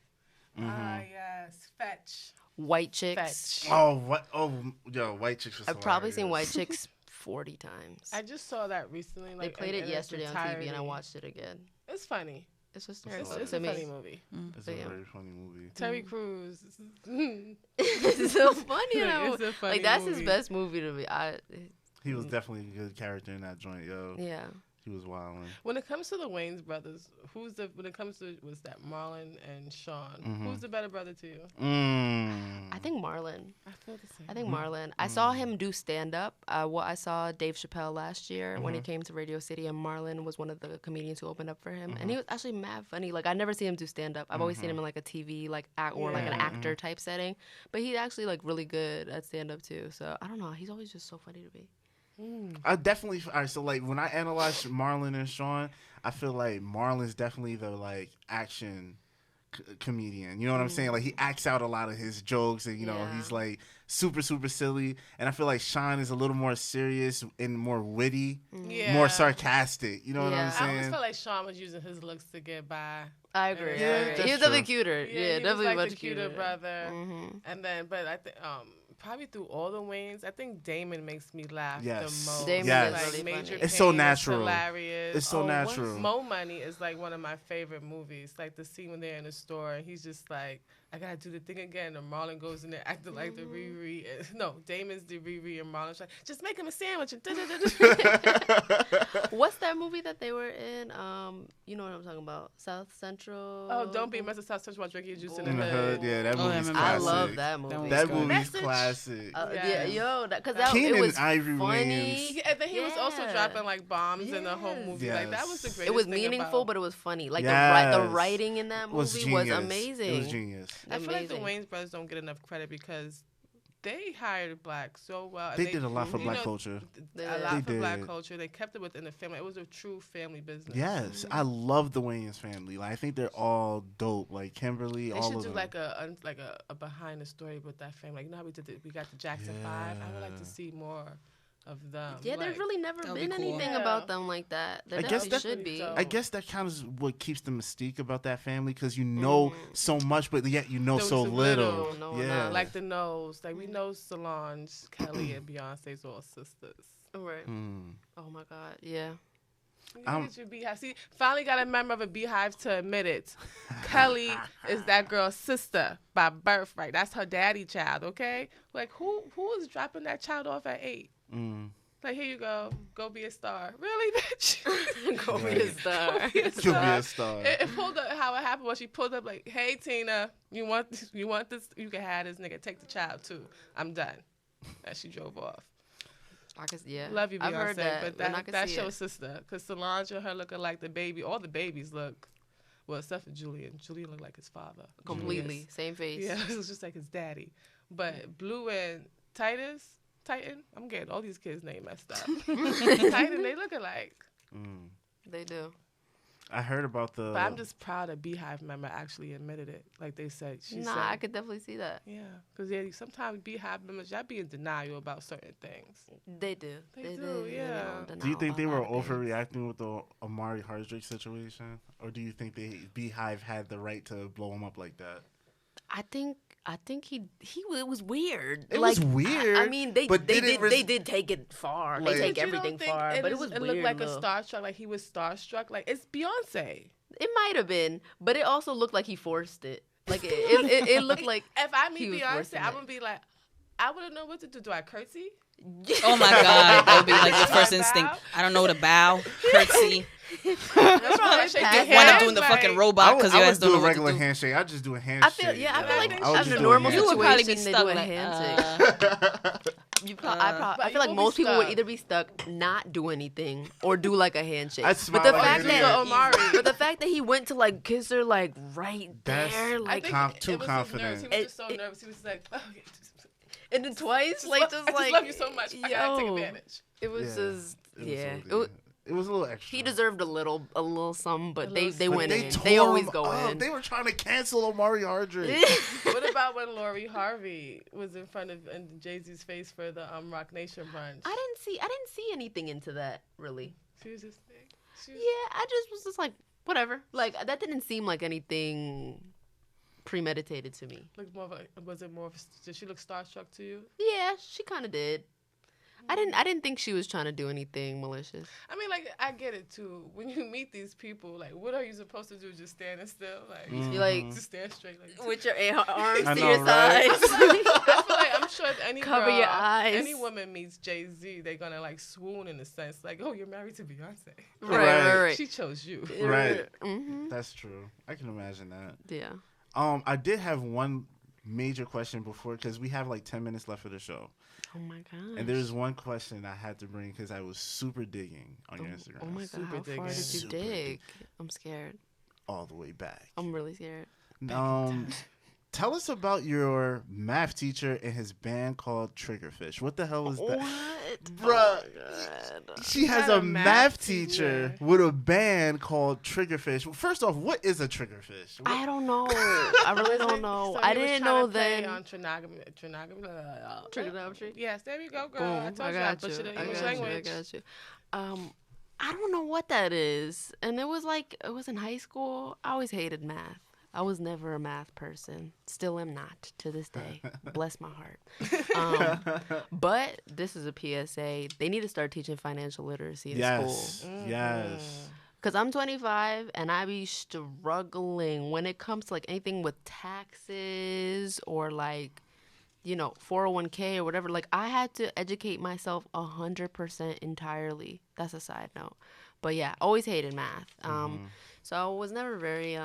Ah, yes. Fetch. White Chicks. Fetch. Oh, what? Oh, yo, White Chicks was I've probably seen hilarious. White Chicks 40 times. I just saw that recently. They Like, played in it its yesterday on TV, and I entirety. watched it again. It's funny. It's just It's, terrible it's to a me. funny movie. It's But a yeah. very funny movie. Terry Crews. It's so funny. Like, it's a funny like that's movie. his best movie to me. He was definitely a good character in that joint, yo. Yeah. He was wilding. When it comes to the Wayans brothers, when it comes to, was that Marlon and Sean? Who's the better brother to you? I think Marlon. I feel the same. I think Marlon. I saw him do stand up. I saw Dave Chappelle last year when he came to Radio City, and Marlon was one of the comedians who opened up for him, and he was actually mad funny. Like I never seen him do stand up. I've always seen him in like a TV like act or like an actor type setting, but he's actually like really good at stand up too. So I don't know. He's always just so funny to me. I definitely. All right, so like when I analyze Marlon and Sean, I feel like Marlon's definitely the like action comedian. You know what I'm saying? Like he acts out a lot of his jokes, and you know Yeah. he's like super silly. And I feel like Sean is a little more serious and more witty, Yeah. more sarcastic. You know what I'm Yeah. I always saying? felt like Sean was using his looks to get by. I agree. Yeah, I agree. that's He was definitely true. cuter. Yeah, he definitely was like much the cuter brother. Mm-hmm. And then, but I think probably through all the Wayans, I think Damon makes me laugh Yes. the most. Damon Yes. Like, is really Major funny. It's so Payne is natural. hilarious. It's so natural. Mo Money is like one of my favorite movies. Like the scene when they're in the store and he's just like, I gotta do the thing again. And Marlon goes in there acting like the Riri. No, Damon's the Riri and Marlon's like, just make him a sandwich. And What's that movie that they were in? You know what I'm talking about? South Central. Oh, don't be Mrs. South Touch while drinking your juice in In the the hood. hood, yeah, that Oh, I movie's remember I classic. love that movie. That good. movie's Message. classic. Yeah, Yes. yo, because that Keenan it was and Ivory funny. Williams. And then he was also Yeah. dropping like bombs in the whole Yes. movie. Like that was the Yes. greatest It was thing meaningful, about- but it was funny. Like Yes. the writing in that Was movie was genius. amazing. It was genius. I feel like the Amazing. Wayans brothers don't get enough credit because they hired black so well. They did a lot for you Black know, culture. A lot They for Black did. culture. They kept it within the family. It was a true family business. Yes, I love the Wayans family. Like I think they're all dope. Like Kimberly, They all should of do them. like a behind the story with that family. Like you know how we got the Jackson Five. I would like to Yeah. see more of them. Yeah, like, there's really never That'll been be cool. anything Yeah. about them like that. There I guess definitely that- should be. dope. I guess that kind of what keeps the mystique about that family because you know so much, but yet you know There was so so little. little. No, yeah, no. like the nose. Like we know Solange, Kelly, and Beyonce's all sisters. Right. Hmm. Oh my God. Yeah. Look I'm- at you, Beehive. See, finally got a member of a Beehive to admit it. Kelly is that girl's sister by birthright. That's her daddy child, okay? Like, who is dropping that child off at 8? Mm. Like, here you go. Go be a star. Really, bitch? Go be Right. a star. Go be a Could be star. a star. It pulled up how it happened was she pulled up like, hey, Tina, you want this? You can have this nigga. Take the child, too. I'm done. And she drove off. I guess, yeah. Love you, Beyonce, I've heard that, but and I can that's see your it. sister. Because Solange and her looking like the baby. All the babies look, well, except for Julian. Julian looked like his father. Completely. Julius. Same face. Yeah, it was just like his daddy. But Blue and Titan, I'm getting all these kids' names messed up. Titan, they look alike. Mm. They do. I heard about the. But I'm just proud a Beehive member actually admitted it. Like they said, she said. I could definitely see that. Yeah, because sometimes Beehive members, y'all be in denial about certain things. They do. They do, they yeah. don't Do you deny think a they lot were of things. overreacting with the Amari Hardrick situation, or do you think they Beehive had the right to blow him up like that? I think he it was weird. It like, was weird, I mean, they but did it they did take it far. Like- they take But you don't everything think far, but it was it weird. looked like though. a starstruck, like he was starstruck. Like it's Beyonce. It might have been, but it also looked like he forced it. Like it looked like If I he meet was forcing Beyonce, I it. would be like, I wouldn't know what to do. Do I curtsy? Oh my God, that would be like your first Bow? instinct. I don't know what to bow, curtsy. That's why I shake your Pat- Wind up hand, doing the like- fucking robot because your I ass would don't do know a what regular to do. handshake. I just do a handshake. I feel I like think I would in just a do normal You would situation probably be they stuck do a like, handshake. I But feel you like will most be people would stuck. either be stuck, not do anything, or do like a handshake. I'd But smile the like fact an that idiot. Omari. but the fact that he went to like kiss her like right That's- there, I like think too it was confident. His nerves. He was just so It- nervous. He was like, oh, yeah, and then twice, like I just just like love you so much. I gotta take yo, advantage. It was Yeah, just it was yeah. a little- it was a little extra. He deserved a little something, but A they little they But went they in. tore They always him go up. in. They were trying to cancel Omari Hardrick. What about when Lori Harvey was in front of Jay-Z's face for the Rock Nation brunch? I didn't see anything into that really. She was just Yeah, I just was just like whatever. Like that didn't seem like anything premeditated to me. looked more of a, was it more of a, did she look starstruck to you? Yeah, she kind of did. I didn't think she was trying to do anything malicious. I mean, like, I get it, too. When you meet these people, like, what are you supposed to do? Just standing still? Like, You like just stand straight like with your arms I to know, your right? sides. I feel like I'm sure if any Cover girl, your eyes. any woman meets Jay-Z, they're gonna like swoon in a sense, like, oh, you're married to Beyonce. right. She chose you. Right. Mm-hmm. That's true. I can imagine that. Yeah. I did have one major question before because we have like 10 minutes left of the show, Oh my god. and there's one question I had to bring because I was super digging on your Instagram. Oh my god. Super How far digging. did you Super dig? digging. I'm scared. All the way back. I'm really scared. Tell us about your math teacher and his band called Triggerfish. What the hell is that? What? Bruh. Oh my god. She has had a a math math teacher teacher. with a band called Triggerfish. First off, what is a triggerfish? I don't know. I really don't know. So I he was didn't trying know to play then. on trigonometry. Trigonometry? Yes, there we go, girl. Boom. I told I you I got butchered you. the I English got you. I language. got you. I don't know what that is. And it was in high school. I always hated math. I was never a math person. Still am not to this day. Bless my heart. But this is a PSA. They need to start teaching financial literacy in school. Yes. Yes. Because I'm 25 and I be struggling when it comes to like anything with taxes or like, 401k or whatever. Like I had to educate myself 100% entirely. That's a side note. But yeah, always hated math. So I was never very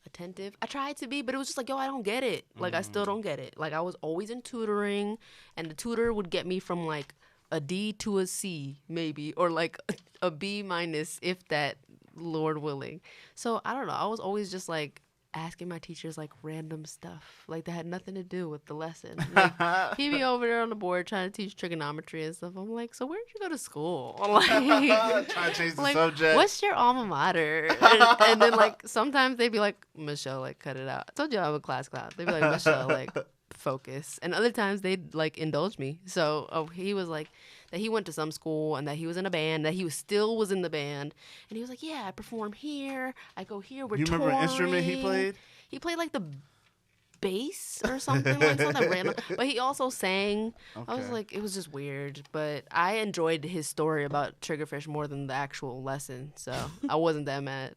attentive. I tried to be, but it was just like, yo, I don't get it. Like I still don't get it. Like I was always in tutoring and the tutor would get me from like a D to a C maybe, or like a B minus if that, Lord willing. So I don't know. I was always just like asking my teachers like random stuff, like that had nothing to do with the lesson. Like, he'd be over there on the board trying to teach trigonometry and stuff. I'm like, so where'd you go to school? Like, Trying to change the like, subject. what's your alma mater? And then like sometimes they'd be like, Michelle, like cut it out. I told you I'm a class clown. They'd be like, Michelle, like focus. And other times they'd like indulge me. So he was like that he went to some school and that he was in a band, that he still was in the band, and he was like, yeah, I perform here, I go here, we're You remember touring. an instrument he played? He played like the bass or something, like something random. But he also sang. I was Okay. like, it was just weird. But I enjoyed his story about triggerfish more than the actual lesson, so I wasn't that mad.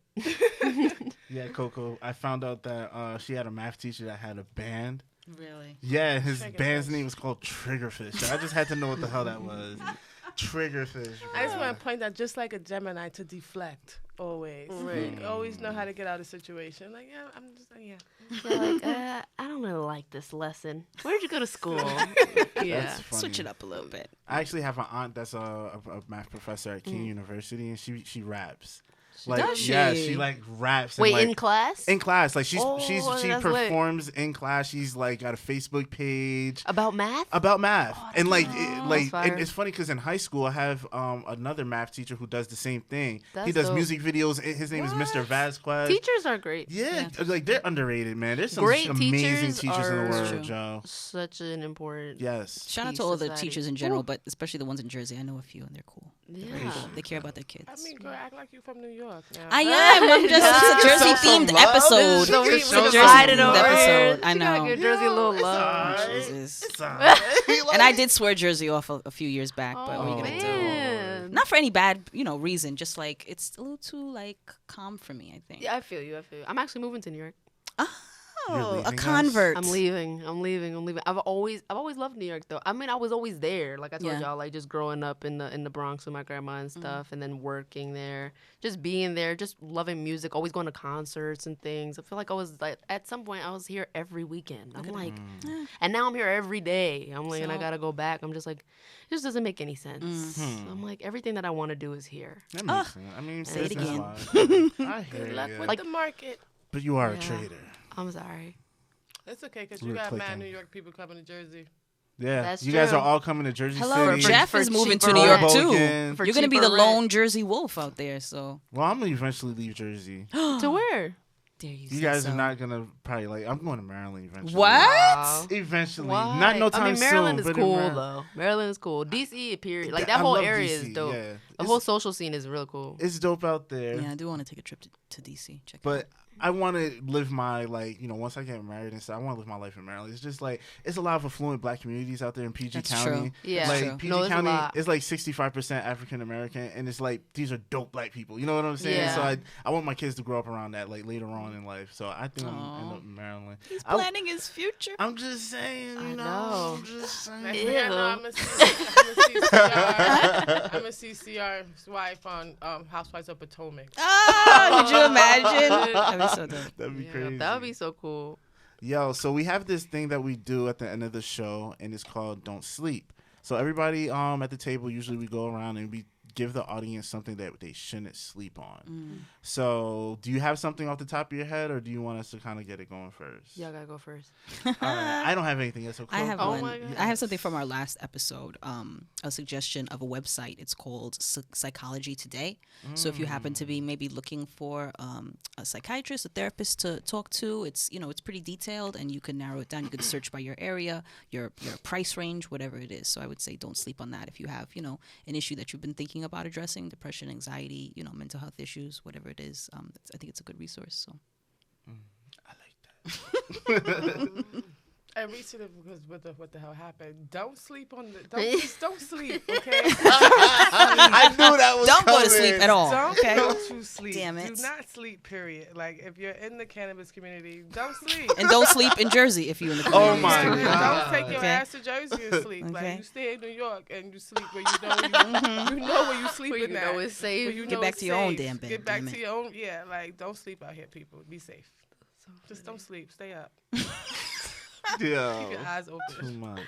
Yeah, Coco. I found out that she had a math teacher that had a band. Really? Yeah, his Triggerfish. band's name was called Triggerfish. I just had to know what the hell that was. Triggerfish. I just bruh. want to point out, just like a Gemini, to deflect always. Right. You always know how to get out of a situation. Like, yeah, I'm just like, yeah. They're like, I don't really like this lesson. Where'd you go to school? Yeah. That's funny. Switch it up a little bit. I actually have an aunt that's a math professor at King University, and she raps. Like, Does yeah, she? she like raps. And, Wait, like, in class? in class, like she Oh, that's lit. performs in class. She's like got a Facebook page About math? about math, and like That's fire. and it's funny because in high school I have another math teacher who does the same thing. He That's does dope. music videos. His name is Mr. Vasquez. Teachers are great. Yeah, like they're underrated, man. There's some Great amazing teachers teachers in the are- world, True. Joe. Such an important. Yes. Shout out Peace to all the society. teachers in general, but especially the ones in Jersey. I know a few, and they're cool. Yeah. They care about their kids. I mean, girl, act like you from New York now. I am. I'm just it's a Jersey themed love. episode. So we- It's we a Jersey decided themed over episode. here. I She gotta know. give Jersey a little It's love. alright. Jesus. It's alright. And I did swear Jersey off a few years back, but what are you Oh, gonna do? man. Not for any bad, reason. Just like it's a little too like calm for me. I think. Yeah, I feel you. I'm actually moving to New York. You're Oh, leaving a us? convert. I'm leaving. I've always loved New York though. I mean, I was always there. Like I told Yeah. y'all, like just growing up in the Bronx with my grandma and stuff, and then working there, just being there, just loving music, always going to concerts and things. I feel like I was like at some point I was here every weekend. I'm like, and now I'm here every day. I'm like, and I So- gotta go back. I'm just like, it just doesn't make any sense. Mhm. I'm like, everything that I want to do is here. That makes sense. I mean, Say it business-wise, I hear Good luck ya. with Like- the market. But you are a Yeah. trader. I'm sorry. It's okay, because We you were got mad clicking. New York people coming to Jersey. Yeah, That's you guys true. are all coming to Jersey Hello, City. Jeff For is moving to cheaper New York rent. too. Hoboken. For You're gonna be cheaper the rent. lone Jersey wolf out there. So Well, I'm gonna eventually leave Jersey. To where? there you. You say guys so. are not gonna probably like. I'm going to Maryland eventually. What? Wow. Eventually, Why? not no time I mean, Maryland soon. is but in cool Maryland. though. Maryland is cool. DC, period. Like I that whole love area DC, is dope. Yeah. The whole social scene is real cool. It's dope out there. Yeah, I do want to take a trip to DC. Check. But I want to live my once I get married and stuff, I want to live my life in Maryland. It's just like it's a lot of affluent black communities out there in PG That's County. true. Yeah. Like True. PG No, there's a County lot. is like 65% African American, and it's like these are dope black people. You know what I'm saying? Yeah. So I want my kids to grow up around that like later on in life. So I think I'm gonna end up in Maryland. He's I- planning his future. I'm just saying, I you know. know. I'm just saying. Next Ew. thing I know, I'm gonna see CR's wife on Housewives of Potomac. Oh, could you imagine? That'd be so dope. That'd be Yeah, crazy. that would be so cool. Yo, so we have this thing that we do at the end of the show, and it's called Don't Sleep. So everybody at the table, usually we go around and we give the audience something that they shouldn't sleep on. So do you have something off the top of your head, or do you want us to kind of get it going first? Y'all gotta go first. All right. I don't have anything yet. So I have Oh one. my God. I have something from our last episode. A suggestion of a website. It's called Psychology Today. So if you happen to be maybe looking for a psychiatrist, a therapist to talk to, it's it's pretty detailed, and you can narrow it down. You can search by your area, your price range, whatever it is. So I would say don't sleep on that if you have an issue that you've been thinking about addressing, depression, anxiety, mental health issues, whatever it is. I think it's a good resource. So. I like that. I reached it because what the hell happened? Don't sleep on the don't sleep, okay? I knew that was Don't go to coming. sleep at all. Don't you sleep. Damn it. Do not sleep, period. Like, if you're in the cannabis community, don't sleep. And don't sleep in Jersey if you're in the Oh community. my Don't God. take your Okay. ass to Jersey and sleep. Okay. Like, you stay in New York and you sleep where you know where you sleeping Where you at. know it's safe. Where you Get know back it's to your own safe. damn bed, Get back damn to it. your own. Yeah, like, don't sleep out here, people. Be safe. Just don't sleep. Stay up. Yo, Keep your eyes too open. much.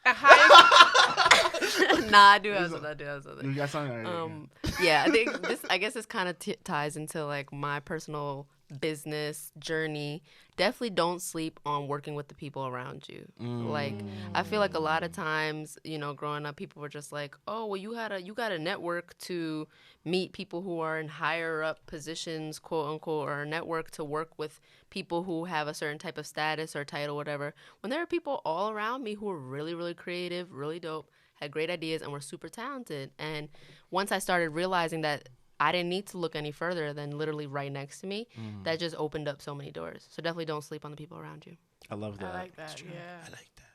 And high- Nah, I do have something. I do have something. You got something? All right, Yeah, I think I guess this kind of ties into like my personal business journey, definitely don't sleep on working with the people around you. Like, I feel like a lot of times, you know, growing up, people were just like, oh, well, you got a network to meet people who are in higher up positions, quote unquote, or a network to work with people who have a certain type of status or title, whatever. When there are people all around me who are really, really creative, really dope, had great ideas, and were super talented. And once I started realizing that I didn't need to look any further than literally right next to me, that just opened up so many doors. So definitely don't sleep on the people around you. I love that. I like that. Yeah. I like that.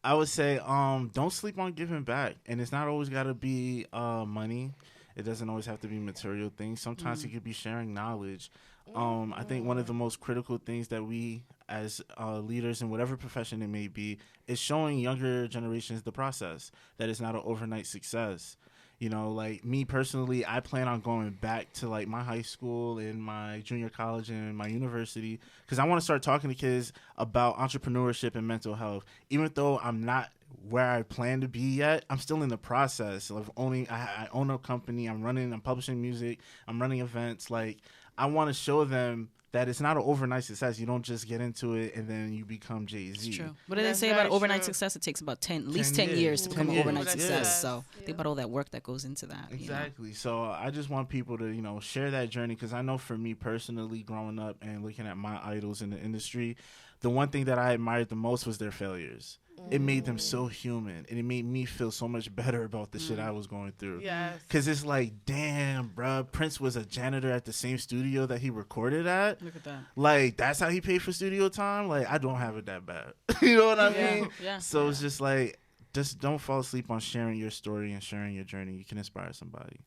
I would say, don't sleep on giving back, and it's not always got to be money. It doesn't always have to be material things. Sometimes it could be sharing knowledge. I think one of the most critical things that we, as leaders in whatever profession it may be, is showing younger generations the process. That it's not an overnight success. You know, like me personally, I plan on going back to like my high school and my junior college and my university because I want to start talking to kids about entrepreneurship and mental health. Even though I'm not where I plan to be yet, I'm still in the process of owning. I own a company. I'm publishing music. I'm running events. Like, I want to show them that it's not an overnight success. You don't just get into it and then you become Jay-Z. It's true. What did they say about overnight success? It takes about at least 10 years to become an overnight success. So think about all that work that goes into that. Exactly. You know? So I just want people to, you know, share that journey because I know for me personally, growing up and looking at my idols in the industry, the one thing that I admired the most was their failures. It made them so human, and it made me feel so much better about the shit I was going through. Yes. Because it's like, damn, bruh, Prince was a janitor at the same studio that he recorded at. Look at that. Like, that's how he paid for studio time? Like, I don't have it that bad. You know what I mean? Yeah. So it's just like, just don't fall asleep on sharing your story and sharing your journey. You can inspire somebody.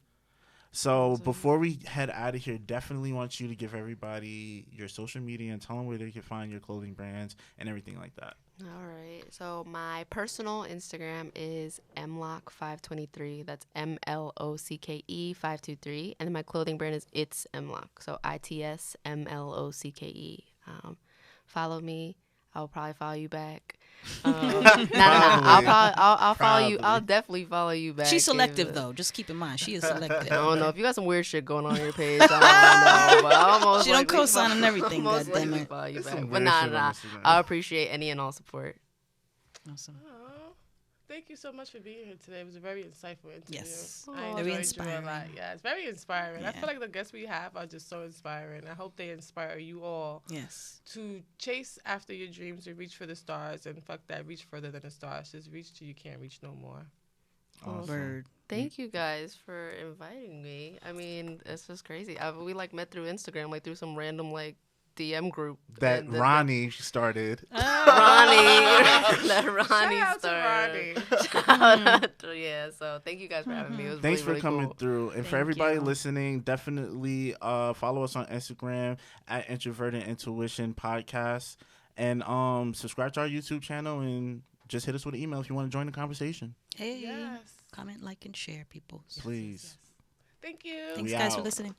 So before we head out of here, definitely want you to give everybody your social media and tell them where they can find your clothing brands and everything like that. All right. So my personal Instagram is mlock523. That's MLOCKE 523. And then my clothing brand is It's Mlock. So ITSMLOCKE. Follow me. I'll probably follow you back. I'll follow you. I'll definitely follow you back. She's selective though. Just keep in mind, she is selective. I don't know if you got some weird shit going on your page. I don't know, but I almost she don't co-sign on everything. Most Goddammit. likely follow you back. But nah. I appreciate any and all support. Awesome. Thank you so much for being here today. It was a very insightful interview. Yes. I Very enjoyed inspiring. you a lot. Yeah, it's very inspiring. Yeah. I feel like the guests we have are just so inspiring. I hope they inspire you all to chase after your dreams and reach for the stars. And fuck that, reach further than the stars. Just reach till you can't reach no more. Awesome. Word. Thank you guys for inviting me. I mean, it's just crazy. We like met through Instagram, like through some random like DM group that Ronnie started. That Ronnie Shout out started. to Ronnie. Yeah, so thank you guys for having me. It was Thanks really, for really coming cool. through. And for Thank everybody you. listening, definitely follow us on Instagram at Introverted Intuition Podcast. And subscribe to our YouTube channel and just hit us with an email if you want to join the conversation. Hey. Yes. Comment, like, and share, people. Please. Thank you. Thanks, We guys, out. for listening.